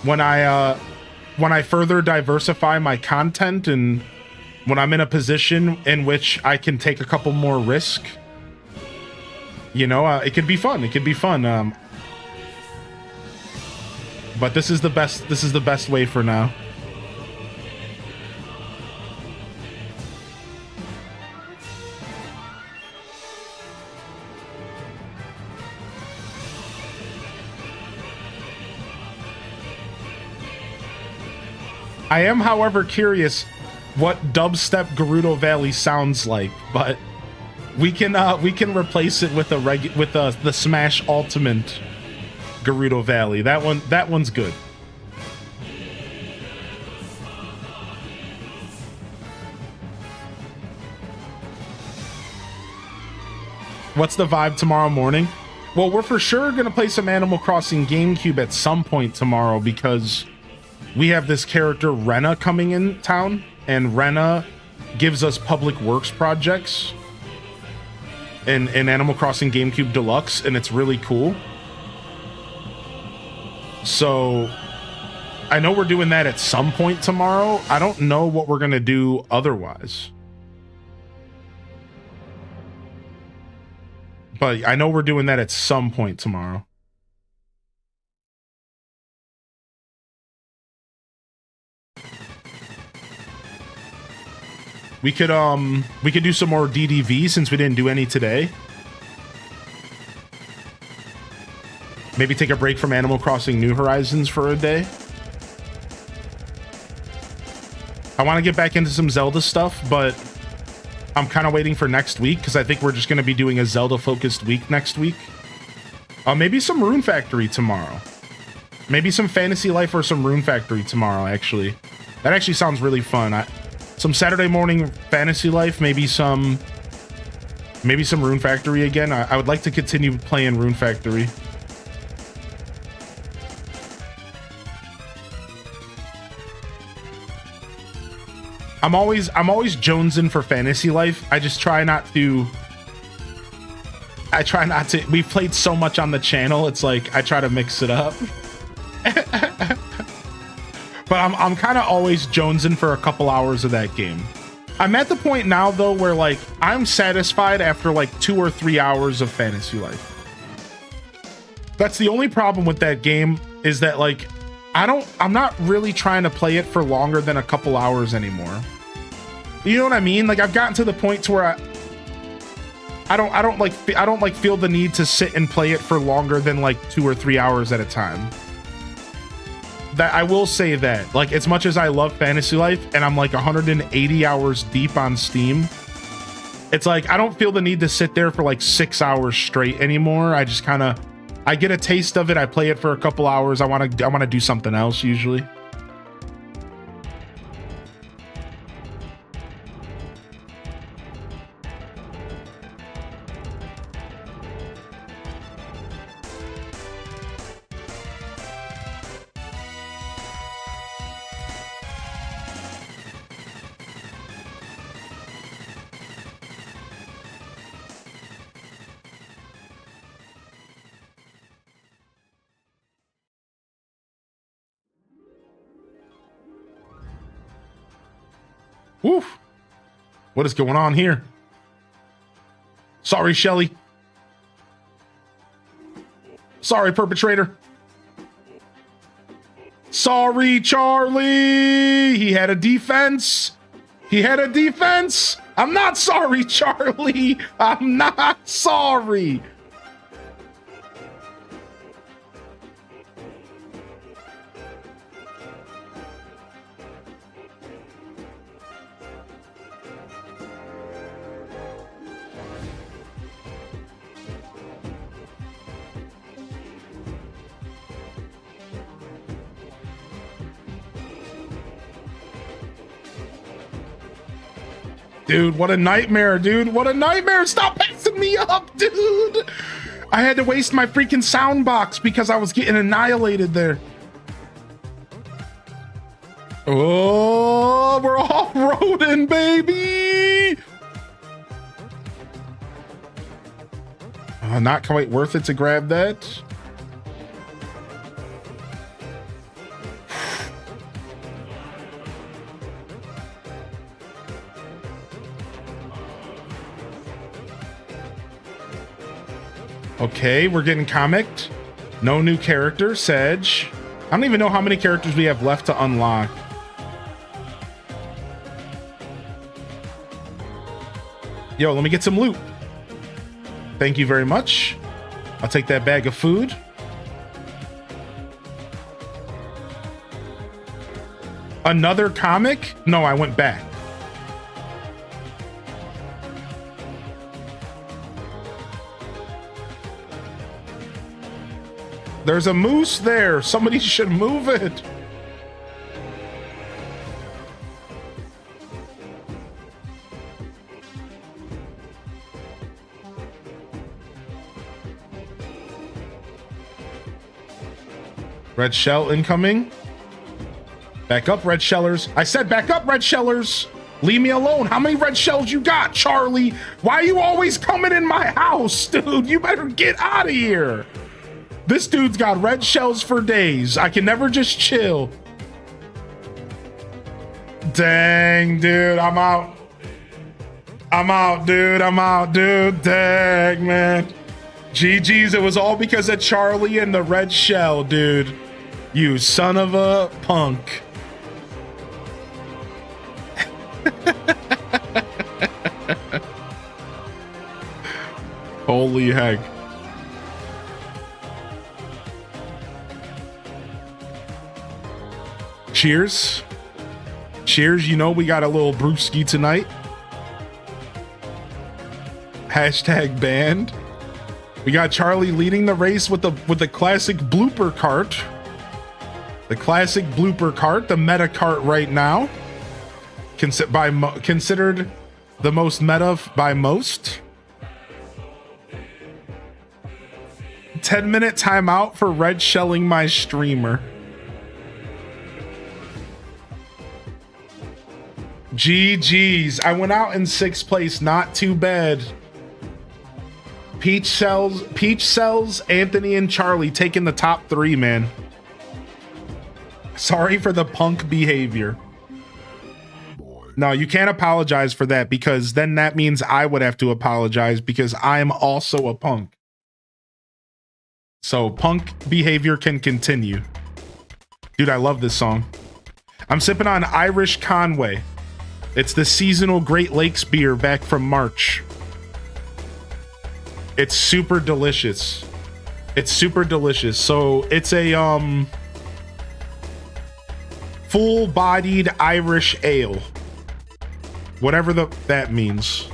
when I further diversify my content and when I'm in a position in which I can take a couple more risk. You know, it could be fun. It could be fun. But this is the best way for now. I am, however, curious what dubstep Gerudo Valley sounds like, but we can replace it with the Smash Ultimate Gerudo Valley. That one's good. What's the vibe tomorrow morning? Well, we're for sure gonna play some Animal Crossing GameCube at some point tomorrow because we have this character Rena coming in town, and Rena gives us public works projects in Animal Crossing GameCube Deluxe, and it's really cool. So I know we're doing that at some point tomorrow. I don't know what we're gonna do otherwise. But I know we're doing that at some point tomorrow. We could do some more DDV since we didn't do any today. Maybe take a break from Animal Crossing New Horizons for a day. I want to get back into some Zelda stuff, but I'm kind of waiting for next week because I think we're just going to be doing a Zelda-focused week next week. Maybe some Rune Factory tomorrow. Maybe some Fantasy Life or some Rune Factory tomorrow, actually. That actually sounds really fun. Some Saturday morning Fantasy Life, maybe some Rune Factory again. I would like to continue playing Rune Factory. I'm always jonesing for Fantasy Life. I just try not to. We've played so much on the channel. It's like I try to mix it up. But I'm kind of always jonesing for a couple hours of that game. I'm at the point now though where like I'm satisfied after like 2 or 3 hours of Fantasy Life. That's the only problem with that game, is that like I'm not really trying to play it for longer than a couple hours anymore. You know what I mean? Like I've gotten to the point to where I don't feel the need to sit and play it for longer than like 2 or 3 hours at a time. That I will say that, like, as much as I love Fantasy Life and I'm like 180 hours deep on Steam, it's like I don't feel the need to sit there for like 6 hours straight anymore. I just I get a taste of it, I play it for a couple hours, I want to do something else usually. Woof. What is going on here? Sorry, Shelly. Sorry, perpetrator. Sorry, Charlie. He had a defense. I'm not sorry, Charlie. I'm not sorry. Dude, what a nightmare, dude. What a nightmare. Stop passing me up, dude. I had to waste my freaking sound box because I was getting annihilated there. Oh, we're off-roading, baby. Not quite worth it to grab that. Okay, we're getting comicked. No new character, Sedge. I don't even know how many characters we have left to unlock. Yo, let me get some loot. Thank you very much. I'll take that bag of food. Another comic? No, I went back. There's a moose there. Somebody should move it. Red shell incoming. Back up, red shellers. I said back up, red shellers. Leave me alone. How many red shells you got, Charlie? Why are you always coming in my house, dude? You better get out of here. This dude's got red shells for days. I can never just chill. Dang, dude, I'm out. I'm out, dude. I'm out, dude. Dang, man. GG's, it was all because of Charlie and the red shell, dude. You son of a punk. Holy heck. Cheers. Cheers, you know we got a little brewski tonight. Hashtag banned. We got Charlie leading the race with the classic blooper cart. The classic blooper cart, the meta cart right now. Considered the most meta by most. 10-minute timeout for red shelling my streamer. GG's. I went out in 6th place. Not too bad. Peach Cells, Anthony, and Charlie taking the top 3, man. Sorry for the punk behavior. No, you can't apologize for that, because then that means I would have to apologize, because I'm also a punk. So punk behavior can continue. Dude, I love this song. I'm sipping on Irish Conway. It's the seasonal Great Lakes beer back from March. It's super delicious. It's super delicious. So it's a full-bodied Irish ale. Whatever that means.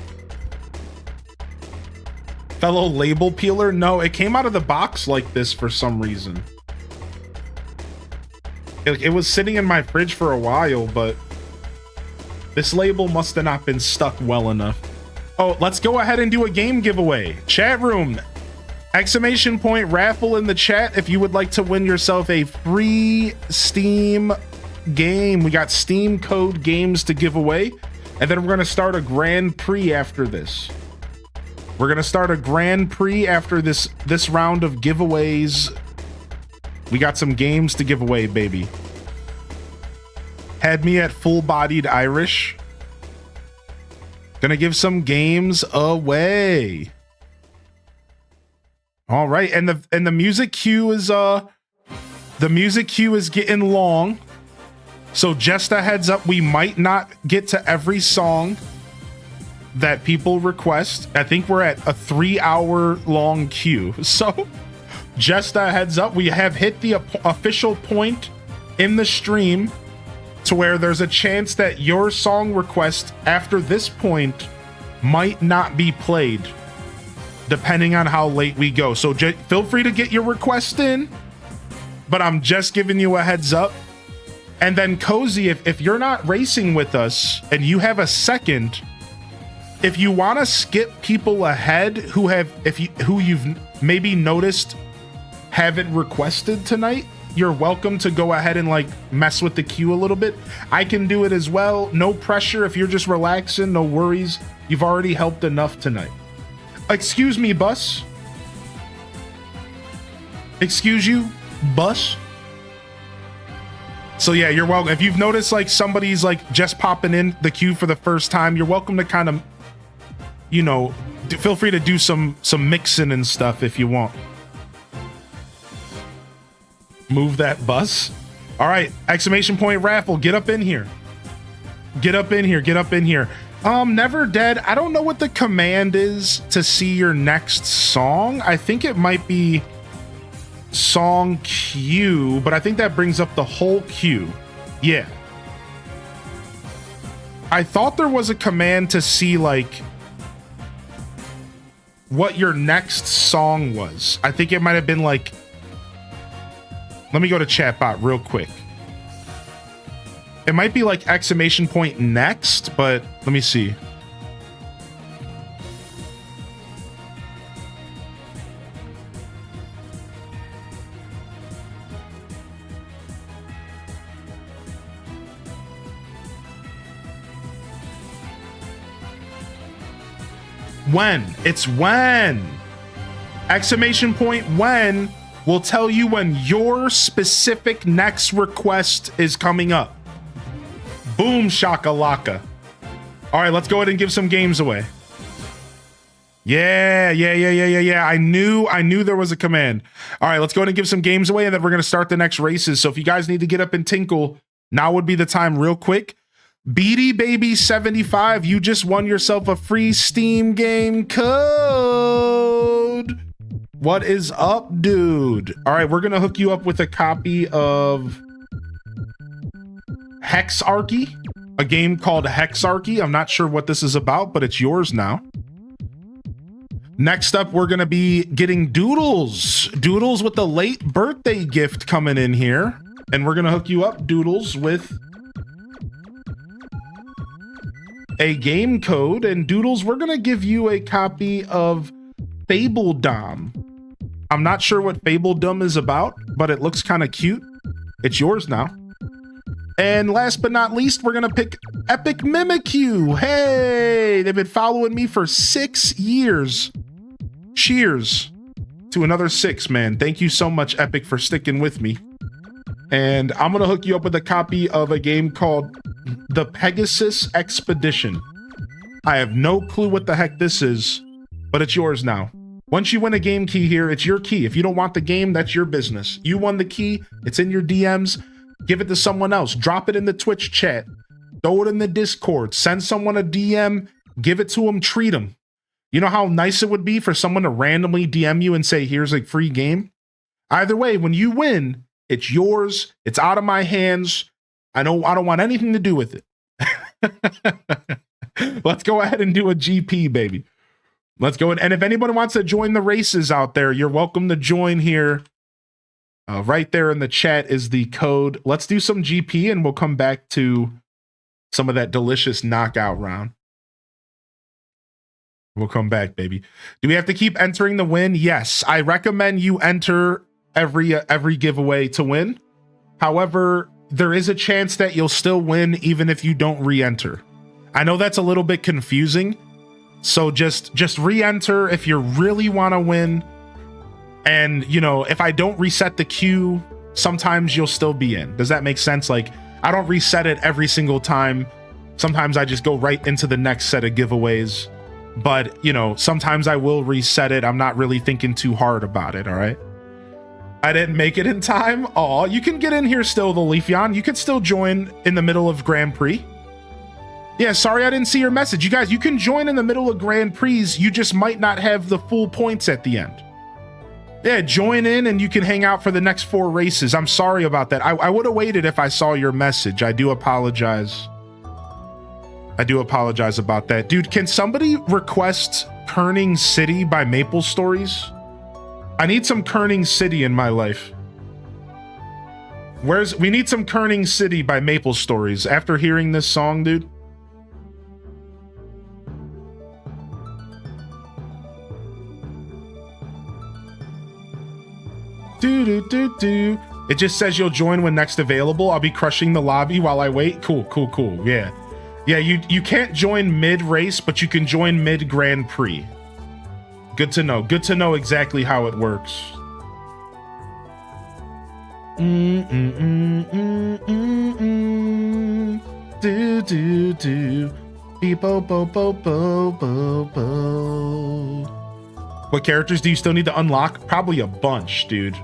Fellow label peeler? No, it came out of the box like this for some reason. It was sitting in my fridge for a while, but this label must have not been stuck well enough. Oh, let's go ahead and do a game giveaway. Chat room, exclamation point raffle in the chat if you would like to win yourself a free Steam game. We got Steam code games to give away, and then we're going to start a Grand Prix after this. We're going to start a Grand Prix after this round of giveaways. We got some games to give away, baby. Had me at full-bodied Irish. Gonna give some games away. All right, and the music queue is getting long. So just a heads up, we might not get to every song that people request. I think we're at a 3-hour long queue. So just a heads up, we have hit the official point in the stream to where there's a chance that your song request after this point might not be played, depending on how late we go. So feel free to get your request in, but I'm just giving you a heads up. And then Cozy, if you're not racing with us and you have a second, if you want to skip people ahead who you've maybe noticed haven't requested tonight, you're welcome to go ahead and like mess with the queue a little bit. I can do it as well. No pressure. If you're just relaxing, no worries. You've already helped enough tonight. Excuse me, bus. Excuse you, bus. So yeah, you're welcome. If you've noticed like somebody's like just popping in the queue for the first time, you're welcome to kind of, you know, feel free to do some mixing and stuff if you want. Move that bus. All right, exclamation point raffle. Get up in here. Get up in here. Get up in here. Never Dead. I don't know what the command is to see your next song. I think it might be song queue, but I think that brings up the whole queue. Yeah. I thought there was a command to see like what your next song was. I think it might have been like, let me go to chatbot real quick. It might be like exclamation point next, but let me see. When. It's when. Exclamation point when will tell you when your specific next request is coming up. Boom shakalaka. All right, let's go ahead and give some games away. Yeah. I knew there was a command. All right, let's go ahead and give some games away, and then we're going to start the next races. So if you guys need to get up and tinkle, now would be the time real quick. Beady Baby 75, you just won yourself a free Steam game code. What is up, dude? All right, we're going to hook you up with a copy of Hexarchy, a game called Hexarchy. I'm not sure what this is about, but it's yours now. Next up, we're going to be getting Doodles. Doodles with the late birthday gift coming in here. And we're going to hook you up, Doodles, with a game code. And Doodles, we're going to give you a copy of Fabledom. I'm not sure what Fabledom is about, but it looks kind of cute. It's yours now. And last but not least, we're going to pick Epic Mimikyu. Hey, they've been following me for 6 years. Cheers to another 6, man. Thank you so much, Epic, for sticking with me. And I'm going to hook you up with a copy of a game called The Pegasus Expedition. I have no clue what the heck this is, but it's yours now. Once you win a game key here, it's your key. If you don't want the game, that's your business. You won the key. It's in your DMs. Give it to someone else. Drop it in the Twitch chat. Throw it in the Discord. Send someone a DM. Give it to them. Treat them. You know how nice it would be for someone to randomly DM you and say, here's a free game? Either way, when you win, it's yours. It's out of my hands. I don't want anything to do with it. Let's go ahead and do a GP, baby. Let's go. And if anyone wants to join the races out there, you're welcome to join here. Right there in the chat is the code. Let's do some GP and we'll come back to some of that delicious knockout round. We'll come back, baby. Do we have to keep entering the win? Yes. I recommend you enter every giveaway to win. However, there is a chance that you'll still win even if you don't re-enter. I know that's a little bit confusing. So just re-enter if you really want to win. And, you know, if I don't reset the queue, sometimes you'll still be in. Does that make sense? Like, I don't reset it every single time. Sometimes I just go right into the next set of giveaways. But, you know, sometimes I will reset it. I'm not really thinking too hard about it, all right? I didn't make it in time. Aw, you can get in here still, the Leafeon. You could still join in the middle of Grand Prix. Yeah, sorry I didn't see your message. You guys, you can join in the middle of Grand Prix. You just might not have the full points at the end. Yeah, join in and you can hang out for the next 4 races. I'm sorry about that. I would have waited if I saw your message. I do apologize. I do apologize about that. Dude, can somebody request Kerning City by Maple Stories? I need some Kerning City in my life. We need some Kerning City by Maple Stories after hearing this song, dude. Do. It just says you'll join when next available. I'll be crushing the lobby while I wait. Cool. Yeah. Yeah, you can't join mid-race, but you can join mid-Grand Prix. Good to know. Good to know exactly how it works. Do. What characters do you still need to unlock? Probably a bunch, dude.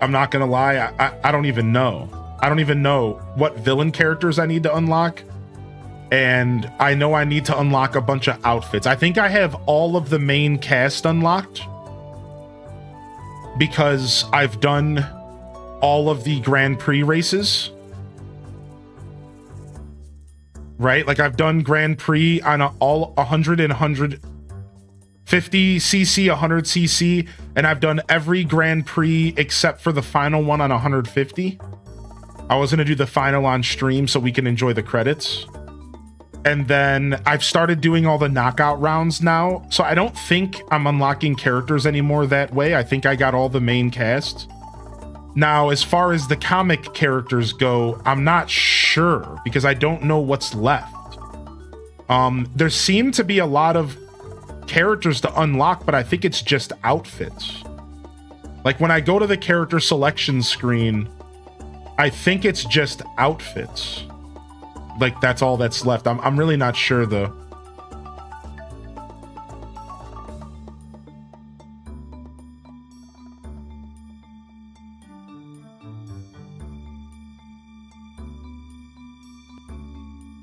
I'm not gonna lie, I don't even know. I don't even know what villain characters I need to unlock. And I know I need to unlock a bunch of outfits. I think I have all of the main cast unlocked because I've done all of the Grand Prix races. Right? Like I've done Grand Prix on all 100 and 150 cc, 100 cc, and I've done every Grand Prix except for the final one on 150. I was going to do the final on stream so we can enjoy the credits. And then I've started doing all the knockout rounds now. So I don't think I'm unlocking characters anymore that way. I think I got all the main cast. Now, as far as the comic characters go, I'm not sure because I don't know what's left. There seem to be a lot of characters to unlock, but I think it's just outfits. Like when I go to the character selection screen, I think it's just outfits. Like that's all that's left. I'm really not sure though.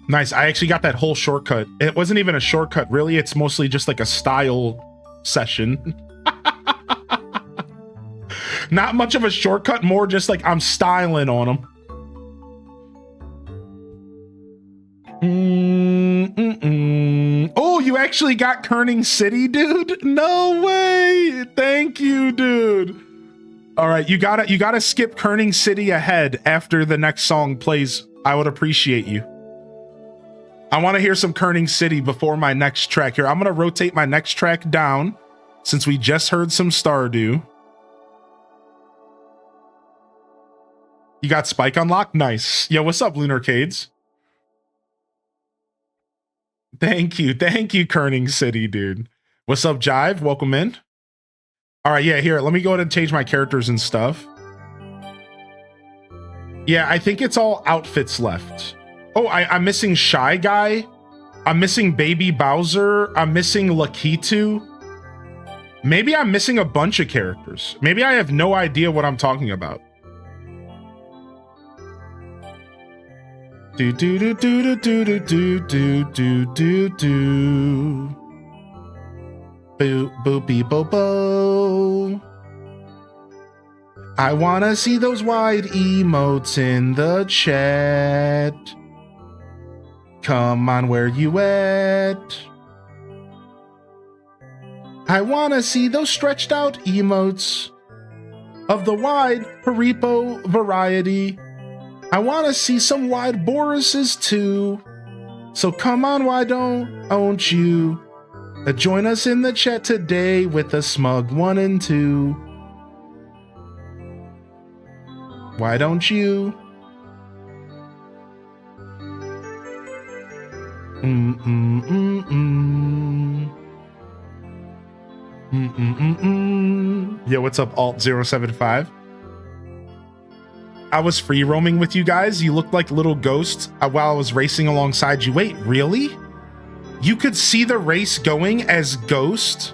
Nice. I actually got that whole shortcut. It wasn't even a shortcut, really. It's mostly just like a style session. Not much of a shortcut, more just like I'm styling on them. Oh, you actually got Kerning City, dude? No way. Thank you, dude. All right, you gotta skip Kerning City ahead after the next song plays. I would appreciate you. I want to hear some Kerning City before my next track here. I'm gonna rotate my next track down since we just heard some Stardew. You got Spike unlocked? Nice. Yo, what's up, Lunarcades? Thank you, Kerning City, dude. What's up, Jive? Welcome in. All right, yeah, here, let me go ahead and change my characters and stuff. Yeah, I think it's all outfits left. Oh, I'm missing Shy Guy. I'm missing Baby Bowser. I'm missing Lakitu. Maybe I'm missing a bunch of characters. Maybe I have no idea what I'm talking about. Do do do do do do do do do do do. Boo boo bee bo bo. I wanna see those wide emotes in the chat. Come on, where you at? I wanna see those stretched out emotes of the wide Haribo variety. I wanna see some wide Borises too. So come on, why don't you join us in the chat today with a smug 1 and 2? Why don't you? Yo, what's up, Alt075? I was free roaming with you guys. You looked like little ghosts while I was racing alongside you. Wait, really? You could see the race going as Ghost?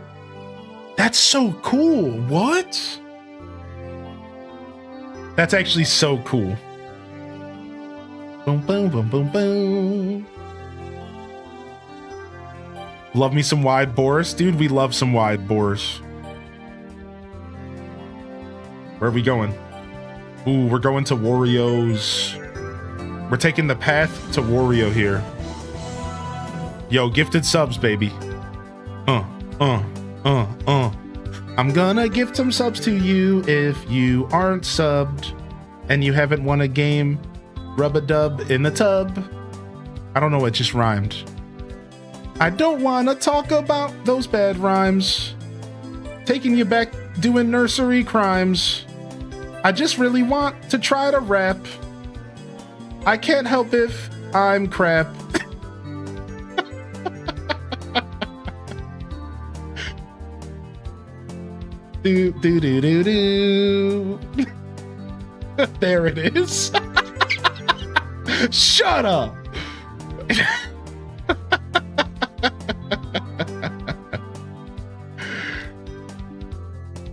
That's so cool. What? That's actually so cool. Boom, boom, boom, boom, boom. Love me some wide Boris. Dude, we love some wide Boris. Where are we going? Ooh, we're going to Wario's. We're taking the path to Wario here. Yo, gifted subs, baby. I'm gonna gift some subs to you if you aren't subbed and you haven't won a game. Rub-a-dub in the tub. I don't know, it just rhymed. I don't wanna talk about those bad rhymes. Taking you back doing nursery crimes. I just really want to try to rap. I can't help if I'm crap. Do do do do do. There it is. Shut up.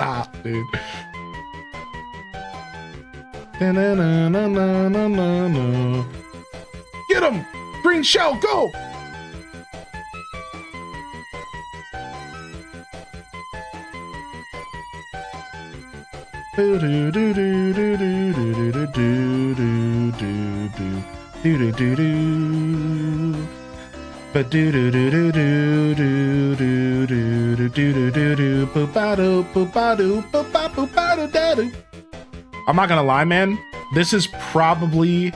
Stop, dude. Na-na-na-na-na-na-na. Get him! Green shell, go! I'm not gonna lie, man. This is probably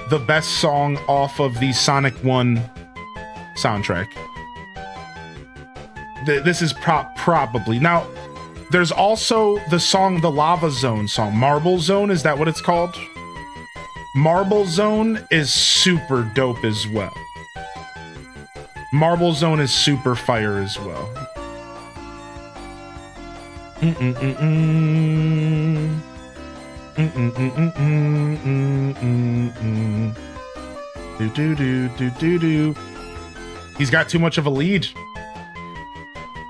the best song off of the Sonic 1 soundtrack. This is probably. Now, there's also the song, the Lava Zone song. Marble Zone, is that what it's called? Marble Zone is super dope as well. Marble Zone is super fire as well. He's got too much of a lead.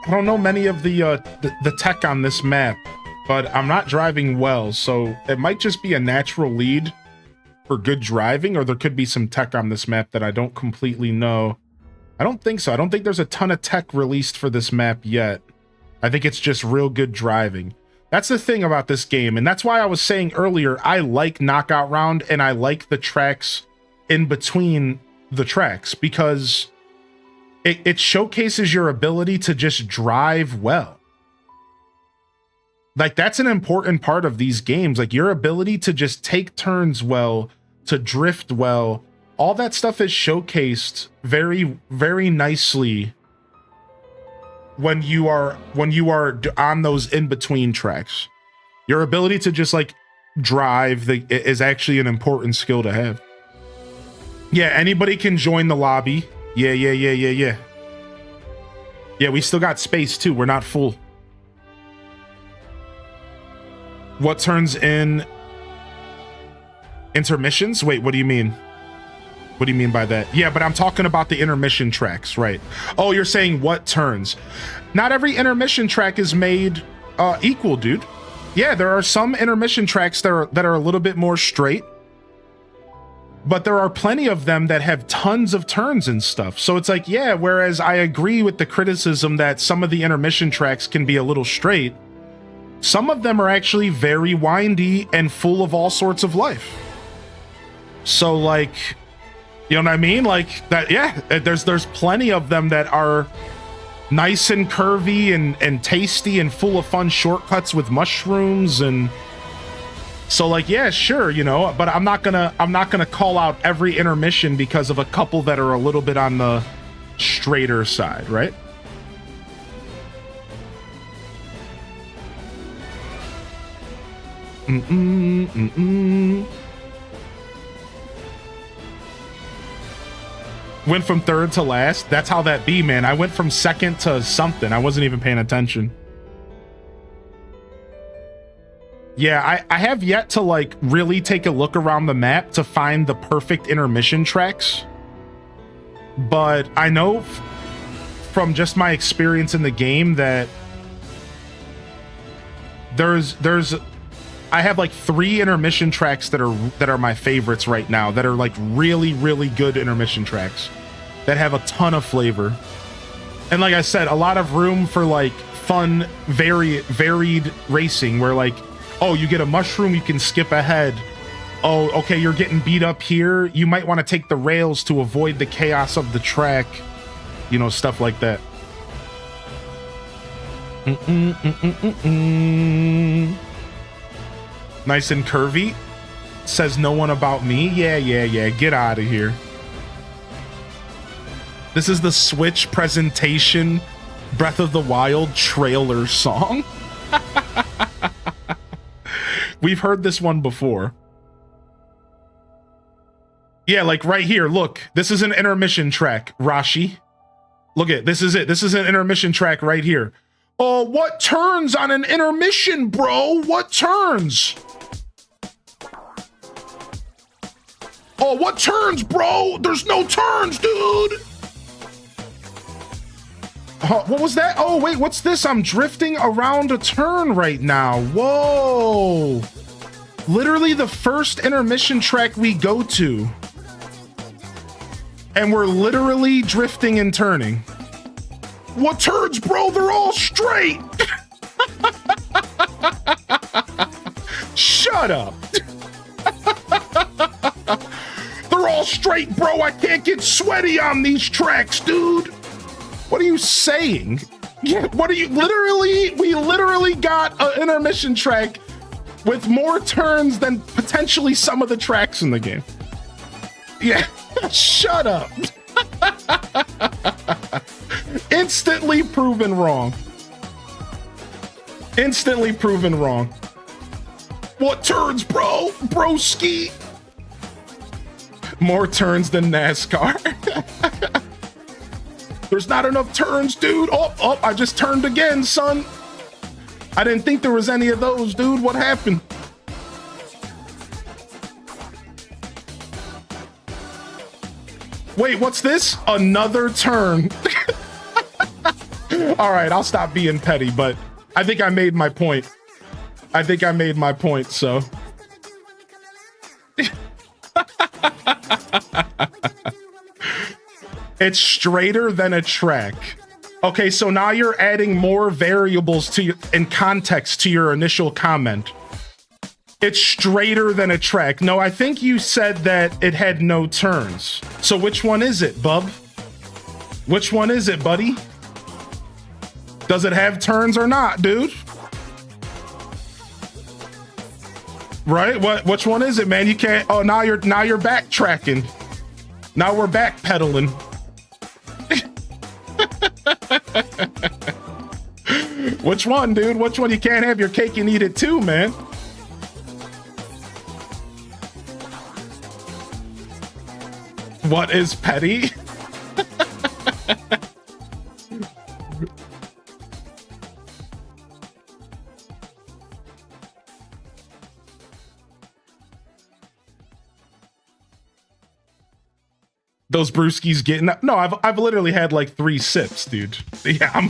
I don't know many of the tech on this map, but I'm not driving well, so it might just be a natural lead for good driving, or there could be some tech on this map that I don't completely know. I don't think so. I don't think there's a ton of tech released for this map yet. I think it's just real good driving. That's the thing about this game, and that's why I was saying earlier, I like Knockout Round, and I like the tracks in between the tracks, because it showcases your ability to just drive well. Like, that's an important part of these games, like your ability to just take turns well, to drift well. All that stuff is showcased very, very nicely when you are on those in-between tracks. Your ability to just like drive is actually an important skill to have. Yeah, anybody can join the lobby. Yeah. Yeah, we still got space too. We're not full. What turns in intermissions? Wait, what do you mean? What do you mean by that? Yeah, but I'm talking about the intermission tracks, right? Oh, you're saying what turns? Not every intermission track is made equal, dude. Yeah, there are some intermission tracks that are a little bit more straight, but there are plenty of them that have tons of turns and stuff. So it's like, yeah, whereas I agree with the criticism that some of the intermission tracks can be a little straight, some of them are actually very windy and full of all sorts of life. So like, you know what I mean? Like that, yeah, there's plenty of them that are nice and curvy and tasty and full of fun shortcuts with mushrooms. And so like, yeah, sure, you know, but I'm not gonna call out every intermission because of a couple that are a little bit on the straighter side, right? Went from third to last. That's how that be, man. I went from second to something. I wasn't even paying attention. Yeah, I have yet to like really take a look around the map to find the perfect intermission tracks. But I know from just my experience in the game that I have like 3 intermission tracks that are my favorites right now, that are like really, really good intermission tracks that have a ton of flavor. And like I said, a lot of room for like fun, varied racing where like, oh, you get a mushroom, you can skip ahead. Oh, okay, you're getting beat up here. You might want to take the rails to avoid the chaos of the track. You know, stuff like that. Nice and curvy. Says no one about me. Yeah. Get out of here. This is the Switch presentation Breath of the Wild trailer song. We've heard this one before. Yeah, like right here. Look, this is an intermission track, Rashi. Look at this is it. This is an intermission track right here. Oh, what turns on an intermission, bro? What turns? Oh, what turns, bro? There's no turns, dude. What was that? Oh, wait, what's this? I'm drifting around a turn right now. Whoa. Literally the first intermission track we go to. And we're literally drifting and turning. What turns, bro? They're all straight. Shut up. They're all straight, bro. I can't get sweaty on these tracks, dude. What are you saying? Yeah, what are you we literally got an intermission track with more turns than potentially some of the tracks in the game. Yeah, shut up. Instantly proven wrong. Instantly proven wrong. What turns, bro? Broski. More turns than NASCAR. There's not enough turns, dude. Oh, I just turned again, son. I didn't think there was any of those, dude. What happened? Wait, what's this? Another turn. All right, I'll stop being petty, but I think I made my point. So. It's straighter than a track. Okay, so now you're adding more variables to your, in context to your initial comment. It's straighter than a track. No, I think you said that it had no turns. So which one is it, bub? Which one is it, buddy? Does it have turns or not, dude? Right? Which one is it, man? You can't. Oh, now you're backtracking. Now we're backpedaling. Which one, dude? Which one? You can't have your cake and eat it too, man. What is petty? Those brewskis getting up. No, I've literally had like 3 sips, dude. Yeah,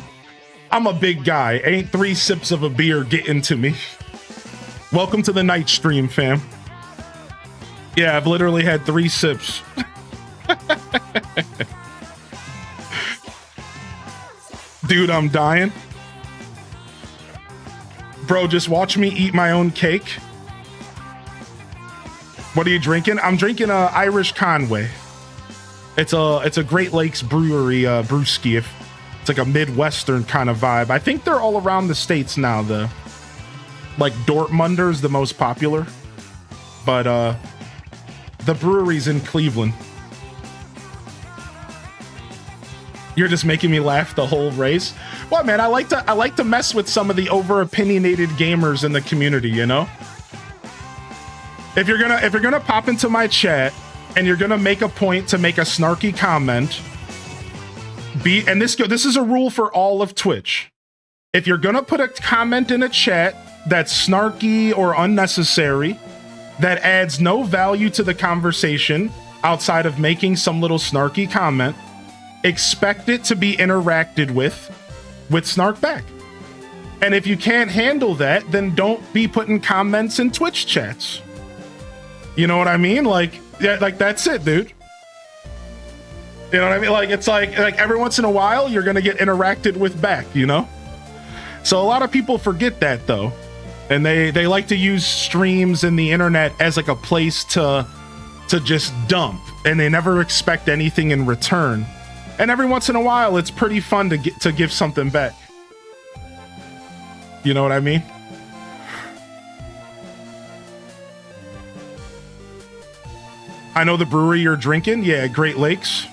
I'm a big guy. Ain't 3 sips of a beer getting to me. Welcome to the night stream, fam. Yeah, I've literally had 3 sips. Dude, I'm dying. Bro, just watch me eat my own cake. What are you drinking? I'm drinking Irish Conway. It's a Great Lakes brewery brewski. It's like a Midwestern kind of vibe. I think they're all around the States now. The like Dortmunder's the most popular, but the brewery's in Cleveland. You're just making me laugh the whole race. Well, man, I like to mess with some of the over opinionated gamers in the community, you know? If you're gonna pop into my chat and you're gonna make a point to make a snarky comment, this is a rule for all of Twitch. If you're gonna put a comment in a chat that's snarky or unnecessary, that adds no value to the conversation outside of making some little snarky comment, expect it to be interacted with snark back. And if you can't handle that, then don't be putting comments in Twitch chats. You know what I mean? Like, yeah, like that's it, dude. You know what I mean? Like, it's like every once in a while, you're gonna get interacted with back, you know? So a lot of people forget that though. And they like to use streams and the internet as like a place to just dump, and they never expect anything in return. And every once in a while, it's pretty fun to give something back. You know what I mean? I know the brewery you're drinking. Yeah, Great Lakes.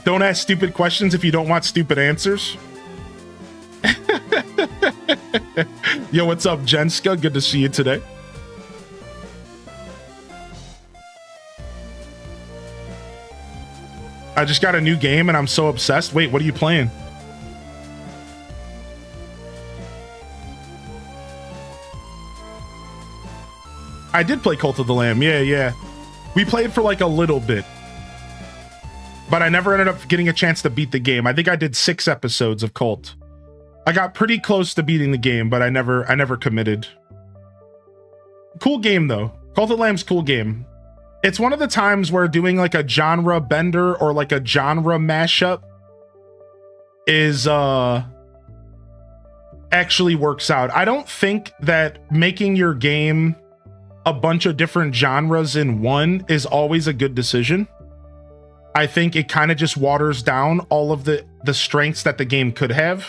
Don't ask stupid questions if you don't want stupid answers. Yo, what's up, Jenska? Good to see you today. I just got a new game and I'm so obsessed. Wait, what are you playing? I did play Cult of the Lamb. Yeah. We played for like a little bit. but I never ended up getting a chance to beat the game. I think I did 6 episodes of Cult. I got pretty close to beating the game, but I never committed. Cool game though. Cult of the Lamb's cool game. It's one of the times where doing like a genre bender or like a genre mashup is actually works out. I don't think that making your game a bunch of different genres in one is always a good decision. I think it kind of just waters down all of the strengths that the game could have.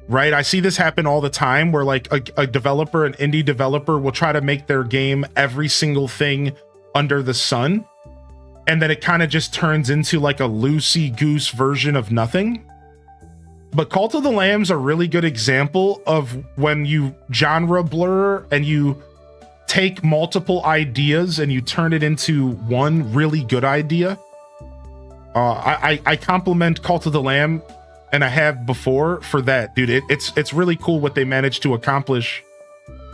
Right? I see this happen all the time where like a developer, an indie developer will try to make their game every single thing under the sun. And then it kind of just turns into like a loosey-goose version of nothing. But Cult of the Lamb's a really good example of when you genre blur and you take multiple ideas and you turn it into one really good idea. I compliment Cult of the Lamb, and I have before, for that, dude. It's really cool what they managed to accomplish,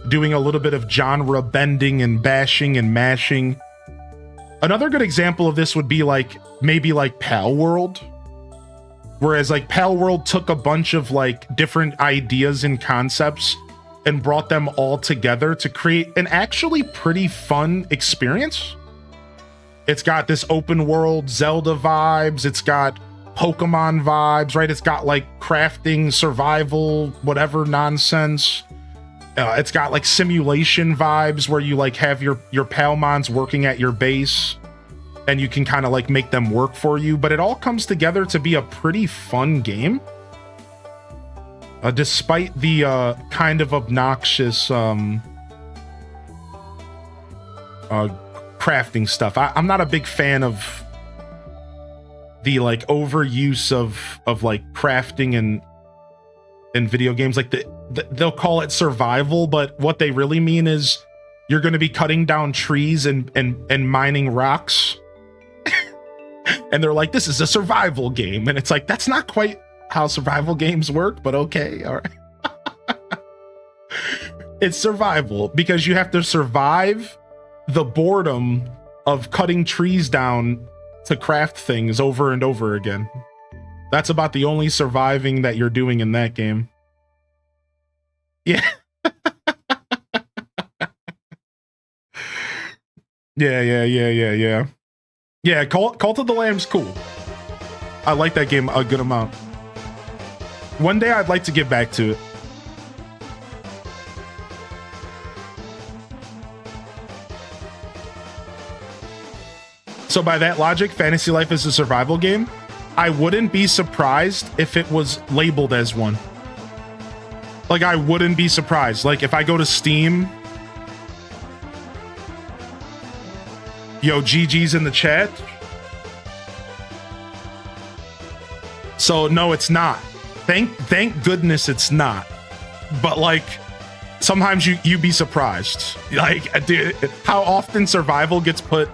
doing a little bit of genre bending and bashing and mashing. Another good example of this would be like maybe like Pal World, whereas like Pal World took a bunch of like different ideas and concepts and brought them all together to create an actually pretty fun experience. It's got this open world Zelda vibes. It's got Pokemon vibes, right? It's got like crafting, survival, whatever nonsense. It's got like simulation vibes where you like have your Palmons working at your base and you can kind of like make them work for you. But it all comes together to be a pretty fun game. Despite the kind of obnoxious crafting stuff. I'm not a big fan of the like overuse of like crafting in video games. Like they'll call it survival, but what they really mean is you're going to be cutting down trees and mining rocks. And they're like, this is a survival game. And it's like, that's not quite how survival games work, but okay. All right. It's survival because you have to survive the boredom of cutting trees down to craft things over and over again. That's about the only surviving that you're doing in that game. Yeah. Yeah. Yeah, Cult of the Lamb's cool. I like that game a good amount. One day I'd like to get back to it. So by that logic, Fantasy Life is a survival game. I wouldn't be surprised if it was labeled as one. Like, I wouldn't be surprised. Like, if I go to Steam... Yo, GG's in the chat. So, no, it's not. Thank goodness it's not. But, like, sometimes you be surprised. Like, dude, how often survival gets put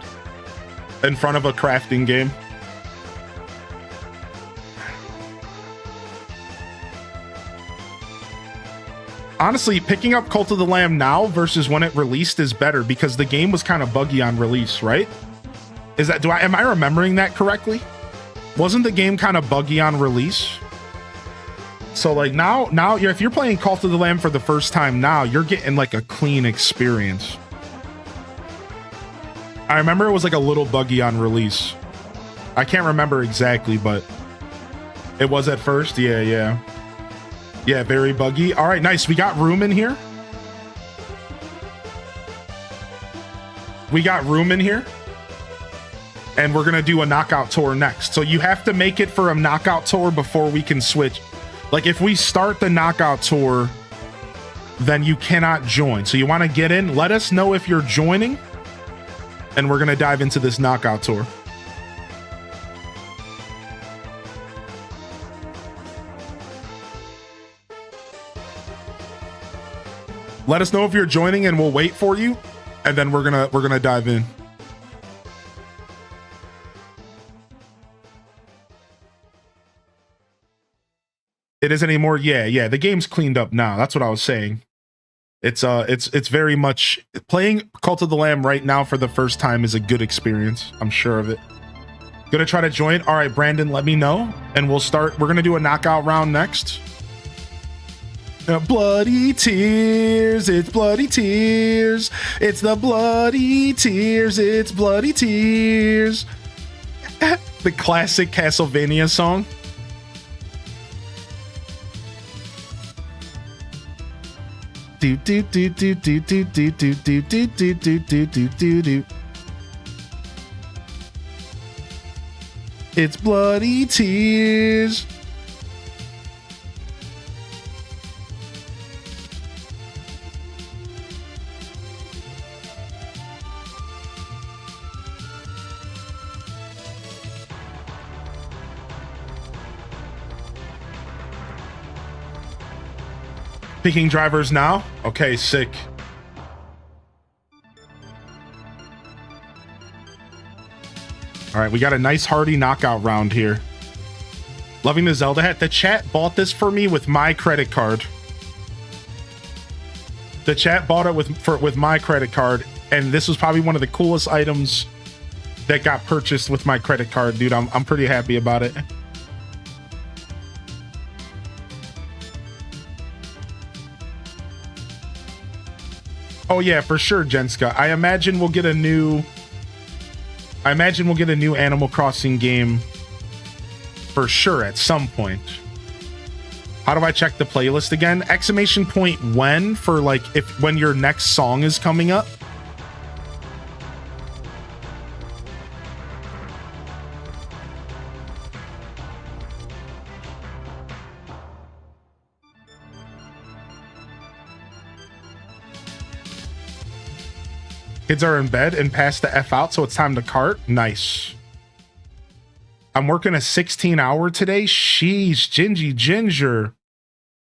in front of a crafting game? Honestly, picking up Cult of the Lamb now versus when it released is better because the game was kind of buggy on release, right? Am I remembering that correctly? Wasn't the game kind of buggy on release? So like now if you're playing Cult of the Lamb for the first time now, you're getting like a clean experience. I remember it was like a little buggy on release. I can't remember exactly, but it was at first. Yeah, very buggy. All right, nice. We got room in here. And we're gonna do a knockout tour next. So you have to make it for a knockout tour before we can switch. Like if we start the knockout tour, then you cannot join. So you want to get in, let us know if you're joining, and we're gonna dive into this knockout tour. Let us know if you're joining and we'll wait for you, and then we're gonna dive in. It isn't anymore. Yeah. The game's cleaned up now. That's what I was saying. It's very much playing Cult of the Lamb right now for the first time is a good experience. I'm sure of it. Gonna try to join. All right, Brandon, let me know, and we'll start. We're gonna do a knockout round next. Bloody tears, it's bloody tears. It's the bloody tears, it's bloody tears. The classic Castlevania song. Do do do do do do do do do do do do do do do. It's bloody tears. Picking drivers now. Okay, sick. All right, we got a nice hearty knockout round here. Loving the Zelda hat. The chat bought this for me with my credit card. The chat bought it with my credit card, and this was probably one of the coolest items that got purchased with my credit card, dude. I'm pretty happy about it. Oh yeah, for sure, Jenska. I imagine we'll get a new Animal Crossing game for sure at some point. How do I check the playlist again? Exclamation point when for like when your next song is coming up. Kids are in bed and passed the F out, so it's time to cart. Nice. I'm working a 16-hour today. Sheesh, Gingy Ginger.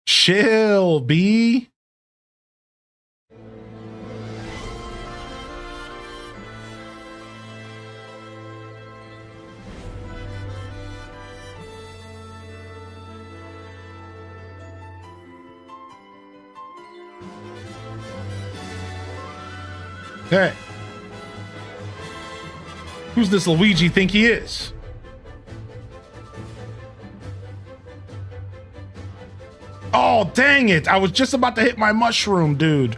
Chill, B. Hey. Who's this Luigi think he is? Oh, dang it. I was just about to hit my mushroom, dude.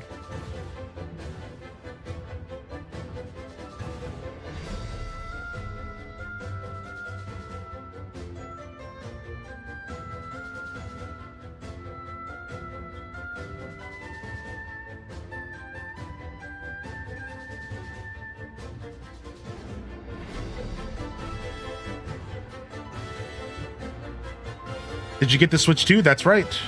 Did you get the Switch 2? That's right.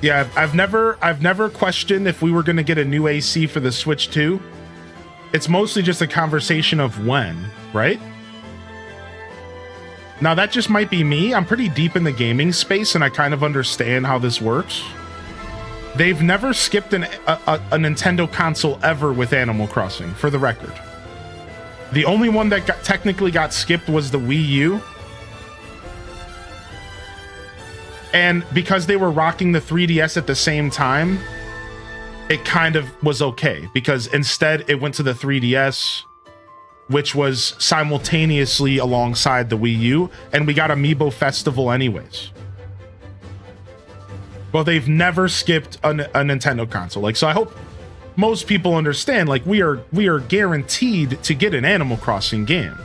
Yeah, I've never questioned if we were going to get a new AC for the Switch 2. It's mostly just a conversation of when, right? Now that just might be me. I'm pretty deep in the gaming space and I kind of understand how this works. They've never skipped a Nintendo console ever with Animal Crossing, for the record. The only one that technically got skipped was the Wii U. And because they were rocking the 3DS at the same time, it kind of was okay. Because instead it went to the 3DS, which was simultaneously alongside the Wii U. And we got Amiibo Festival anyways. Well, they've never skipped a Nintendo console. Like, so I hope most people understand, like, we are guaranteed to get an Animal Crossing game.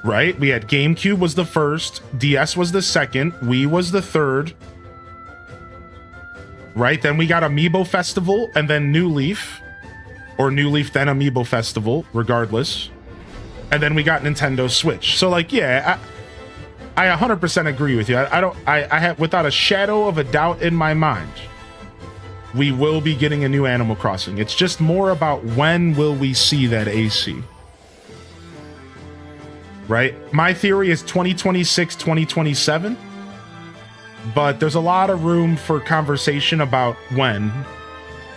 Right? We had GameCube was the first, DS was the second, Wii was the third. Right? Then we got Amiibo Festival and then New Leaf. Or New Leaf then Amiibo Festival, regardless. And then we got Nintendo Switch. So like, yeah, I 100% agree with you. I have, without a shadow of a doubt in my mind, we will be getting a new Animal Crossing. It's just more about when will we see that AC. Right? My theory is 2026, 2027. But there's a lot of room for conversation about when.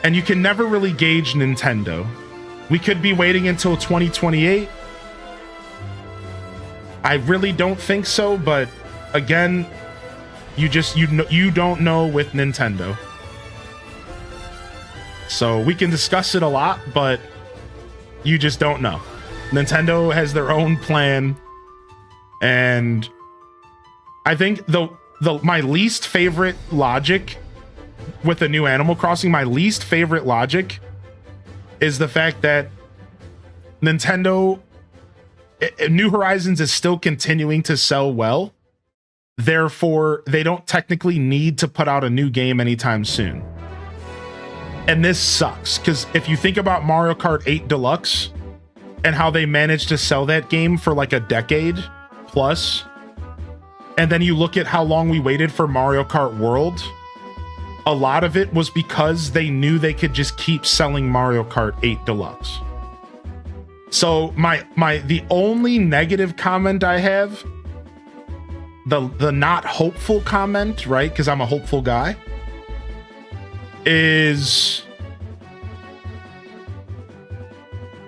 And you can never really gauge Nintendo. We could be waiting until 2028. I really don't think so, but again, you don't know with Nintendo. So we can discuss it a lot, but you just don't know. Nintendo has their own plan, and I think my least favorite logic with the new Animal Crossing, my least favorite logic is the fact that Nintendo New Horizons is still continuing to sell well. Therefore, they don't technically need to put out a new game anytime soon. And this sucks, because if you think about Mario Kart 8 Deluxe and how they managed to sell that game for like a decade plus, and then you look at how long we waited for Mario Kart World, a lot of it was because they knew they could just keep selling Mario Kart 8 Deluxe. So the only negative comment I have, the not hopeful comment, right? Because I'm a hopeful guy, is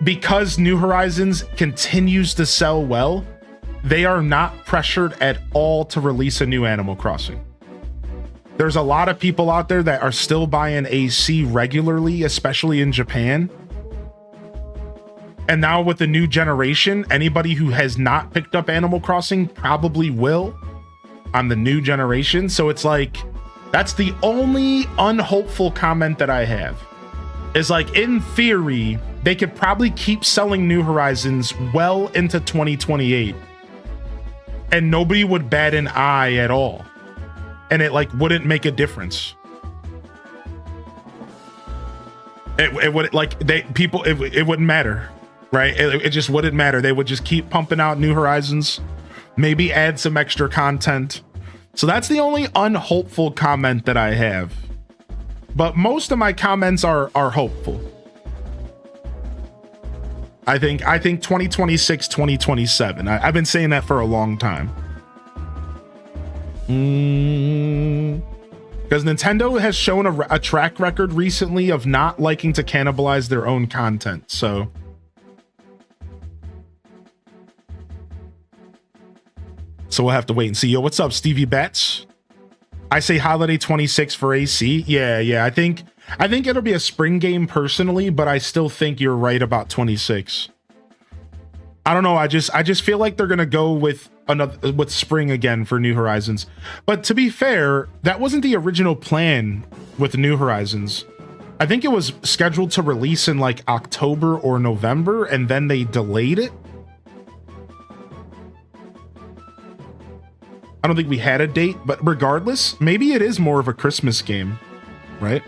because New Horizons continues to sell well, they are not pressured at all to release a new Animal Crossing. There's a lot of people out there that are still buying AC regularly, especially in Japan. And now with the new generation, anybody who has not picked up Animal Crossing probably will on the new generation. So it's like, that's the only unhopeful comment that I have. Is like, in theory, they could probably keep selling New Horizons well into 2028. And nobody would bat an eye at all. And it like wouldn't make a difference. It would like it wouldn't matter, right? It just wouldn't matter. They would just keep pumping out New Horizons, maybe add some extra content. So that's the only unhopeful comment that I have. But most of my comments are hopeful. I think 2026, 2027. I've been saying that for a long time. Because Nintendo has shown a track record recently of not liking to cannibalize their own content. So we'll have to wait and see. Yo, what's up, Stevie Bats? I say holiday 26 for AC. Yeah. I think it'll be a spring game personally, but I still think you're right about 26. I don't know. I just feel like they're gonna go with spring again for New Horizons. But to be fair, that wasn't the original plan with New Horizons. I think it was scheduled to release in like October or November, and then they delayed it. I don't think we had a date, but regardless, maybe it is more of a Christmas game, right?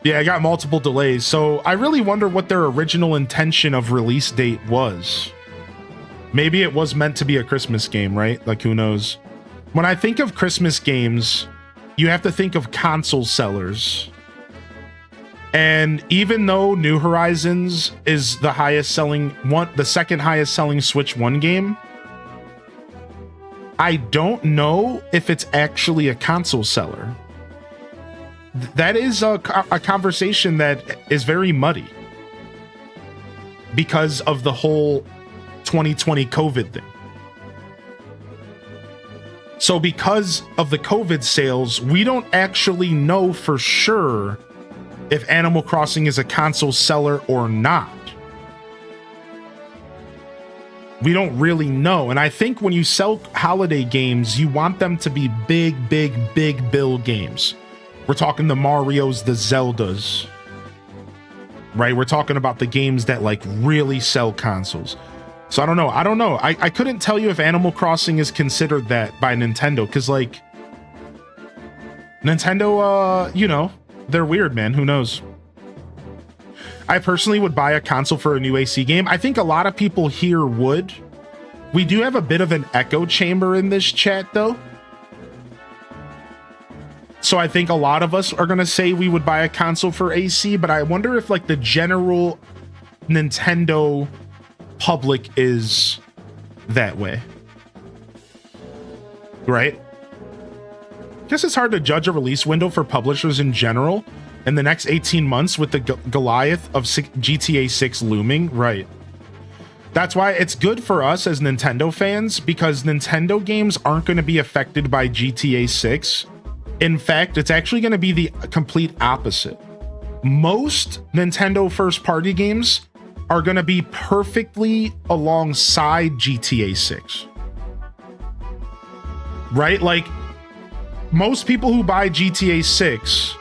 Yeah, I got multiple delays, so I really wonder what their original intention of release date was. Maybe it was meant to be a Christmas game, right? Like, who knows? When I think of Christmas games, you have to think of console sellers. And even though New Horizons is the highest selling one, the second highest selling Switch 1 game, I don't know if it's actually a console seller. That is a conversation that is very muddy because of the whole 2020 COVID thing. So because of the COVID sales, we don't actually know for sure if Animal Crossing is a console seller or not. We don't really know. And I think when you sell holiday games, you want them to be big bill games. We're talking the Marios, the Zeldas, right? We're talking about the games that like really sell consoles. So I don't know. I couldn't tell you if Animal Crossing is considered that by Nintendo, because like Nintendo, you know, they're weird, man. Who knows? I personally would buy a console for a new AC game. I think a lot of people here would. We do have a bit of an echo chamber in this chat, though. So I think a lot of us are going to say we would buy a console for AC, but I wonder if like the general Nintendo public is that way. Right? Guess it's hard to judge a release window for publishers in general in the next 18 months with the Goliath of GTA 6 looming. Right. That's why it's good for us as Nintendo fans, because Nintendo games aren't going to be affected by GTA 6. In fact, it's actually going to be the complete opposite. most Nintendo first party games are going to be perfectly alongside GTA 6. Right? Like, most people who buy GTA 6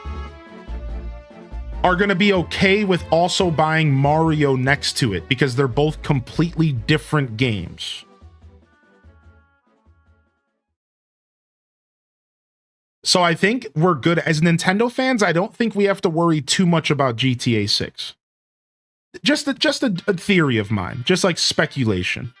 are going to be okay with also buying Mario next to it because they're both completely different games. So I think we're good. As Nintendo fans, I don't think we have to worry too much about GTA 6. Just a theory of mine, just like speculation.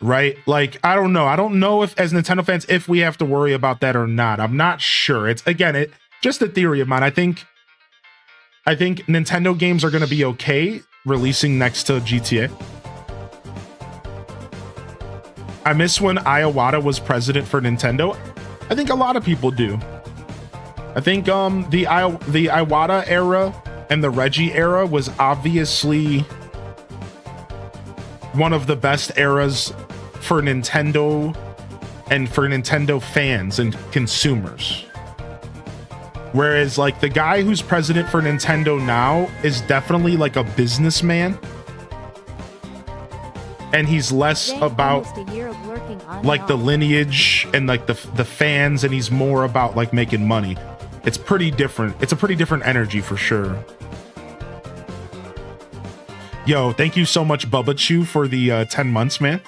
Right? Like, I don't know. I don't know if, as Nintendo fans, if we have to worry about that or not. I'm not sure. It's, again, just a theory of mine. I think Nintendo games are going to be okay releasing next to GTA. I miss when Iwata was president for Nintendo. I think a lot of people do. I think the Iwata era and the Reggie era was obviously one of the best eras for Nintendo and for Nintendo fans and consumers. Whereas like the guy who's president for Nintendo now is definitely like a businessman. And he's less about like the lineage and like the fans, and he's more about like making money. It's pretty different. It's a pretty different energy for sure. Yo, thank you so much, Bubba Chew, for the 10 months, man.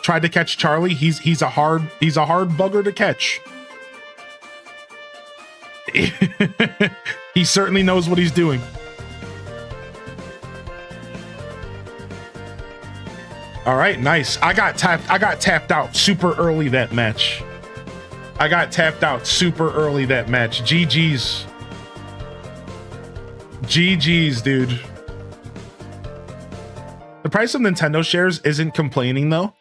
Tried to catch Charlie. He's a hard bugger to catch. He certainly knows what he's doing. All right, nice. I got tapped out super early that match. GG's. GG's, dude. The price of Nintendo shares isn't complaining though,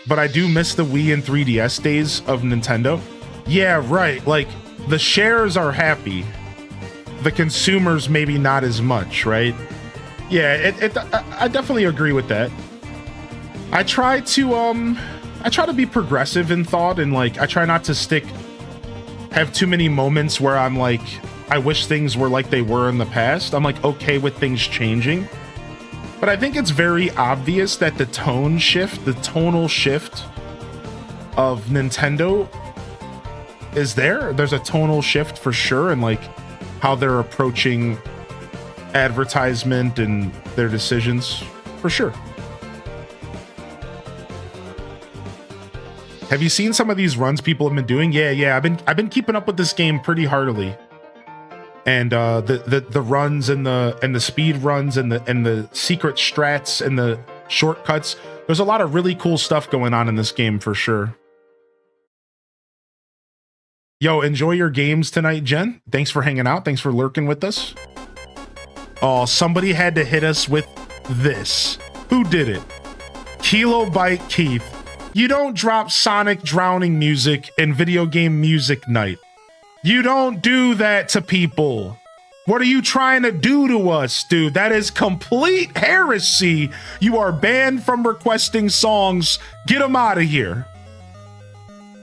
but I do miss the Wii and 3DS days of Nintendo. Yeah, right. Like the shares are happy. The consumers maybe not as much, right? Yeah, I definitely agree with that. I try to be progressive in thought, and like I try not to have too many moments where I'm like, I wish things were like they were in the past. I'm like okay with things changing. But I think it's very obvious that the tonal shift of Nintendo is there. There's a tonal shift for sure, and like how they're approaching advertisement and their decisions for sure. Have you seen some of these runs people have been doing? Yeah. I've been keeping up with this game pretty heartily. And the runs and the speed runs and the secret strats and the shortcuts. There's a lot of really cool stuff going on in this game for sure. Yo, enjoy your games tonight, Jen. Thanks for hanging out. Thanks for lurking with us. Oh, somebody had to hit us with this. Who did it? Kilobyte Keith. You don't drop Sonic drowning music in video game music night. You don't do that to people. What are you trying to do to us, dude? That is complete heresy. You are banned from requesting songs. Get them out of here.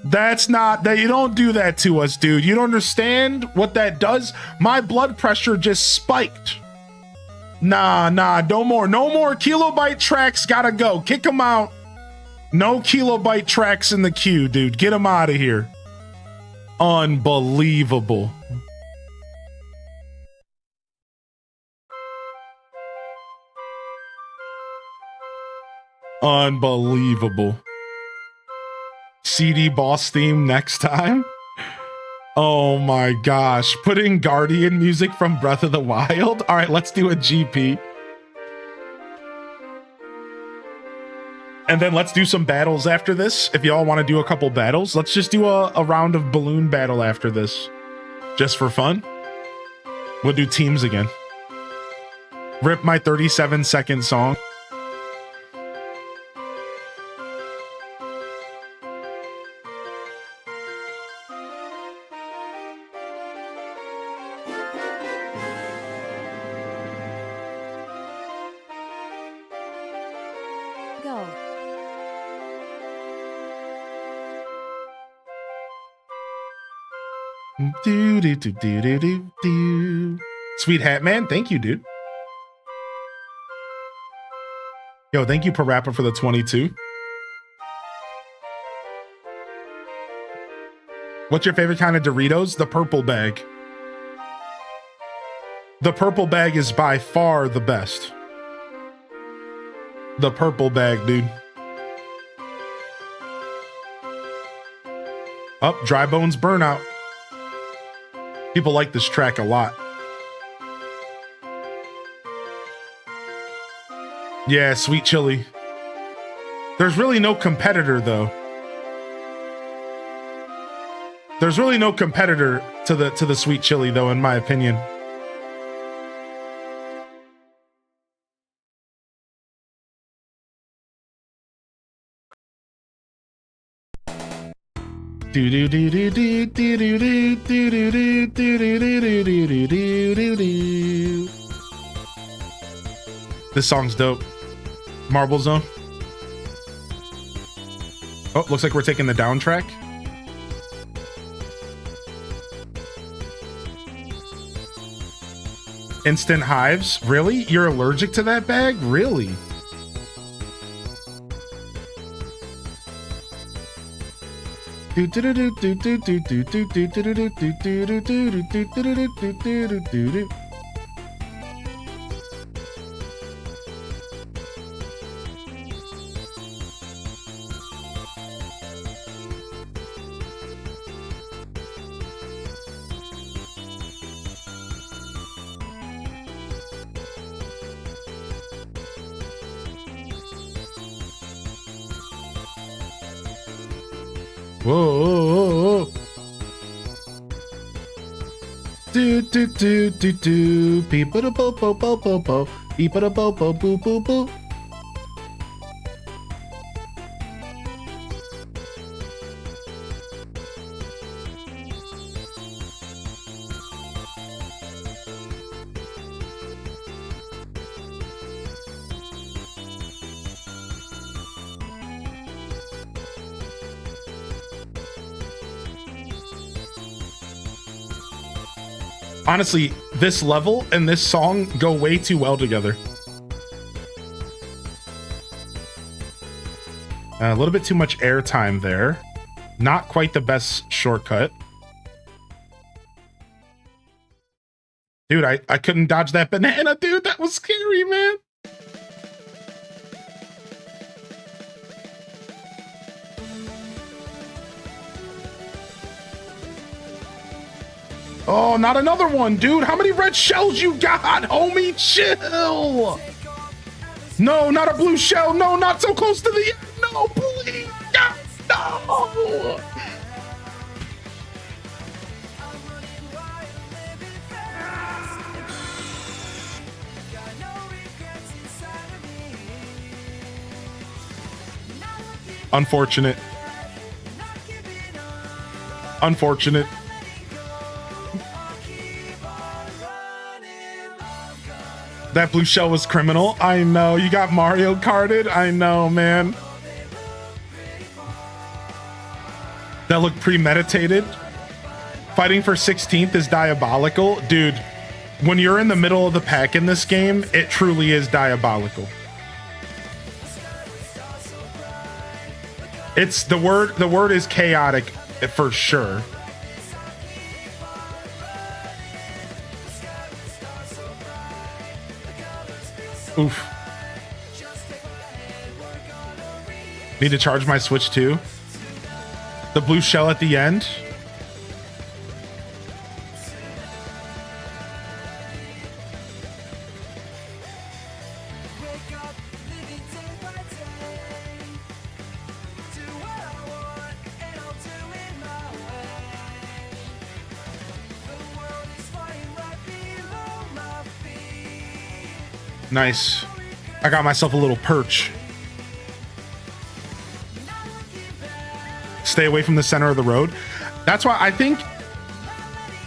That's not that. You don't do that to us, dude. You don't understand what that does. My blood pressure just spiked. Nah, no more Kilobyte tracks. Gotta go. Kick them out. No Kilobyte tracks in the queue, dude. Get them out of here. Unbelievable. Unbelievable. CD boss theme next time. Oh my gosh. Put in Guardian music from Breath of the Wild. All right, let's do a GP. And then let's do some battles after this. If y'all want to do a couple battles, let's just do a round of balloon battle after this. Just for fun. We'll do teams again. Rip my 37-second song. Do, do, do, do, do, do, do. Sweet Hat Man, thank you, dude. Yo, thank you, Parappa, for the 22. What's your favorite kind of Doritos? The purple bag. The purple bag is by far the best. The purple bag, dude. Up, Dry Bones Burnout. People like this track a lot. Yeah, Sweet Chili. There's really no competitor, though. There's really no competitor to the Sweet Chili, though, in my opinion. Do do do do do do do do do do do do do do do. This song's dope. Marble Zone. Oh, looks like we're taking the down track. Instant hives? Really? You're allergic to that bag? Really? Whoa. Do do do do do. Beep a bo bo bo bo bo. Beep a bo bo boo boo boo. Honestly, this level and this song go way too well together. A little bit too much airtime there. Not quite the best shortcut. Dude, I couldn't dodge that banana, dude. That was scary, man. Oh, not another one, dude. How many red shells you got, homie? Chill. No, not a blue shell. No, not so close to the end. No, please. No. Unfortunate. Unfortunate. That blue shell was criminal. I know. You got Mario Karted. I know, man. That looked premeditated. Fighting for 16th is diabolical. Dude, when you're in the middle of the pack in this game, it truly is diabolical. It's the word is chaotic for sure. Oof. Need to charge my Switch too. The blue shell at the end. Nice. I got myself a little perch. Stay away from the center of the road. That's why I think,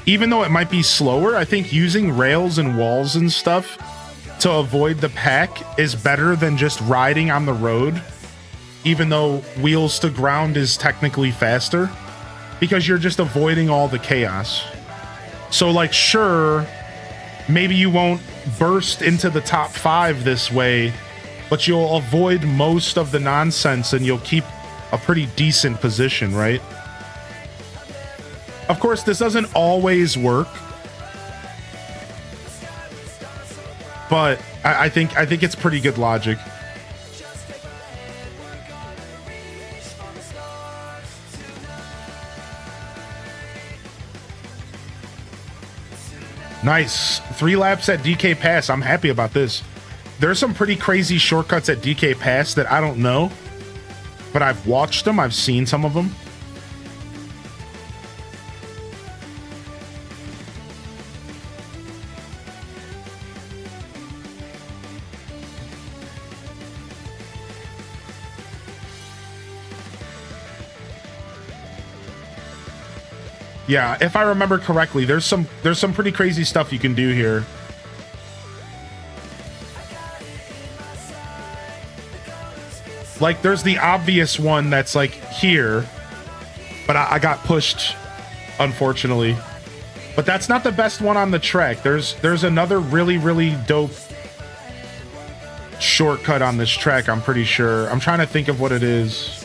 even though it might be slower, I think using rails and walls and stuff to avoid the pack is better than just riding on the road, even though wheels to ground is technically faster. because you're just avoiding all the chaos. So like, sure, maybe you won't burst into the top 5 this way, but you'll avoid most of the nonsense and you'll keep a pretty decent position, right? Of course, this doesn't always work, but I think it's pretty good logic. Nice. 3 laps at DK Pass. I'm happy about this. There's some pretty crazy shortcuts at DK Pass that I don't know, but I've watched them. I've seen some of them. Yeah, if I remember correctly, there's some pretty crazy stuff you can do here. Like, there's the obvious one that's like here, but I got pushed, unfortunately. But that's not the best one on the track. There's another really dope shortcut on this track, I'm pretty sure. I'm trying to think of what it is.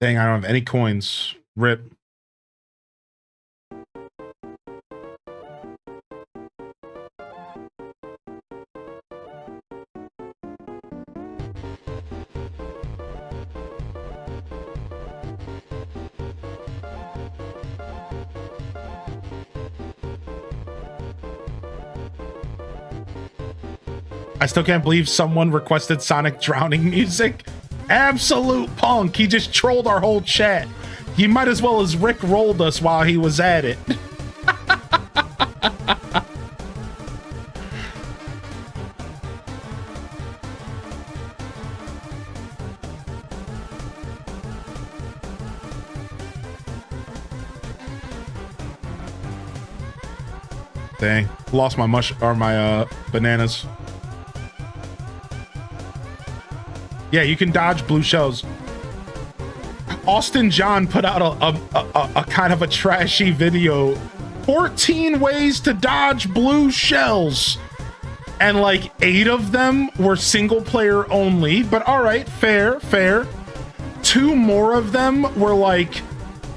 Dang, I don't have any coins. Rip. I still can't believe someone requested Sonic drowning music. Absolute punk. He just trolled our whole chat. He might as well as Rick rolled us while he was at it. Dang, lost my bananas. Yeah, you can dodge blue shells. Austin John put out a kind of a trashy video. 14 ways to dodge blue shells. And like 8 of them were single player only. But all right, fair. 2 more of them were like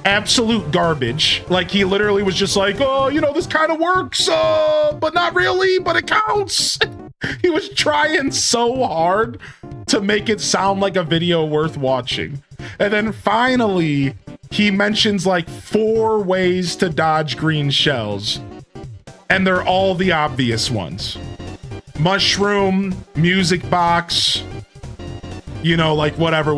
absolute garbage. Like he literally was just like, oh, you know, this kind of works, but not really, but it counts. He was trying so hard to make it sound like a video worth watching. And then finally, he mentions like 4 ways to dodge green shells. And they're all the obvious ones. Mushroom, music box, you know, like whatever.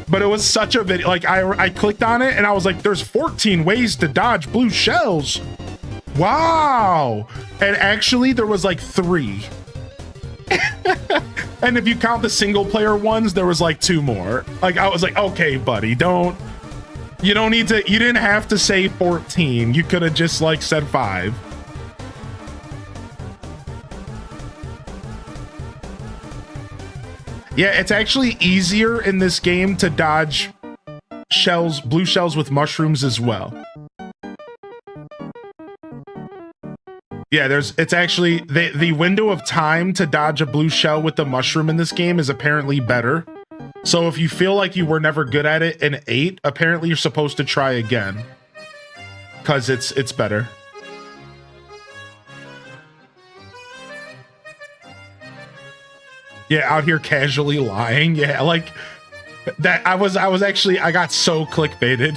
But it was such a video. Like I clicked on it and I was like, there's 14 ways to dodge blue shells. Wow. And actually there was like 3. And if you count the single player ones, there was like 2 more. Like I was like, okay, buddy, you didn't have to say 14. You could have just like said 5. Yeah, it's actually easier in this game to dodge shells, blue shells with mushrooms as well. Yeah, it's actually the window of time to dodge a blue shell with the mushroom in this game is apparently better. So if you feel like you were never good at it in 8, apparently you're supposed to try again. Cause it's better. Yeah, out here casually lying. Yeah, like that. I got so clickbaited.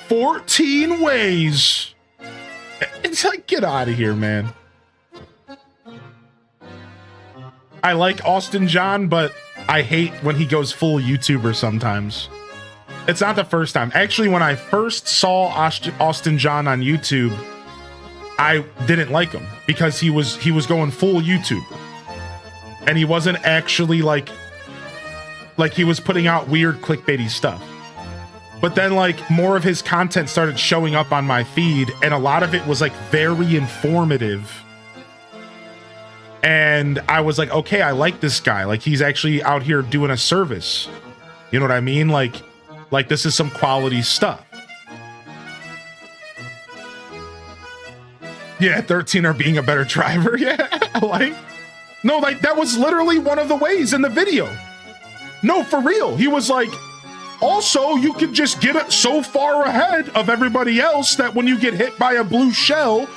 14 ways. It's like, get out of here, man. I like Austin John, but I hate when he goes full YouTuber sometimes. It's not the first time. Actually, when I first saw Austin John on YouTube, I didn't like him because he was going full YouTube. And he wasn't actually like he was putting out weird clickbaity stuff. But then like more of his content started showing up on my feed, and a lot of it was like very informative. And I was like, okay, I like this guy. Like he's actually out here doing a service. You know what I mean? Like this is some quality stuff. Yeah, 13 are being a better driver. Yeah, like, no, like that was literally one of the ways in the video. No, for real. He was like, also, you could just get it so far ahead of everybody else that when you get hit by a blue shell,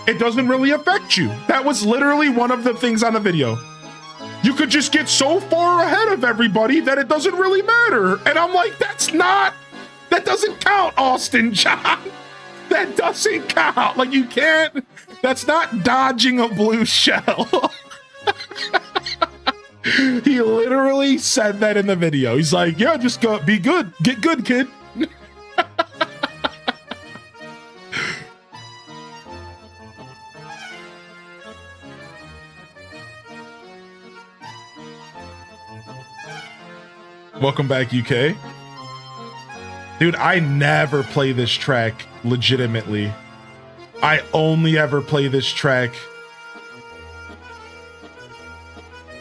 it doesn't really affect you. That was literally one of the things on the video. You could just get so far ahead of everybody that it doesn't really matter. And I'm like, that doesn't count, Austin John. That doesn't count. Like you can't, that's not dodging a blue shell. He literally said that in the video. He's like, yeah, just go, be good. Get good, kid. Welcome back, UK. Dude, I never play this track legitimately. I only ever play this track.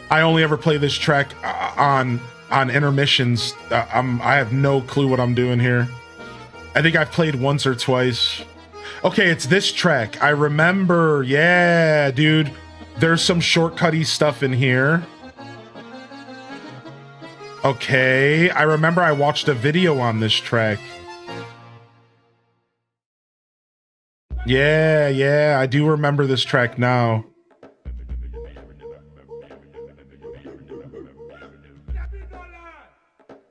I only ever play this track on intermissions. I have no clue what I'm doing here. I think I've played once or twice. Okay, it's this track. I remember. Yeah, dude. There's some shortcutty stuff in here. Okay, I remember I watched a video on this track. Yeah, I do remember this track now.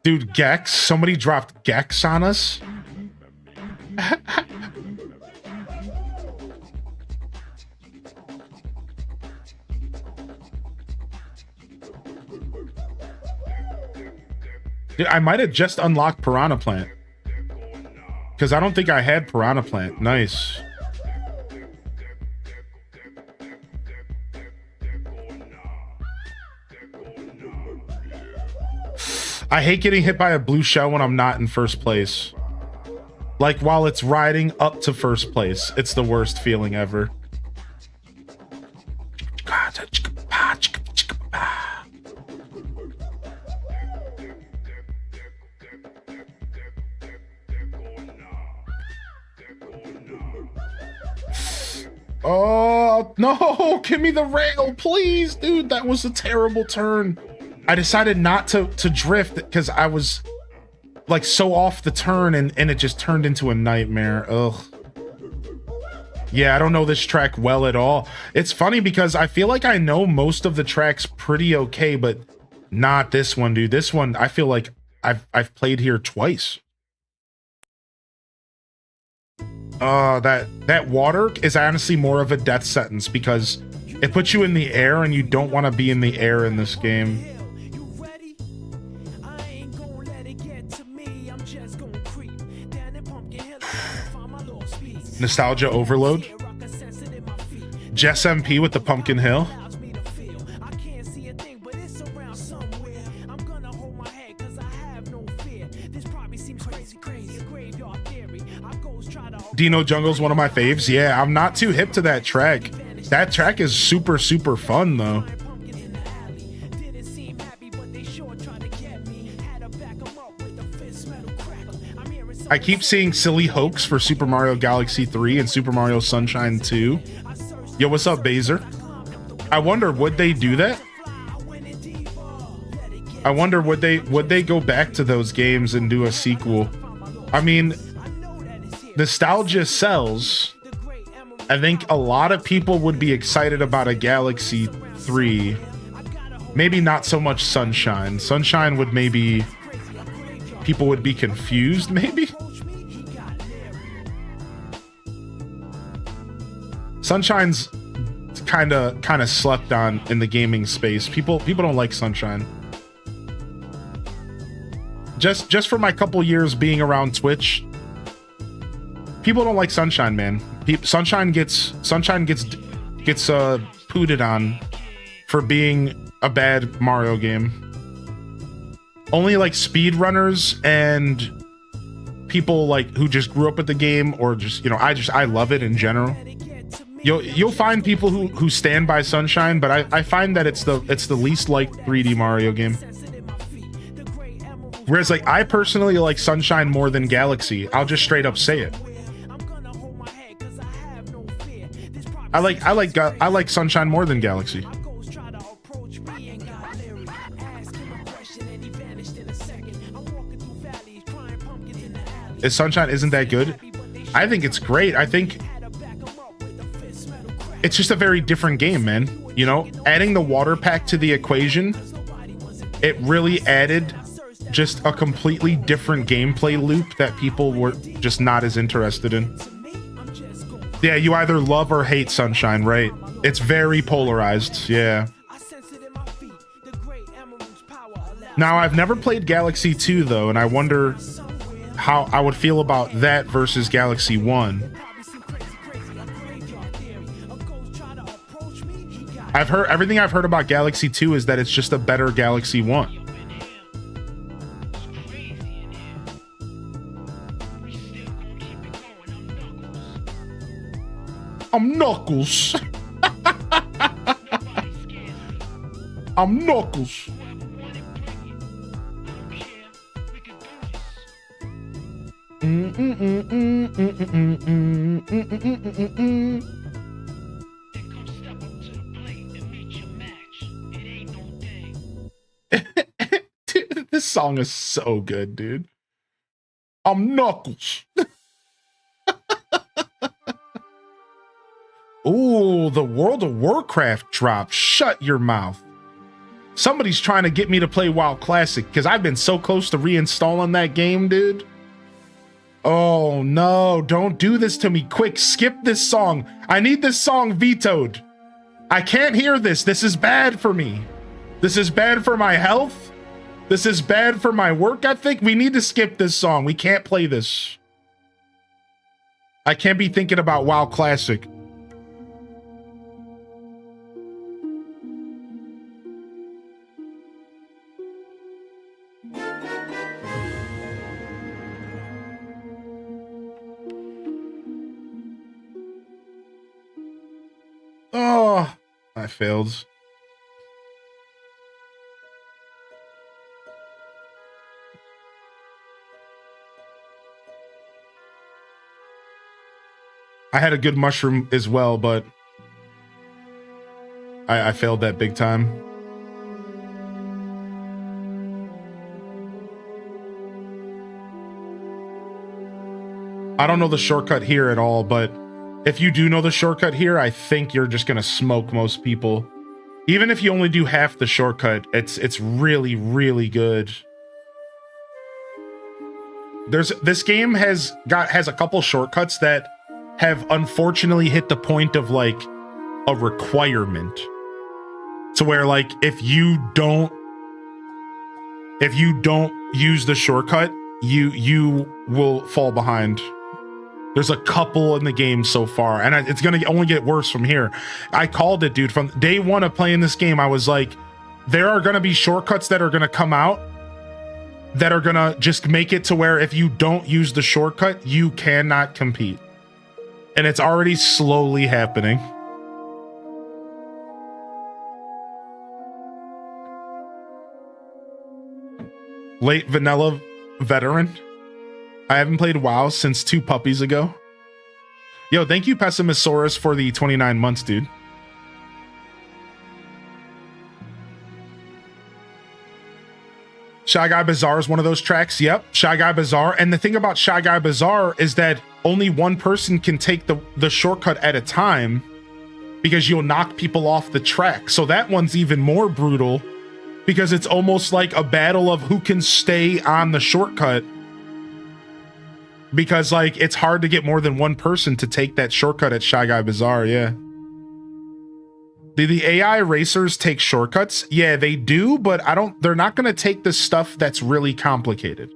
Dude, Gex, somebody dropped Gex on us. Dude, I might have just unlocked Piranha Plant. Because I don't think I had Piranha Plant. Nice. I hate getting hit by a blue shell when I'm not in first place. Like while it's riding up to first place. It's the worst feeling ever. Oh, no, give me the rail, please, dude. That was a terrible turn. I decided not to drift because I was like so off the turn and it just turned into a nightmare. Ugh. Yeah, I don't know this track well at all. It's funny because I feel like I know most of the tracks pretty okay, but not this one, dude. This one, I feel like I've played here twice. That water is honestly more of a death sentence because it puts you in the air and you don't want to be in the air in this game. Nostalgia overload. Jess MP with the Pumpkin Hill. Dino Jungle's one of my faves. Yeah, I'm not too hip to that track. That track is super, super fun, though. I keep seeing silly hoax for Super Mario Galaxy 3 and Super Mario Sunshine 2. Yo, what's up, Baser? I wonder, would they do that? I wonder, would they go back to those games and do a sequel? I mean, nostalgia sells. I think a lot of people would be excited about a Galaxy 3. Maybe not so much Sunshine. Sunshine would maybe... people would be confused, maybe? Sunshine's kind of slept on in the gaming space. People don't like Sunshine. Just for my couple years being around Twitch, people don't like Sunshine, man. Sunshine gets pooted on for being a bad Mario game. Only like speedrunners and people like who just grew up with the game, or just, you know, I love it in general. You'll find people who stand by Sunshine, but I find that it's the least liked 3D Mario game. Whereas like I personally like Sunshine more than Galaxy. I'll just straight up say it. I like Sunshine more than Galaxy. Is Sunshine isn't that good? I think it's great. I think it's just a very different game, man. You know, adding the water pack to the equation, it really added just a completely different gameplay loop that people were just not as interested in. Yeah, you either love or hate Sunshine, right? It's very polarized, yeah. Now, I've never played Galaxy 2, though, and I wonder how I would feel about that versus Galaxy 1. Everything I've heard about Galaxy 2 is that it's just a better Galaxy 1. I'm Knuckles. I'm Knuckles. Dude, this song is so good, dude. I'm Knuckles. Ooh, the World of Warcraft drop. Shut your mouth. Somebody's trying to get me to play WoW Classic because I've been so close to reinstalling that game, dude. Oh no, don't do this to me. Quick, skip this song. I need this song vetoed. I can't hear this. This is bad for me. This is bad for my health. This is bad for my work ethic. We need to skip this song. We can't play this. I can't be thinking about WoW Classic. Oh, I failed. I had a good mushroom as well, but I failed that big time. I don't know the shortcut here at all, but if you do know the shortcut here, I think you're just gonna smoke most people. Even if you only do half the shortcut, it's really, really good. This game has a couple shortcuts that have unfortunately hit the point of like a requirement. To where like if you don't use the shortcut, you will fall behind. There's a couple in the game so far, and it's gonna only get worse from here. I called it, dude. From day one of playing this game, I was like, there are gonna be shortcuts that are gonna come out that are gonna just make it to where if you don't use the shortcut, you cannot compete. And it's already slowly happening. Late vanilla veteran. I haven't played WoW since 2 puppies ago. Yo, thank you, Pessimisaurus, for the 29 months, dude. Shy Guy Bazaar is one of those tracks. Yep, Shy Guy Bazaar. And the thing about Shy Guy Bazaar is that only one person can take the shortcut at a time because you'll knock people off the track. So that one's even more brutal because it's almost like a battle of who can stay on the shortcut. Because like it's hard to get more than one person to take that shortcut at Shy Guy Bazaar, yeah. Do the AI racers take shortcuts? Yeah, they do, but they're not gonna take the stuff that's really complicated.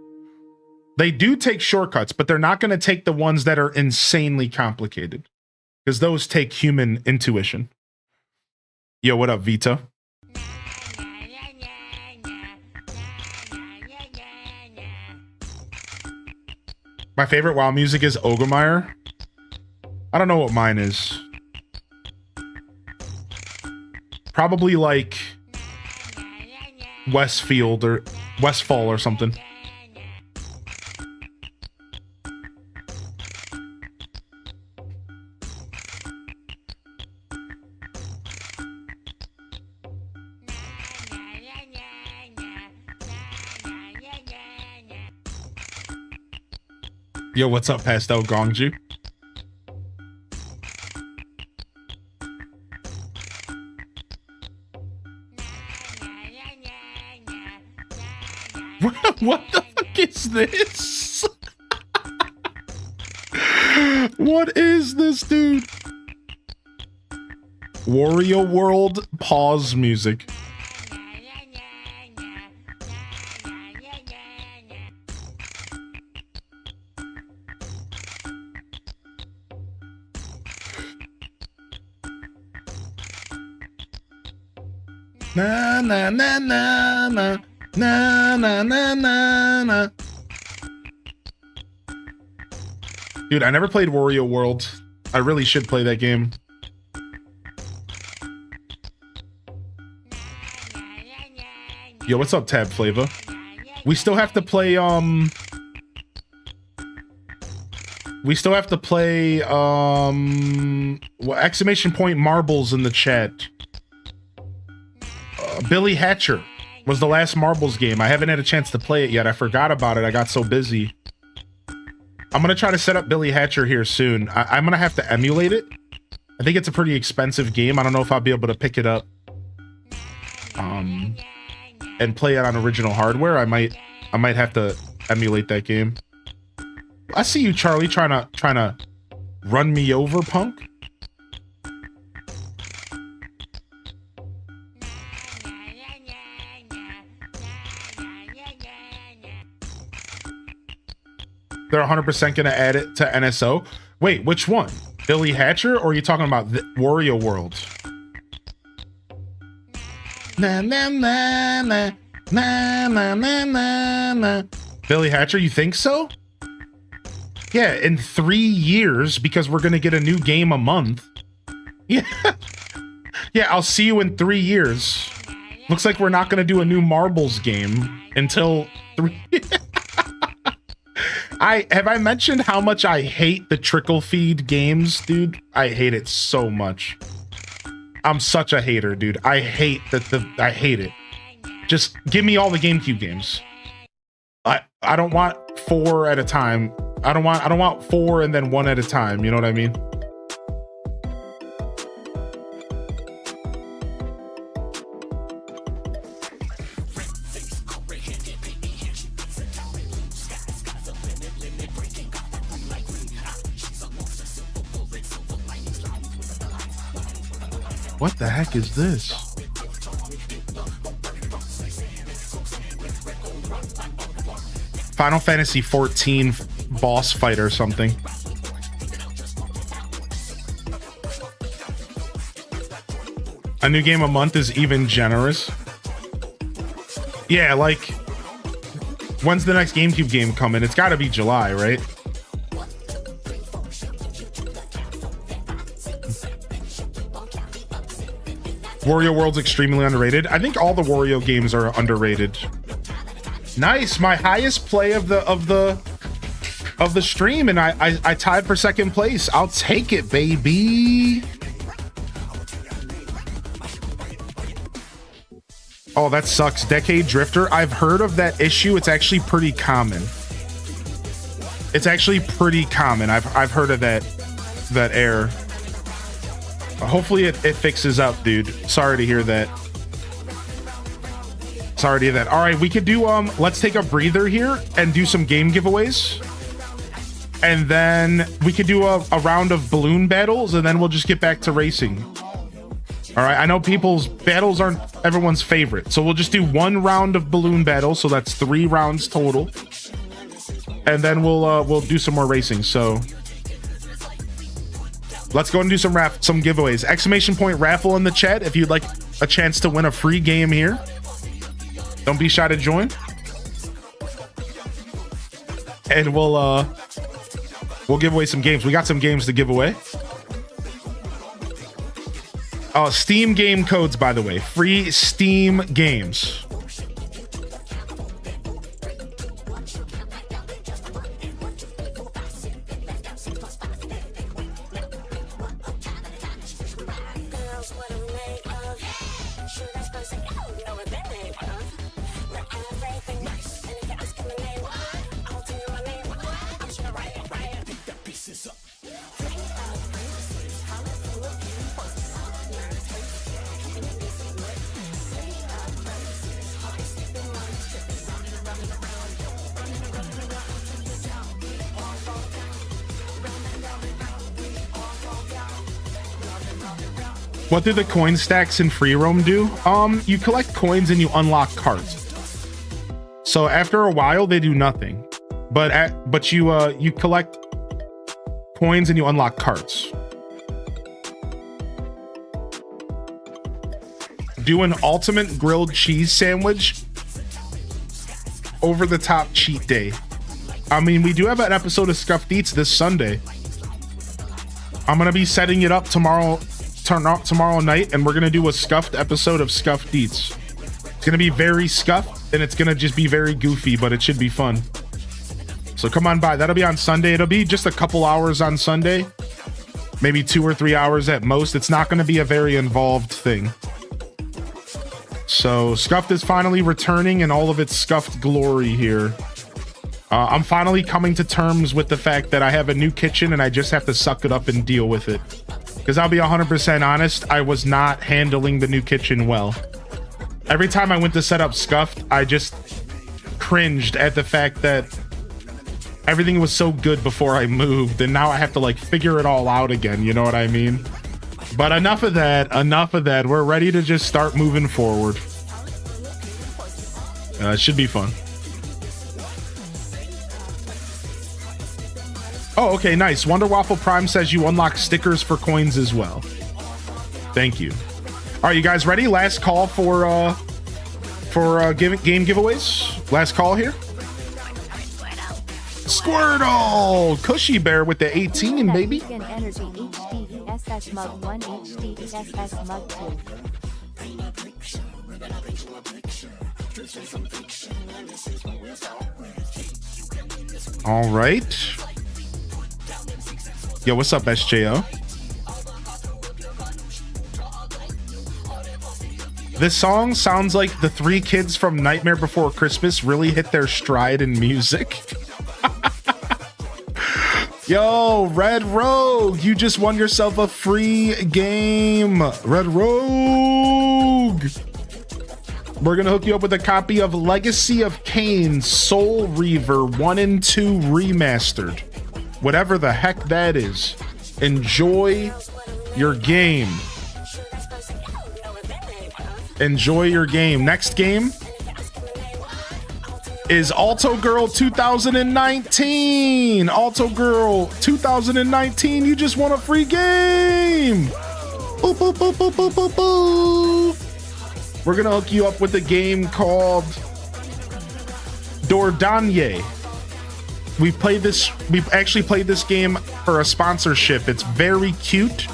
They do take shortcuts, but they're not going to take the ones that are insanely complicated, because those take human intuition. Yo, what up, Vita? My favorite WoW music is Ogermeyer. I don't know what mine is. Probably like Westfield or Westfall or something. Yo, what's up, Pastel Gongju? What the fuck is this? What is this, dude? Wario World pause music. Na na na na na na na na na na. Dude, I never played Wario World. I really should play that game. Yo, what's up, Tab Flavor? We still have to play we still have to play exclamation point marbles in the chat. Billy Hatcher was the last marbles game. I haven't had a chance to play it yet. I forgot about it. I got so busy. I'm gonna try to set up Billy Hatcher here soon. I'm gonna have to emulate it. I think it's a pretty expensive game. I don't know if I'll be able to pick it up and play it on original hardware. I might have to emulate that game. I see you, Charlie, trying to run me over, punk. They're 100% going to add it to NSO. Wait, which one? Billy Hatcher, or are you talking about the Wario World? Na na na na na na na na na. Billy Hatcher, you think so? Yeah, in 3 years, because we're going to get a new game a month. Yeah. Yeah, I'll see you in 3 years. Looks like we're not going to do a new Marbles game until 3 Have I mentioned how much I hate the trickle feed games, dude? I hate it so much. I'm such a hater, dude. I hate I hate it. Just give me all the GameCube games. I don't want 4 at a time. I don't want 4 and then 1 at a time, you know what I mean? What the heck is this? Final Fantasy 14 boss fight or something. A new game a month is even generous. Yeah, like, when's the next GameCube game coming? It's gotta be July, right? Wario World's extremely underrated. I think all the Wario games are underrated. Nice, my highest play of the stream, and I tied for second place. I'll take it, baby. Oh, that sucks. Decade Drifter. I've heard of that issue. It's actually pretty common. It's actually pretty common. I've heard of that error. Hopefully it fixes up, dude. Sorry to hear that. Sorry to hear that. All right, we could do let's take a breather here and do some game giveaways. And then we could do a round of balloon battles, and then we'll just get back to racing. All right, I know people's battles aren't everyone's favorite, so we'll just do 1 round of balloon battles, so that's 3 rounds total. and then we'll do some more racing. So let's go and do some giveaways. Exclamation point raffle in the chat if you'd like a chance to win a free game here. Don't be shy to join. And we'll give away some games. We got some games to give away. Steam game codes, by the way. Free Steam games. What do the coin stacks in free roam do? You collect coins and you unlock carts. So after a while, they do nothing. But you collect coins and you unlock carts. Do an ultimate grilled cheese sandwich over the top cheat day. I mean, we do have an episode of Scuffed Eats this Sunday. I'm gonna be setting it up tomorrow night, and we're gonna do a scuffed episode of Scuffed Eats. It's gonna be very scuffed, and it's gonna just be very goofy, but it should be fun. So come on by. That'll be on Sunday. It'll be just a couple hours on Sunday, maybe 2 or 3 hours at most. It's not gonna be a very involved thing. So Scuffed is finally returning in all of its scuffed glory here. I'm finally coming to terms with the fact that I have a new kitchen and I just have to suck it up and deal with it. Because I'll be 100% honest, I was not handling the new kitchen well. Every time I went to set up Scuffed, I just cringed at the fact that everything was so good before I moved, and now I have to like figure it all out again, you know what I mean? But enough of that. We're ready to just start moving forward. It should be fun. Oh, okay, nice. Wonder Waffle Prime says you unlock stickers for coins as well. Thank you. All right, you guys ready? Last call for game giveaways. Last call here. Squirtle! Cushy Bear with the 18, baby. Vegan Energy HD ESS Mug 1 HD ESS Mug 2. All right. Yo, what's up, SJO? This song sounds like the 3 kids from Nightmare Before Christmas really hit their stride in music. Yo, Red Rogue, you just won yourself a free game. Red Rogue. We're going to hook you up with a copy of Legacy of Kain Soul Reaver 1 and 2 Remastered. Whatever the heck that is. Enjoy your game. Enjoy your game. Next game is Alto Girl 2019. Alto Girl 2019. You just won a free game. Boop, boop, boop, boop, boop, boop, boop. We're going to hook you up with a game called Dordogne. We've actually played this game for a sponsorship. It's very cute,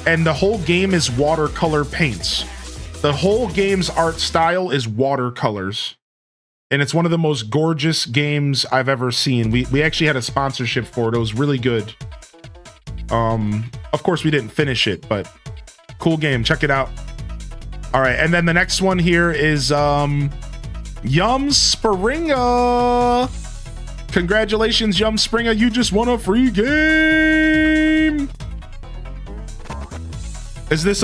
and the whole game is watercolor paints. The whole game's art style is watercolors, and it's one of the most gorgeous games I've ever seen. We actually had a sponsorship for it. It was really good. Of course we didn't finish it, but cool game. Check it out. All right, and then the next one here is Yum Springa. Congratulations, Yum Springa. You just won a free game. Is this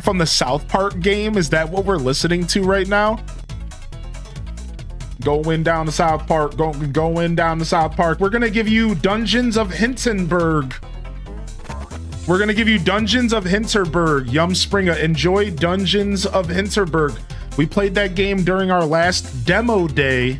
from the South Park game? Is that what we're listening to right now? Going down to South Park. Going down to South Park. We're going to give you Dungeons of Hinterberg. We're going to give you Dungeons of Hinterberg. Yum Springa. Enjoy Dungeons of Hinterberg. We played that game during our last demo day.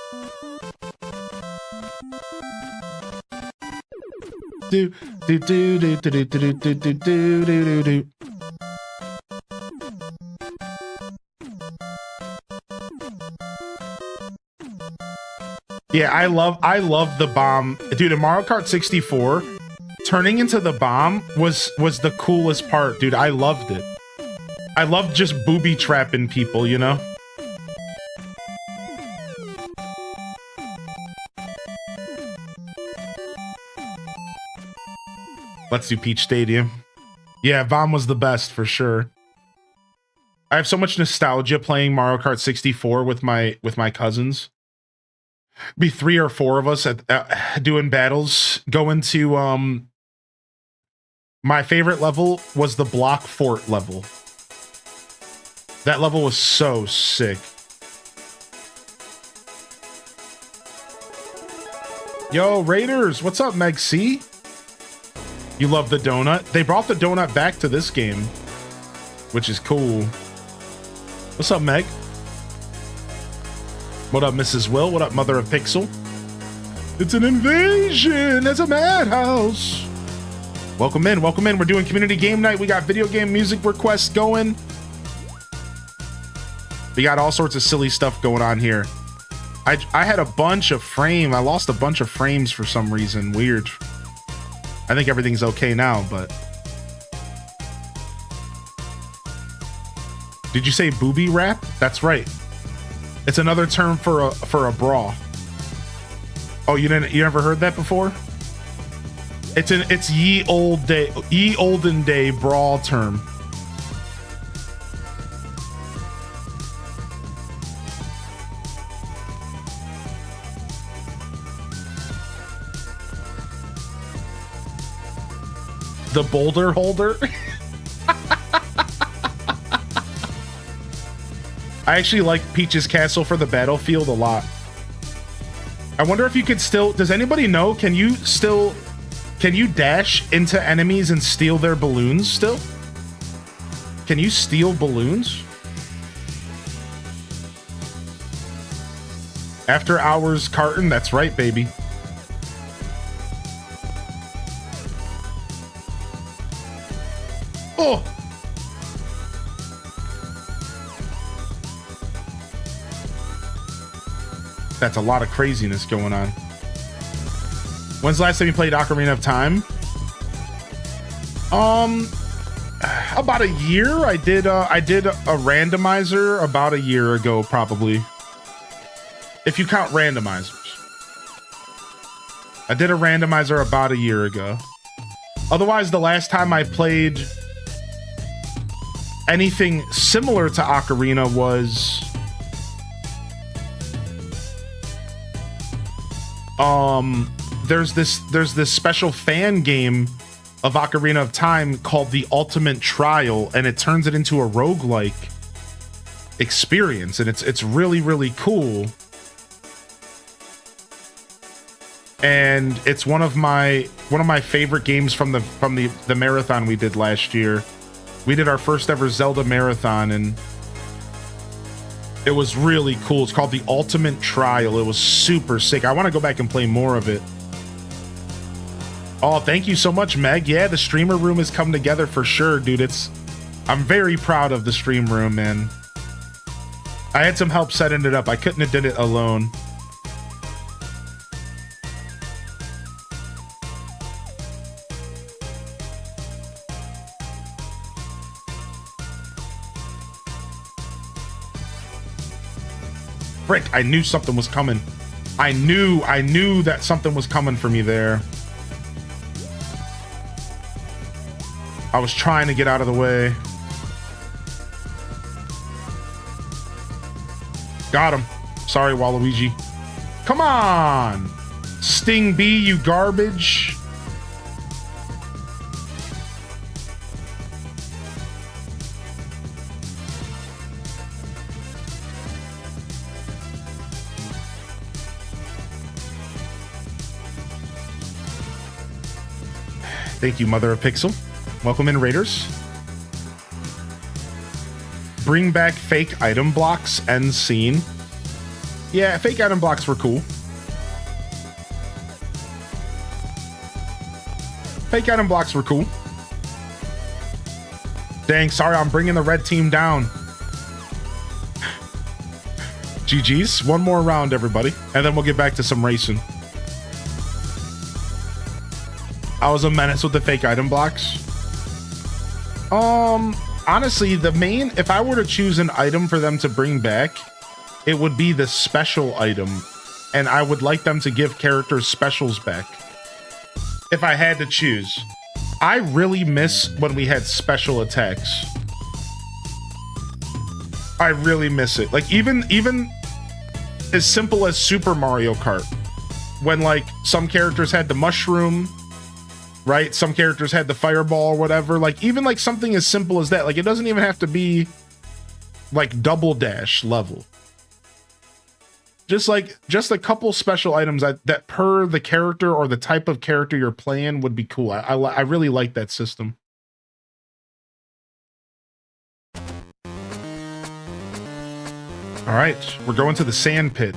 do do do do do do do do do do do do. Yeah, I love the bomb. Dude, in Mario Kart 64, turning into the bomb was the coolest part, dude. I loved it. I loved just booby trapping people, you know? Let's do Peach Stadium. Yeah, Vom was the best for sure. I have so much nostalgia playing Mario Kart 64 with my cousins. Be 3 or 4 of us doing battles. Going to my favorite level was the block fort level. That level was so sick. Yo, Raiders, what's up, Meg C? You love the donut? They brought the donut back to this game, which is cool. What's up, Meg? What up, Mrs. Will? What up, Mother of Pixel? It's an invasion! It's a madhouse! Welcome in, welcome in. We're doing community game night. We got video game music requests going. We got all sorts of silly stuff going on here. I had a bunch of frame. I lost a bunch of frames for some reason. Weird. I think everything's okay now, but... Did you say booby rap? That's right. It's another term for a bra. Oh, you never heard that before? It's ye olden day bra term. The boulder holder. I actually like Peach's Castle for the battlefield a lot. I wonder if you could still, does anybody know, can you dash into enemies and steal their balloons still? Can you steal balloons? After hours carton, that's right, baby. Oh! That's a lot of craziness going on. When's the last time you played Ocarina of Time? About a year. I did a randomizer about a year ago, probably. If you count randomizers. I did a randomizer about a year ago. Otherwise, the last time I played anything similar to Ocarina was there's this special fan game of Ocarina of Time called The Ultimate Trial, and it turns it into a roguelike experience, and it's really, really cool. And it's one of my favorite games from the marathon we did last year. We did our first ever Zelda marathon, and it was really cool. It's called The Ultimate Trial. It was super sick. I want to go back and play more of it. Oh, thank you so much, Meg. Yeah, the streamer room has come together for sure, dude. I'm very proud of the stream room, man. I had some help setting it up. I couldn't have did it alone. Frick, I knew something was coming. I knew that something was coming for me there. I was trying to get out of the way. Got him. Sorry, Waluigi. Come on! Sting B, you garbage. Thank you, Mother of Pixel. Welcome in, Raiders. Bring back fake item blocks, end scene. Yeah, fake item blocks were cool. Fake item blocks were cool. Dang, sorry, I'm bringing the red team down. GG's. One more round, everybody. And then we'll get back to some racing. I was a menace with the fake item blocks. Honestly, the main, if I were to choose an item for them to bring back, it would be the special item. And I would like them to give characters specials back. If I had to choose. I really miss when we had special attacks. I really miss it. Like even as simple as Super Mario Kart, when like some characters had the mushroom, right? Some characters had the fireball or whatever. Like even like something as simple as that. Like it doesn't even have to be like double dash level. Just a couple special items that per the character or the type of character you're playing would be cool. I really like that system. All right, we're going to the sand pit.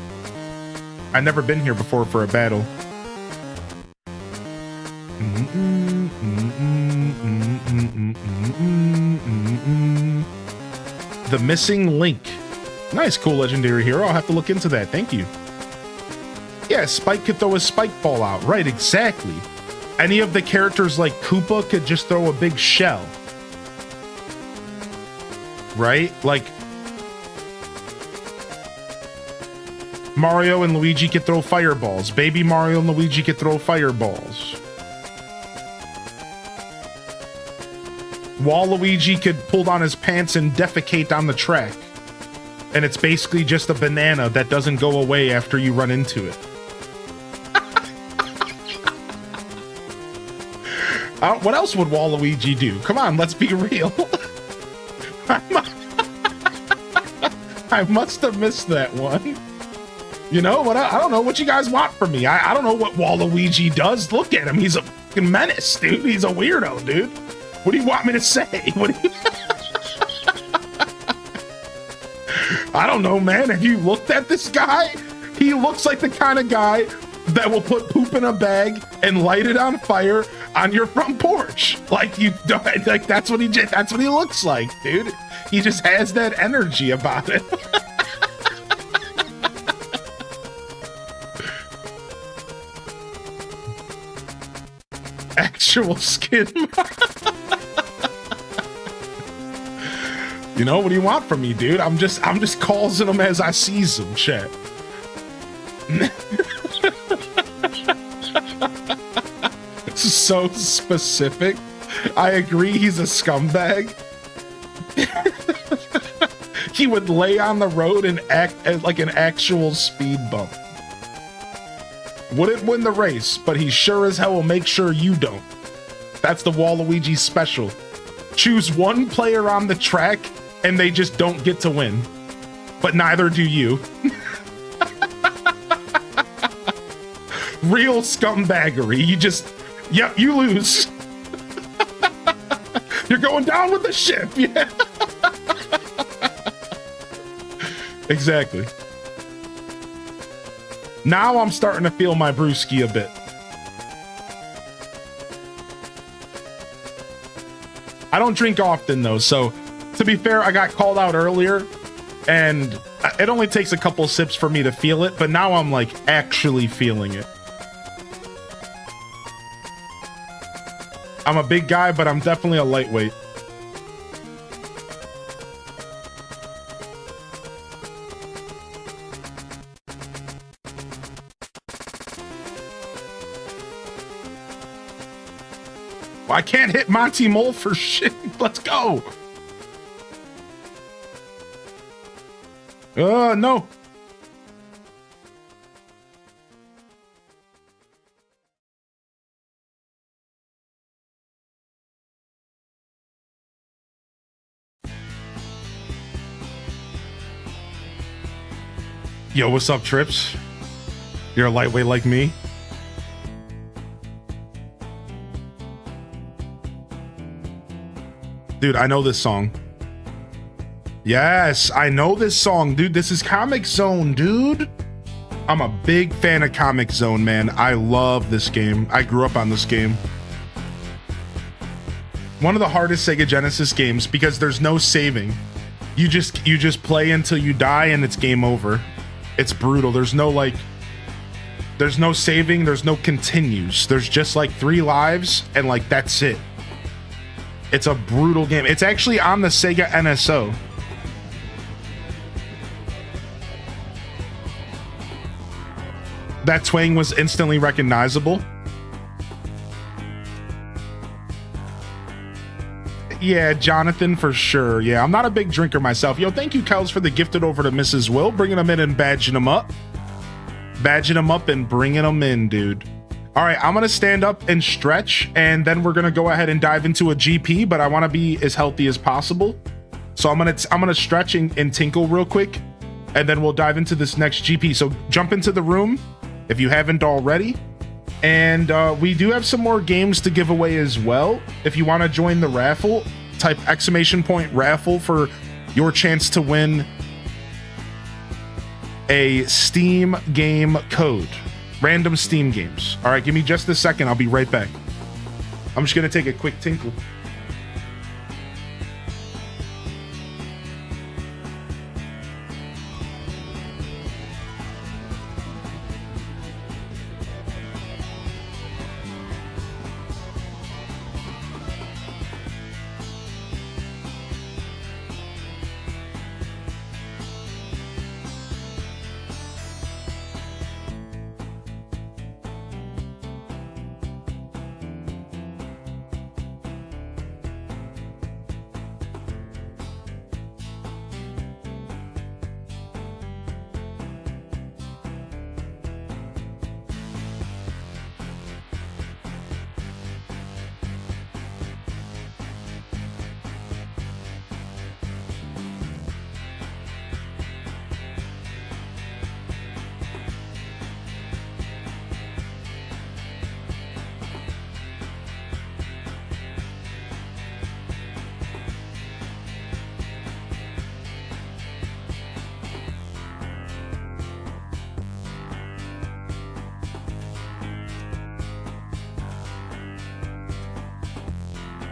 I've never been here before for a battle. The missing link. Nice, cool legendary hero. I'll have to look into that. Thank you. Yeah, Spike could throw a spike ball out. Right, exactly. Any of the characters like Koopa could just throw a big shell. Right? Like Mario and Luigi could throw fireballs. Baby Mario and Luigi could throw fireballs. Waluigi could pull down his pants and defecate on the track. And it's basically just a banana that doesn't go away after you run into it. What else would Waluigi do? Come on, let's be real. I must have missed that one. You know what? I don't know what you guys want from me. I don't know what Waluigi does. Look at him. He's a fucking menace, dude. He's a weirdo, dude. What do you want me to say? What do you... I don't know, man. Have you looked at this guy? He looks like the kind of guy that will put poop in a bag and light it on fire on your front porch. Like you don't like that's what he looks like, dude. He just has that energy about it. Actual skin. You know, what do you want from me, dude? I'm just causing them as I sees them, chat. This is so specific. I agree, he's a scumbag. He would lay on the road and act as like an actual speed bump. Wouldn't win the race, but he sure as hell will make sure you don't. That's the Waluigi special. Choose one player on the track and they just don't get to win. But neither do you. Real scumbaggery. You just, yep, you lose. You're going down with the ship. Yeah. Exactly. Now I'm starting to feel my brewski a bit. I don't drink often though, so to be fair, I got called out earlier and it only takes a couple sips for me to feel it, but now I'm like actually feeling it. I'm a big guy, but I'm definitely a lightweight. I can't hit Monty Mole for shit. Let's go. No. Yo, what's up, Trips? You're a lightweight like me? Dude, I know this song. Yes, I know this song, dude. This is Comic Zone, dude. I'm a big fan of Comic Zone, man. I love this game. I grew up on this game. one of the hardest Sega Genesis games because there's no saving. You just play until you die and it's game over. It's brutal. There's no saving, there's no continues. There's just like 3 lives and like that's it. It's a brutal game. It's actually on the Sega NSO. That twang was instantly recognizable. Yeah, Jonathan, for sure. Yeah, I'm not a big drinker myself. Yo, thank you, Kels, for the gifted over to Mrs. Will, bringing them in and badging them up. Badging them up and bringing them in, dude. All right, I'm going to stand up and stretch, and then we're going to go ahead and dive into a GP, but I want to be as healthy as possible. So I'm going to stretch and tinkle real quick, and then we'll dive into this next GP. So jump into the room if you haven't already. And we do have some more games to give away as well. If you want to join the raffle, type !raffle for your chance to win a Steam game code. Random Steam games. All right, give me just a second. I'll be right back. I'm just going to take a quick tinkle.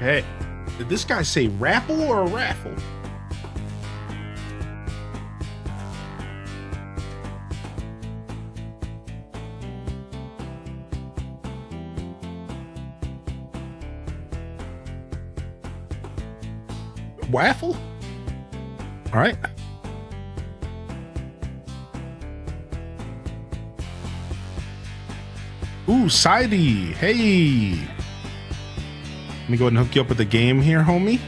Hey, did this guy say raffle or raffle? Waffle? All right. Ooh, Sidey. Hey. Let me go ahead and hook you up with the game here, homie.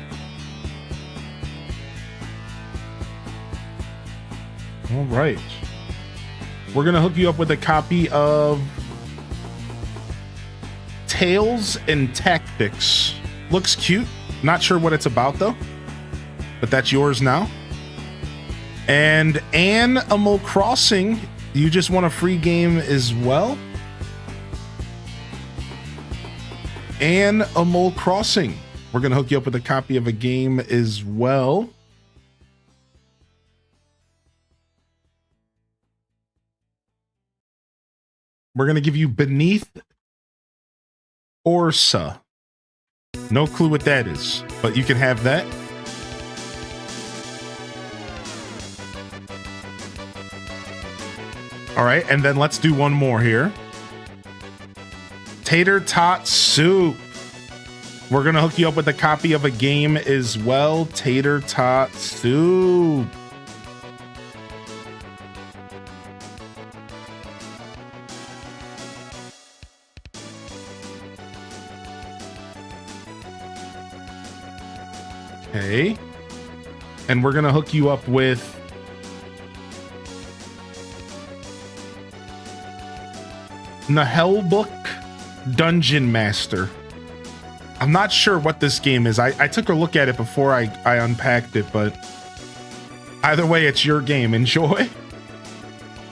All right. We're going to hook you up with a copy of Tales and Tactics. Looks cute. Not sure what it's about, though. But that's yours now. And Animal Crossing. You just want a free game as well? Animal Crossing. We're going to hook you up with a copy of a game as well. We're going to give you Beneath Orsa. No clue what that is, but you can have that. All right, and then let's do one more here. Tater Tot Soup. We're going to hook you up with a copy of a game as well. Tater Tot Soup. Okay. And we're going to hook you up with Nahelbook Dungeon Master. I'm not sure what this game is. I took a look at it before I unpacked it, but either way, it's your game. Enjoy.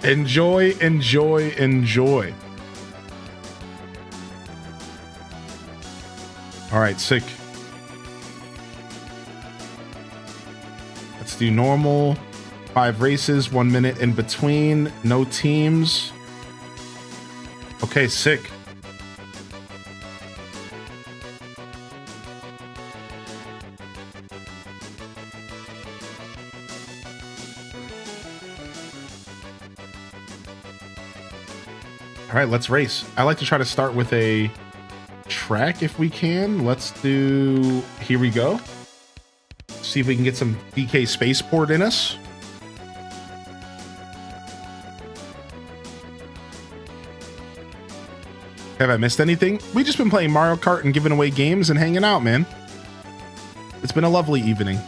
Enjoy, enjoy, enjoy. All right, sick. Let's do normal. 5 races, 1 minute in between. No teams. Okay, sick. All right, let's race. I like to try to start with a track if we can. Let's do, here we go. See if we can get some DK Spaceport in us. Have I missed anything? We've just been playing Mario Kart and giving away games and hanging out, man. It's been a lovely evening.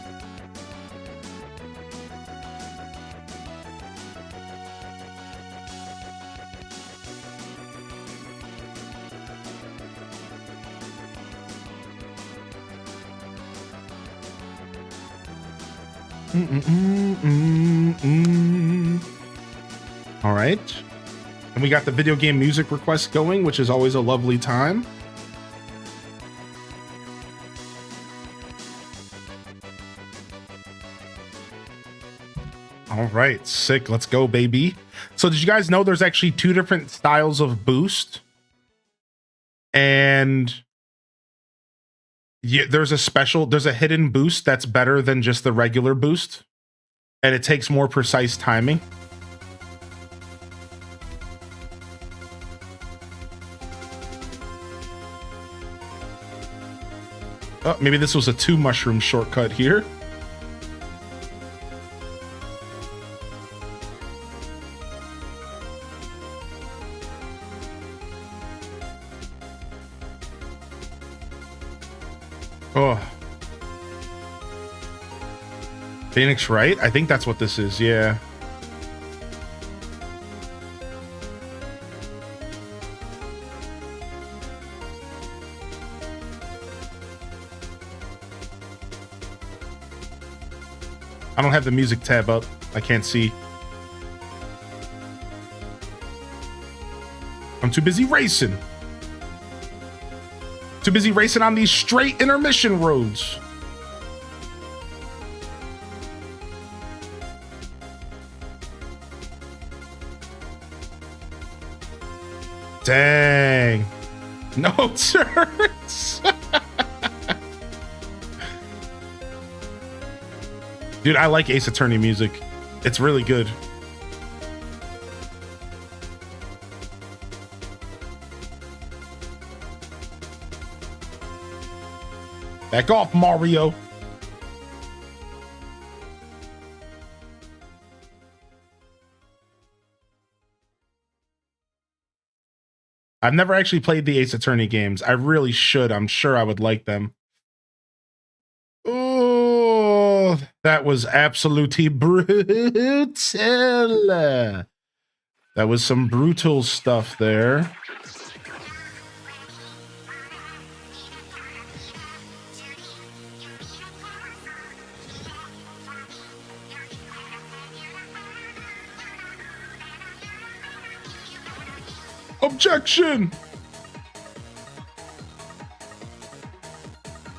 All right. And we got the video game music request going, which is always a lovely time. All right, sick. Let's go, baby. So did you guys know there's actually two different styles of boost? And yeah, there's a hidden boost that's better than just the regular boost. And it takes more precise timing. Oh, maybe this was a 2 mushroom shortcut here. Oh. Phoenix, right? I think that's what this is, yeah. I don't have the music tab up. I can't see. I'm too busy racing. Too busy racing on these straight intermission roads. Dang. No turns. Dude, I like Ace Attorney music. It's really good. Back off, Mario. I've never actually played the Ace Attorney games. I really should. I'm sure I would like them. Oh, that was absolutely brutal. That was some brutal stuff there. Objection!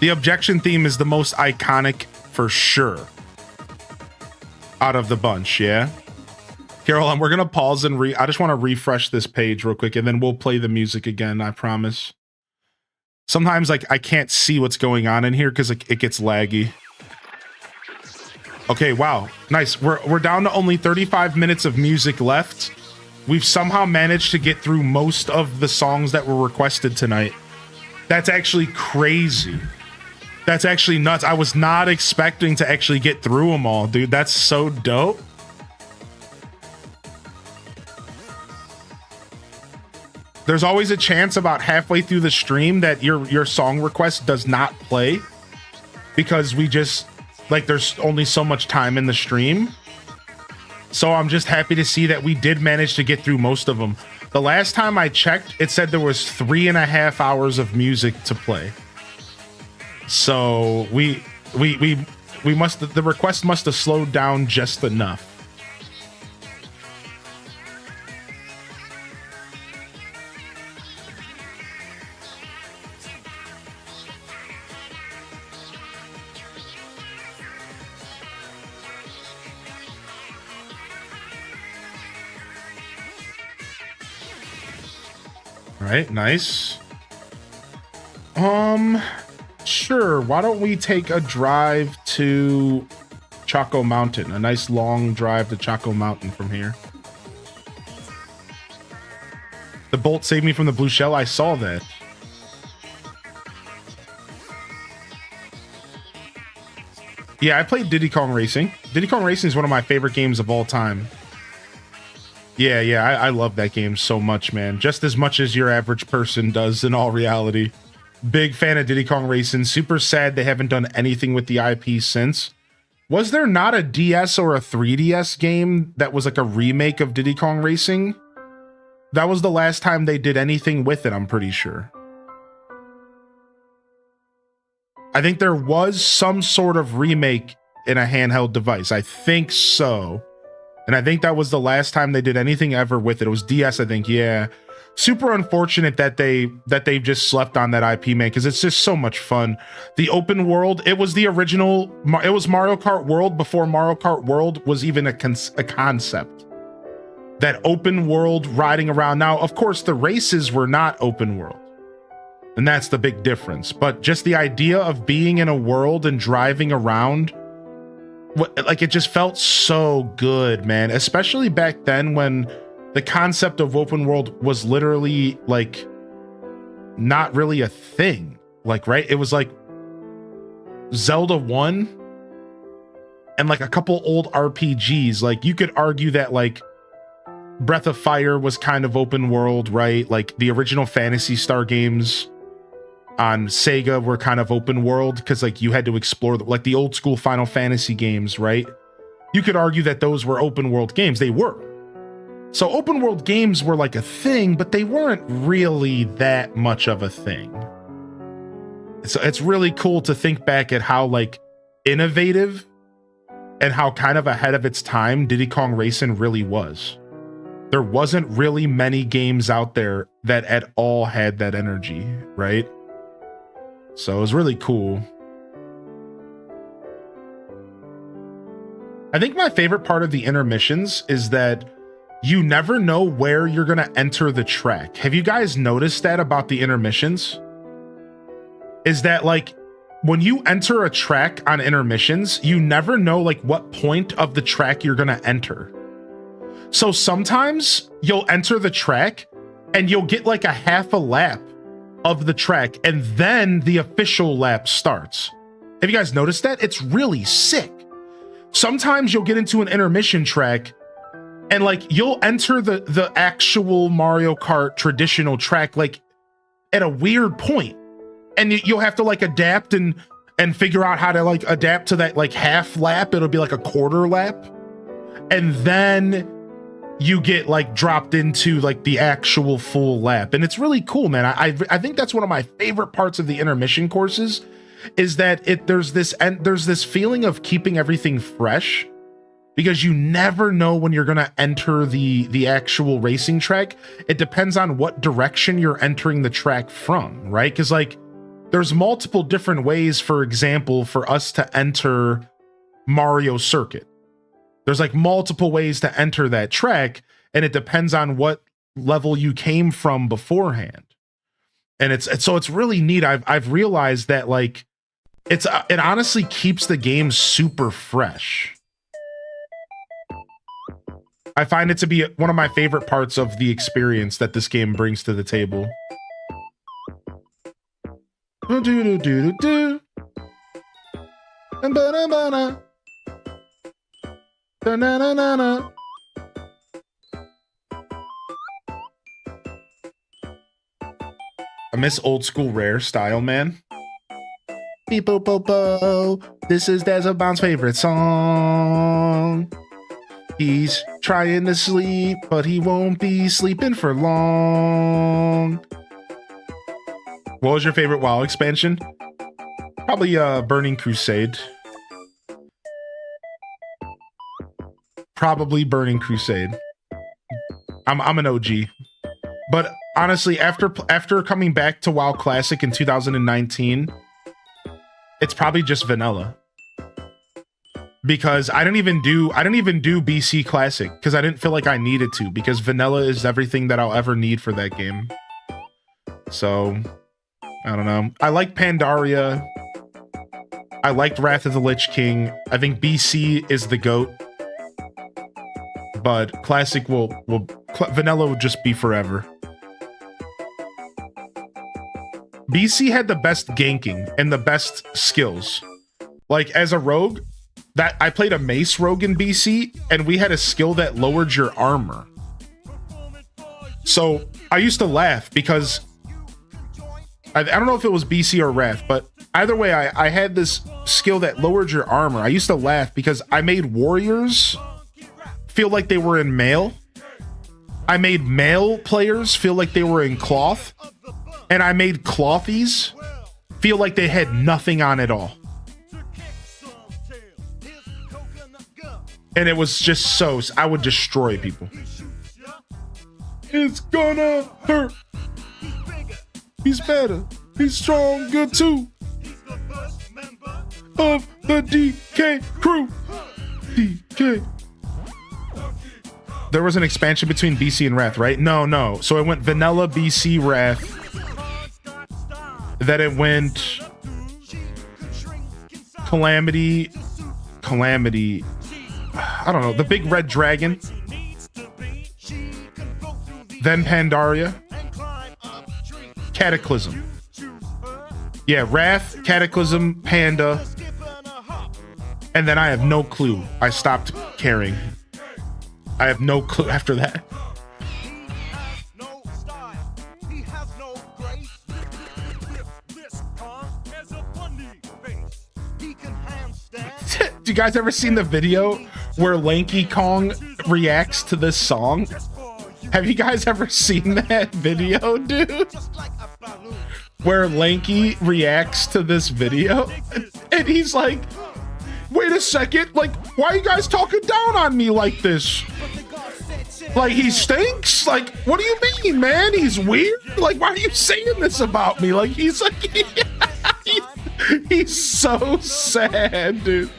The objection theme is the most iconic for sure. Out of the bunch, yeah? Here, hold on. We're going to pause and I just want to refresh this page real quick, and then we'll play the music again, I promise. Sometimes, like, I can't see what's going on in here because it gets laggy. Okay, wow. Nice. We're down to only 35 minutes of music left. We've somehow managed to get through most of the songs that were requested tonight. That's actually crazy. That's actually nuts. I was not expecting to actually get through them all, dude. That's so dope. There's always a chance about halfway through the stream that your song request does not play because we just, like, there's only so much time in the stream. So I'm just happy to see that we did manage to get through most of them. The last time I checked, it said there was 3.5 hours of music to play. So we must, the request must have slowed down just enough. All right, nice. Sure. Why don't we take a drive to Choco Mountain? A nice long drive to Choco Mountain from here. The bolt saved me from the blue shell. I saw that. Yeah, I played Diddy Kong Racing. Diddy Kong Racing is one of my favorite games of all time. Yeah, I love that game so much, man. Just as much as your average person does in all reality. Big fan of Diddy Kong Racing. Super sad they haven't done anything with the IP since. Was there not a DS or a 3DS game that was like a remake of Diddy Kong Racing? That was the last time they did anything with it, I'm pretty sure. I think there was some sort of remake in a handheld device. I think so. And I think that was the last time they did anything ever with it. It was DS, I think. Yeah. Super unfortunate that they've just slept on that IP, man, because it's just so much fun. The open world, it was the original, it was Mario Kart World before Mario Kart World was even a concept. That open world riding around. Now, of course, the races were not open world. And that's the big difference. But just the idea of being in a world and driving around, like, it just felt so good, man. Especially back then when the concept of open world was literally like not really a thing. Like, right? It was like Zelda 1 and like a couple old RPGs. Like, you could argue that like Breath of Fire was kind of open world, right? Like the original Phantasy Star games on Sega were kind of open world because like you had to explore like the old school Final Fantasy games, right? You could argue that those were open world games. They were. So open world games were like a thing, but they weren't really that much of a thing. So it's really cool to think back at how like innovative and how kind of ahead of its time Diddy Kong Racing really was. There wasn't really many games out there that at all had that energy, right? So it was really cool. I think my favorite part of the intermissions is that you never know where you're going to enter the track. Have you guys noticed that about the intermissions? Is that like when you enter a track on intermissions, you never know like what point of the track you're going to enter. So sometimes you'll enter the track and you'll get like a half a lap of the track and then the official lap starts. Have you guys noticed that? It's really sick. Sometimes you'll get into an intermission track and like you'll enter the actual Mario Kart traditional track like at a weird point, and you'll have to like adapt and figure out how to like adapt to that like half lap. It'll be like a quarter lap, and then you get like dropped into like the actual full lap. And it's really cool, man. I think that's one of my favorite parts of the intermission courses is that there's this feeling of keeping everything fresh, because you never know when you're going to enter the actual racing track. It depends on what direction you're entering the track from, right? Because like there's multiple different ways, for example, for us to enter Mario Circuit. There's like multiple ways to enter that track, and it depends on what level you came from beforehand. And it's really neat. I've realized that like it honestly keeps the game super fresh. I find it to be one of my favorite parts of the experience that this game brings to the table. I miss old school Rare style, man. Beep bo bo bo. This is Dazzle Bound's favorite song. He's trying to sleep, but he won't be sleeping for long. What was your favorite WoW expansion? Probably Burning Crusade. Probably Burning Crusade. I'm an OG. But honestly, after coming back to WoW Classic in 2019, it's probably just vanilla. Because I didn't even do BC Classic because I didn't feel like I needed to, because vanilla is everything that I'll ever need for that game. So, I don't know. I like Pandaria. I liked Wrath of the Lich King. I think BC is the GOAT. But Classic vanilla will just be forever. BC had the best ganking and the best skills. Like as a rogue, that I played a mace rogue in BC, and we had a skill that lowered your armor. So I used to laugh because I don't know if it was BC or Wrath, but either way, I had this skill that lowered your armor. I used to laugh because I made warriors feel like they were in mail. I made male players feel like they were in cloth. And I made clothies feel like they had nothing on at all. And it was just so, I would destroy people. It's gonna hurt. He's better. He's stronger too. Of the DK crew. DK. There was an expansion between BC and Wrath, right? No. So it went vanilla BC Wrath. Then it went Calamity. I don't know. The big red dragon. Then Pandaria. Cataclysm. Yeah, Wrath, Cataclysm, Panda. And then I have no clue. I stopped caring. I have no clue after that. Do you guys ever seen the video where Lanky Kong reacts to this song? Have you guys ever seen that video, dude? Where Lanky reacts to this video and he's like, wait a second, like, why are you guys talking down on me like this? Like, he stinks? Like, what do you mean, man? He's weird? Like, why are you saying this about me? Like, he's like, he's so sad, dude.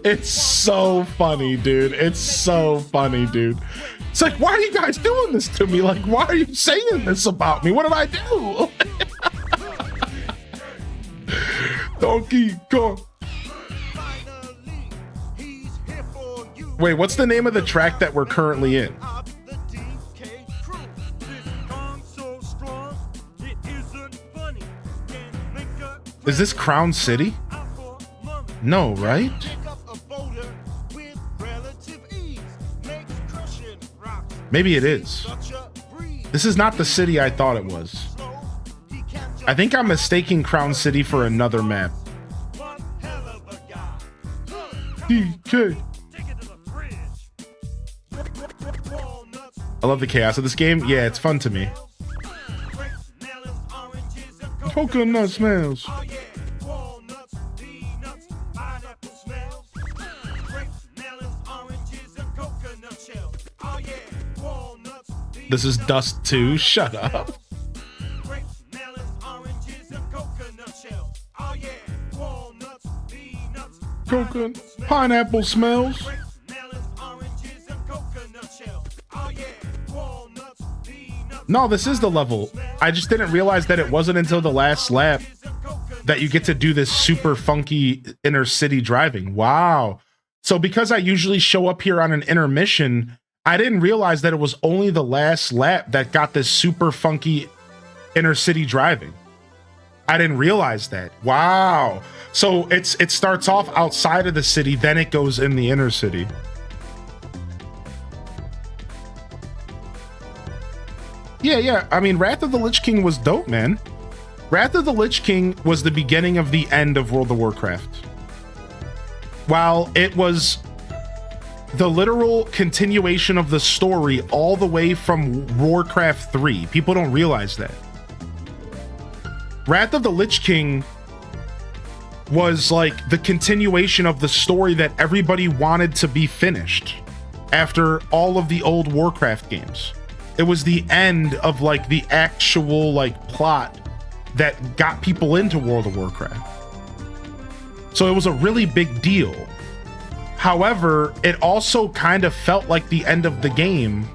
It's so funny, dude. It's so funny, dude. It's like, why are you guys doing this to me? Like, why are you saying this about me? What did I do? Donkey Kong. Wait, what's the name of the track that we're currently in? Is this Crown City? No, right? Maybe it is. This is not the city I thought it was. I think I'm mistaking Crown City for another map. DK. I love the chaos of this game. Yeah, it's fun to me. Coconut smells. This is Dust 2. Shut up. Coconut, pineapple smells. No, this is the level. I just didn't realize that it wasn't until the last lap that you get to do this super funky inner city driving. Wow. So because I usually show up here on an intermission, I didn't realize that it was only the last lap that got this super funky inner city driving. I didn't realize that. Wow. So it starts off outside of the city, then it goes in the inner city. Yeah. I mean, Wrath of the Lich King was dope, man. Wrath of the Lich King was the beginning of the end of World of Warcraft. While it was the literal continuation of the story all the way from Warcraft 3. People don't realize that. Wrath of the Lich King was like the continuation of the story that everybody wanted to be finished after all of the old Warcraft games. It was the end of like the actual like plot that got people into World of Warcraft. So it was a really big deal. However, it also kind of felt like the end of the game.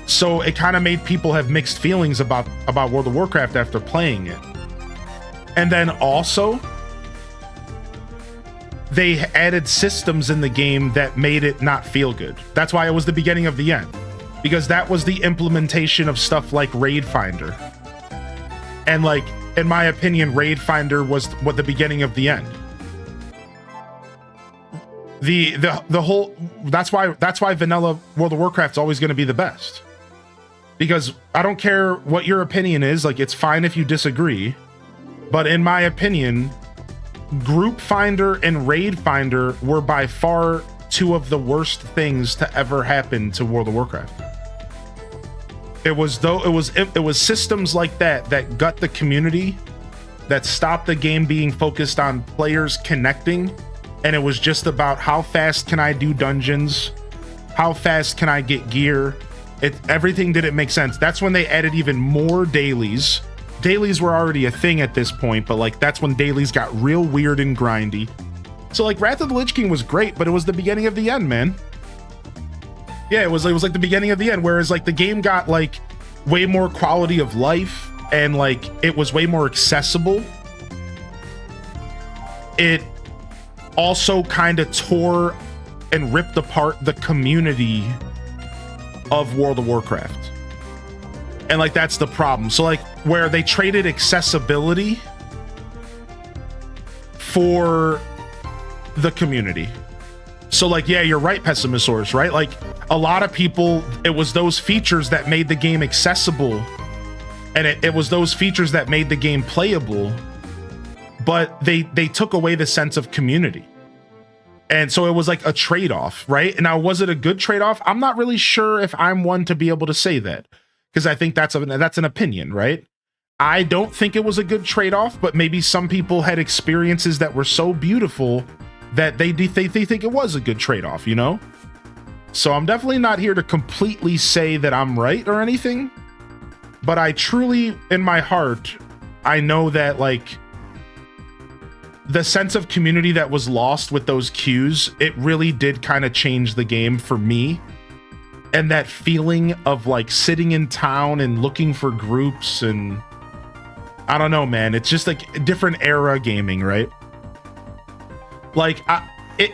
So it kind of made people have mixed feelings about World of Warcraft after playing it. And then also, they added systems in the game that made it not feel good. That's why it was the beginning of the end, because that was the implementation of stuff like Raid Finder. And like, in my opinion, Raid Finder was what the beginning of the end. The whole, that's why vanilla World of Warcraft's always going to be the best. Because I don't care what your opinion is, like, it's fine if you disagree, but in my opinion, Group Finder and Raid Finder were by far two of the worst things to ever happen to World of Warcraft. It was systems like that gut the community, that stopped the game being focused on players connecting, and it was just about how fast can I do dungeons, how fast can I get gear. Everything didn't make sense. That's when they added even more dailies. Dailies were already a thing at this point, but like that's when dailies got real weird and grindy. So like Wrath of the Lich King was great, but it was the beginning of the end, man. Yeah, it was like the beginning of the end, whereas like the game got like way more quality of life and like it was way more accessible. It also kind of tore and ripped apart the community of World of Warcraft. And like that's the problem. So like where they traded accessibility for the community. So like, yeah, you're right, Pessimisaurus, right? Like a lot of people, it was those features that made the game accessible, and it was those features that made the game playable, but they took away the sense of community. And so it was like a trade-off, right? And now, was it a good trade-off? I'm not really sure if I'm one to be able to say that, because I think that's an opinion, right? I don't think it was a good trade-off, but maybe some people had experiences that were so beautiful that they think it was a good trade-off, you know? So I'm definitely not here to completely say that I'm right or anything, but I truly, in my heart, I know that like the sense of community that was lost with those queues, it really did kind of change the game for me. And that feeling of like sitting in town and looking for groups, and I don't know, man, it's just like a different era gaming, right? Like,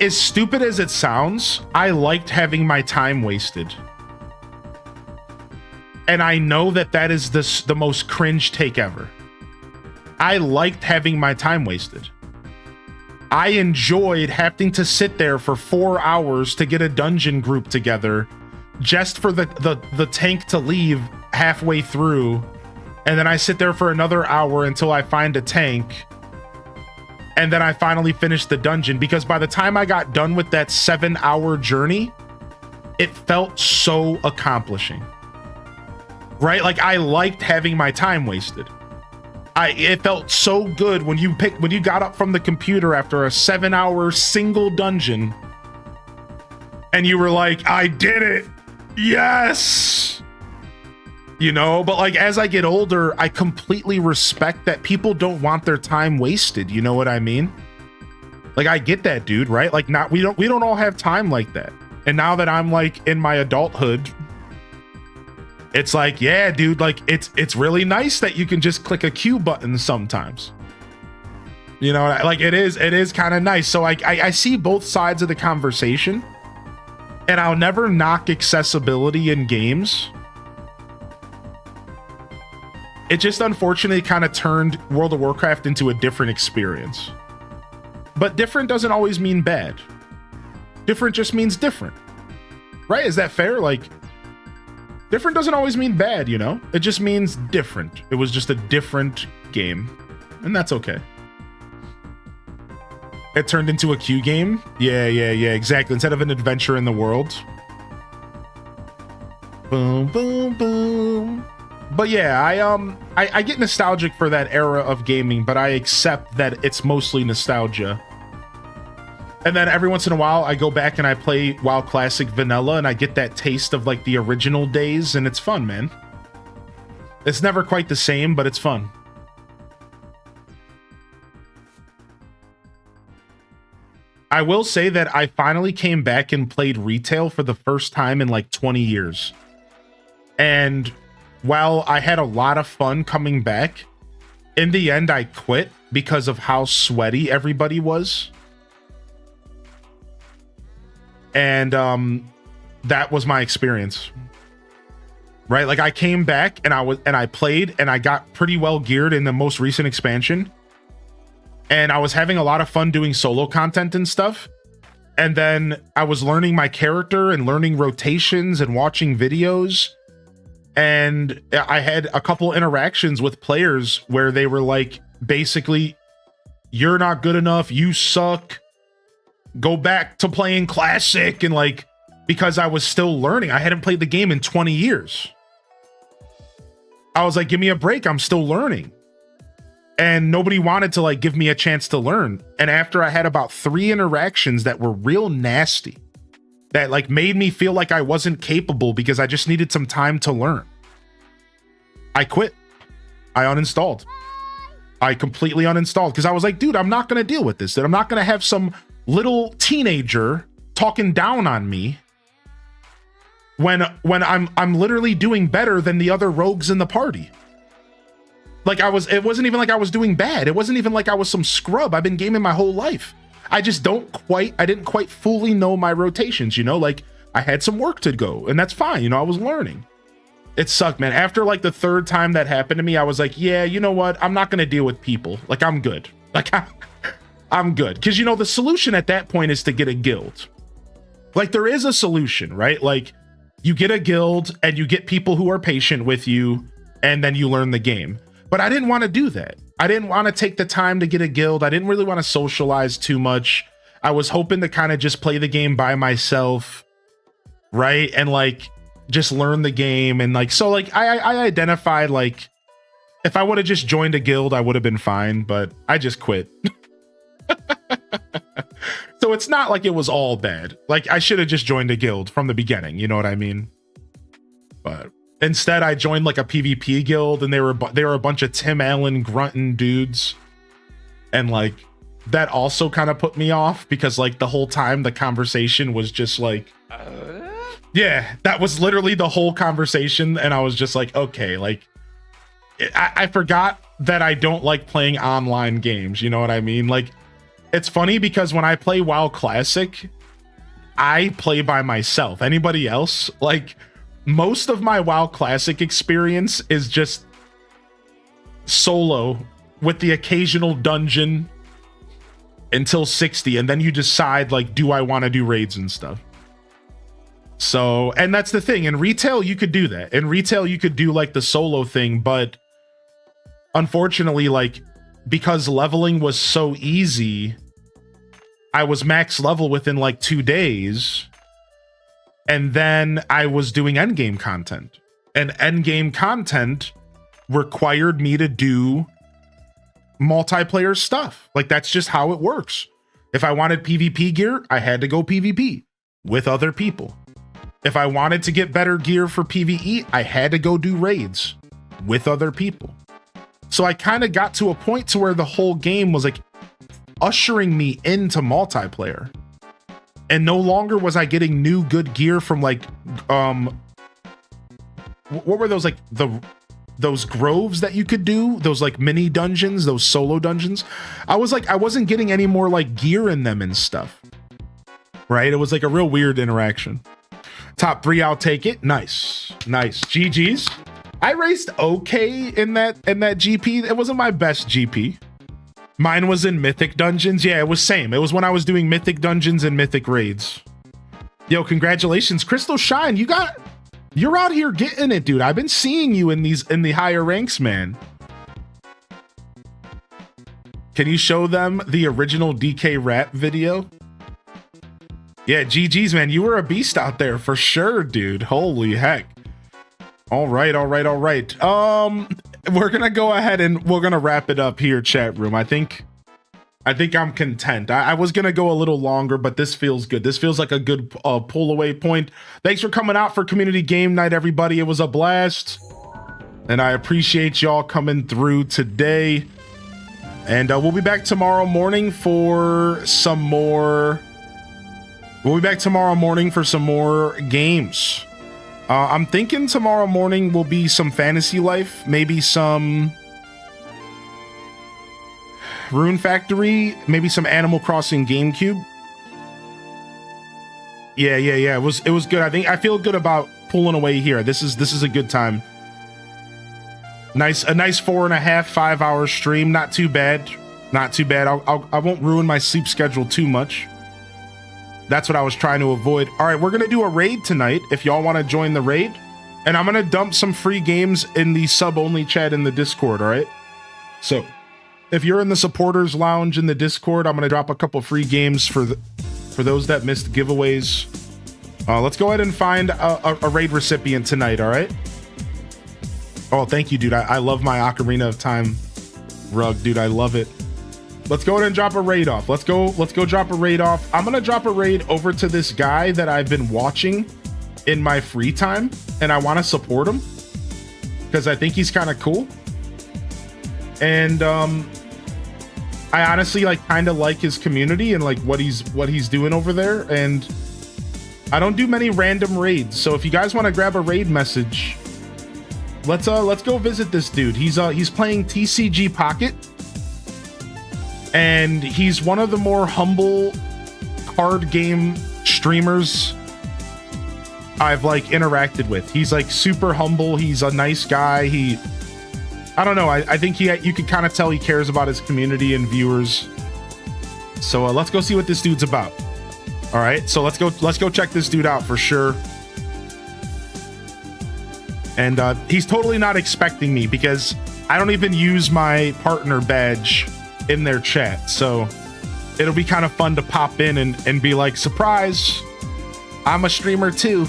as stupid as it sounds, I liked having my time wasted. And I know that is the most cringe take ever. I liked having my time wasted. I enjoyed having to sit there for 4 hours to get a dungeon group together just for the tank to leave halfway through. And then I sit there for another hour until I find a tank. And then I finally finished the dungeon, because by the time I got done with that 7-hour journey, it felt so accomplishing, right? Like I liked having my time wasted. It felt so good when you got up from the computer after a 7-hour single dungeon and you were like, I did it. Yes. You know, but like as I get older, I completely respect that people don't want their time wasted. You know what I mean? Like I get that, dude, right? Like we don't all have time like that. And now that I'm like in my adulthood, it's like, yeah, dude, like it's really nice that you can just click a Q button sometimes. You know, like it is kind of nice. So I see both sides of the conversation, and I'll never knock accessibility in games. It just unfortunately kind of turned World of Warcraft into a different experience. But different doesn't always mean bad. Different just means different. Right? Is that fair? Like, different doesn't always mean bad, you know? It just means different. It was just a different game. And that's okay. It turned into a queue game? Yeah, exactly. Instead of an adventure in the world. Boom, boom, boom. But yeah, I get nostalgic for that era of gaming, but I accept that it's mostly nostalgia. And then every once in a while, I go back and I play WoW Classic Vanilla, and I get that taste of like the original days, and it's fun, man. It's never quite the same, but it's fun. I will say that I finally came back and played retail for the first time in like 20 years. And while I had a lot of fun coming back, in the end I quit because of how sweaty everybody was. And that was my experience. Right? Like I came back and I played and I got pretty well geared in the most recent expansion. And I was having a lot of fun doing solo content and stuff. And then I was learning my character and learning rotations and watching videos. And I had a couple interactions with players where they were like, basically, you're not good enough, you suck, go back to playing classic. And like, because I was still learning, I hadn't played the game in 20 years. I was like, give me a break, I'm still learning. And nobody wanted to like give me a chance to learn. And after I had about 3 interactions that were real nasty, that like made me feel like I wasn't capable because I just needed some time to learn, I quit. I uninstalled. I completely uninstalled because I was like, dude, I'm not going to deal with this. That I'm not going to have some little teenager talking down on me when I'm literally doing better than the other rogues in the party. Like it wasn't even like I was doing bad. It wasn't even like I was some scrub. I've been gaming my whole life. I didn't quite fully know my rotations, you know, like I had some work to go and that's fine. You know, I was learning. It sucked, man. After like the 3rd time that happened to me, I was like, yeah, you know what? I'm not going to deal with people. Like I'm good. Like I'm good. Cause you know, the solution at that point is to get a guild. Like there is a solution, right? Like you get a guild and you get people who are patient with you and then you learn the game. But I didn't want to do that. I didn't want to take the time to get a guild. I didn't really want to socialize too much. I was hoping to kind of just play the game by myself, right? And like just learn the game. And like, so like I identified like if I would have just joined a guild, I would have been fine, but I just quit. So it's not like it was all bad. Like I should have just joined a guild from the beginning. You know what I mean? But instead, I joined like a PvP guild, and they were a bunch of Tim Allen grunting dudes, and like that also kind of put me off because like the whole time the conversation was just like, yeah, that was literally the whole conversation, and I was just like, okay, like I forgot that I don't like playing online games. You know what I mean? Like it's funny because when I play WoW Classic, I play by myself. Anybody else like? Most of my WoW Classic experience is just solo with the occasional dungeon until 60. And then you decide like, do I want to do raids and stuff? So, and that's the thing. In retail, you could do that. In retail, you could do like the solo thing. But unfortunately, like because leveling was so easy, I was max level within like 2 days. And then I was doing endgame content, and endgame content required me to do multiplayer stuff. Like that's just how it works. If I wanted PvP gear, I had to go PvP with other people. If I wanted to get better gear for PvE, I had to go do raids with other people. So I kind of got to a point to where the whole game was like ushering me into multiplayer. And no longer was I getting new good gear from like, what were those like those groves that you could do? Those like mini dungeons, those solo dungeons. I wasn't getting any more like gear in them and stuff. Right? It was like a real weird interaction. Top 3, I'll take it. Nice. Nice. GG's. I raced okay in that GP. It wasn't my best GP. Mine was in Mythic Dungeons. Yeah, it was same. It was when I was doing Mythic Dungeons and Mythic Raids. Yo, congratulations. Crystal Shine, you're out here getting it, dude. I've been seeing you in the higher ranks, man. Can you show them the original DK rap video? Yeah, GG's, man. You were a beast out there for sure, dude. Holy heck. All right. We're gonna go ahead and we're gonna wrap it up here, chat room. I think I'm content. I was gonna go a little longer, but this feels good. This feels like a good pull away point. Thanks for coming out for community game night, everybody. It was a blast, and I appreciate y'all coming through today. And we'll be back tomorrow morning for some more. We'll be back tomorrow morning for some more games. I'm thinking tomorrow morning will be some Fantasy Life, maybe some Rune Factory, maybe some Animal Crossing GameCube. Yeah. It was good. I feel good about pulling away here. This is a good time. A nice 4.5, 5 hour stream. Not too bad. Not too bad. I won't ruin my sleep schedule too much. That's what I was trying to avoid. All right, we're gonna do a raid tonight. If y'all want to join the raid, and I'm gonna dump some free games in the sub-only chat in the Discord. All right. So, if you're in the supporters lounge in the Discord, I'm gonna drop a couple free games for those that missed giveaways. Let's go ahead and find a raid recipient tonight. All right. Oh, thank you, dude. I love my Ocarina of Time rug, dude. I love it. Let's go ahead and drop a raid off. Let's go drop a raid off. I'm gonna drop a raid over to this guy that I've been watching in my free time, and I want to support him because I think he's kind of cool. And I honestly kind of like his community and like what he's doing over there. And I don't do many random raids, so if you guys want to grab a raid message, let's go visit this dude. He's playing TCG Pocket. And he's one of the more humble card game streamers I've interacted with. He's super humble. He's a nice guy. I don't know. I think you could kind of tell he cares about his community and viewers. So let's go see what this dude's about. All right. So let's go check this dude out for sure. And he's totally not expecting me because I don't even use my partner badge in their chat, so it'll be kind of fun to pop in and be like, surprise, I'm a streamer too.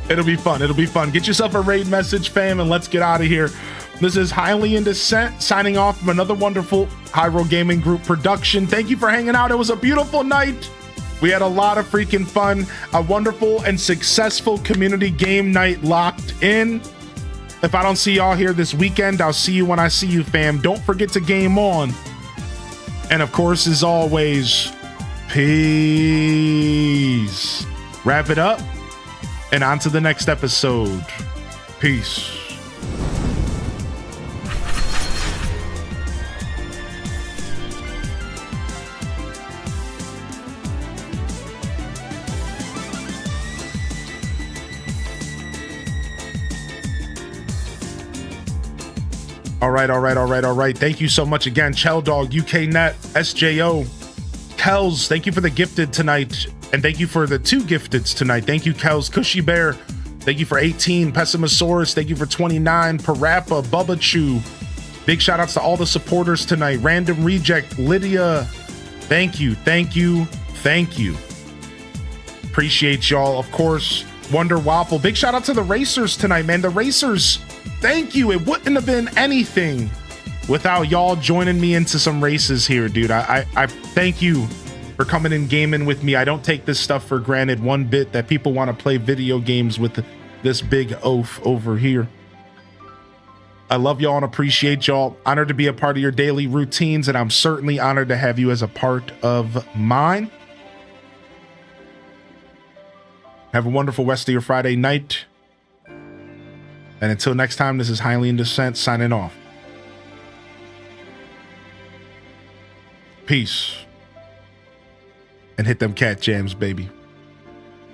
It'll be fun. Get yourself a raid message, fam, and let's get out of here. This is Highly in Descent signing off from another wonderful Hyrule Gaming Group production. Thank you for hanging out. It was a beautiful night. We had a lot of freaking fun, a wonderful and successful community game night locked in. If I don't see y'all here this weekend, I'll see you when I see you, fam. Don't forget to game on. And of course, as always, peace. Wrap it up and on to the next episode. Peace. All right. Thank you so much again. Chell Dog, UKNet, SJO, Kels, thank you for the gifted tonight. And thank you for the 2 gifteds tonight. Thank you, Kels. Cushy Bear, thank you for 18. Pessimosaurus, thank you for 29. Parappa, Bubba Chew. Big shout outs to all the supporters tonight. Random Reject, Lydia, thank you. Appreciate y'all. Of course, Wonder Waffle. Big shout out to the racers tonight, man. The racers, thank you. It wouldn't have been anything without y'all joining me into some races here, dude. I thank you for coming and gaming with me. I don't take this stuff for granted one bit, that people want to play video games with this big oaf over here. I love y'all and appreciate y'all. Honored to be a part of your daily routines, and I'm certainly honored to have you as a part of mine. Have a wonderful rest of your Friday night. And until next time, this is Highly in Descent signing off. Peace. And hit them cat jams, baby.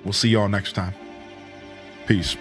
We'll see y'all next time. Peace.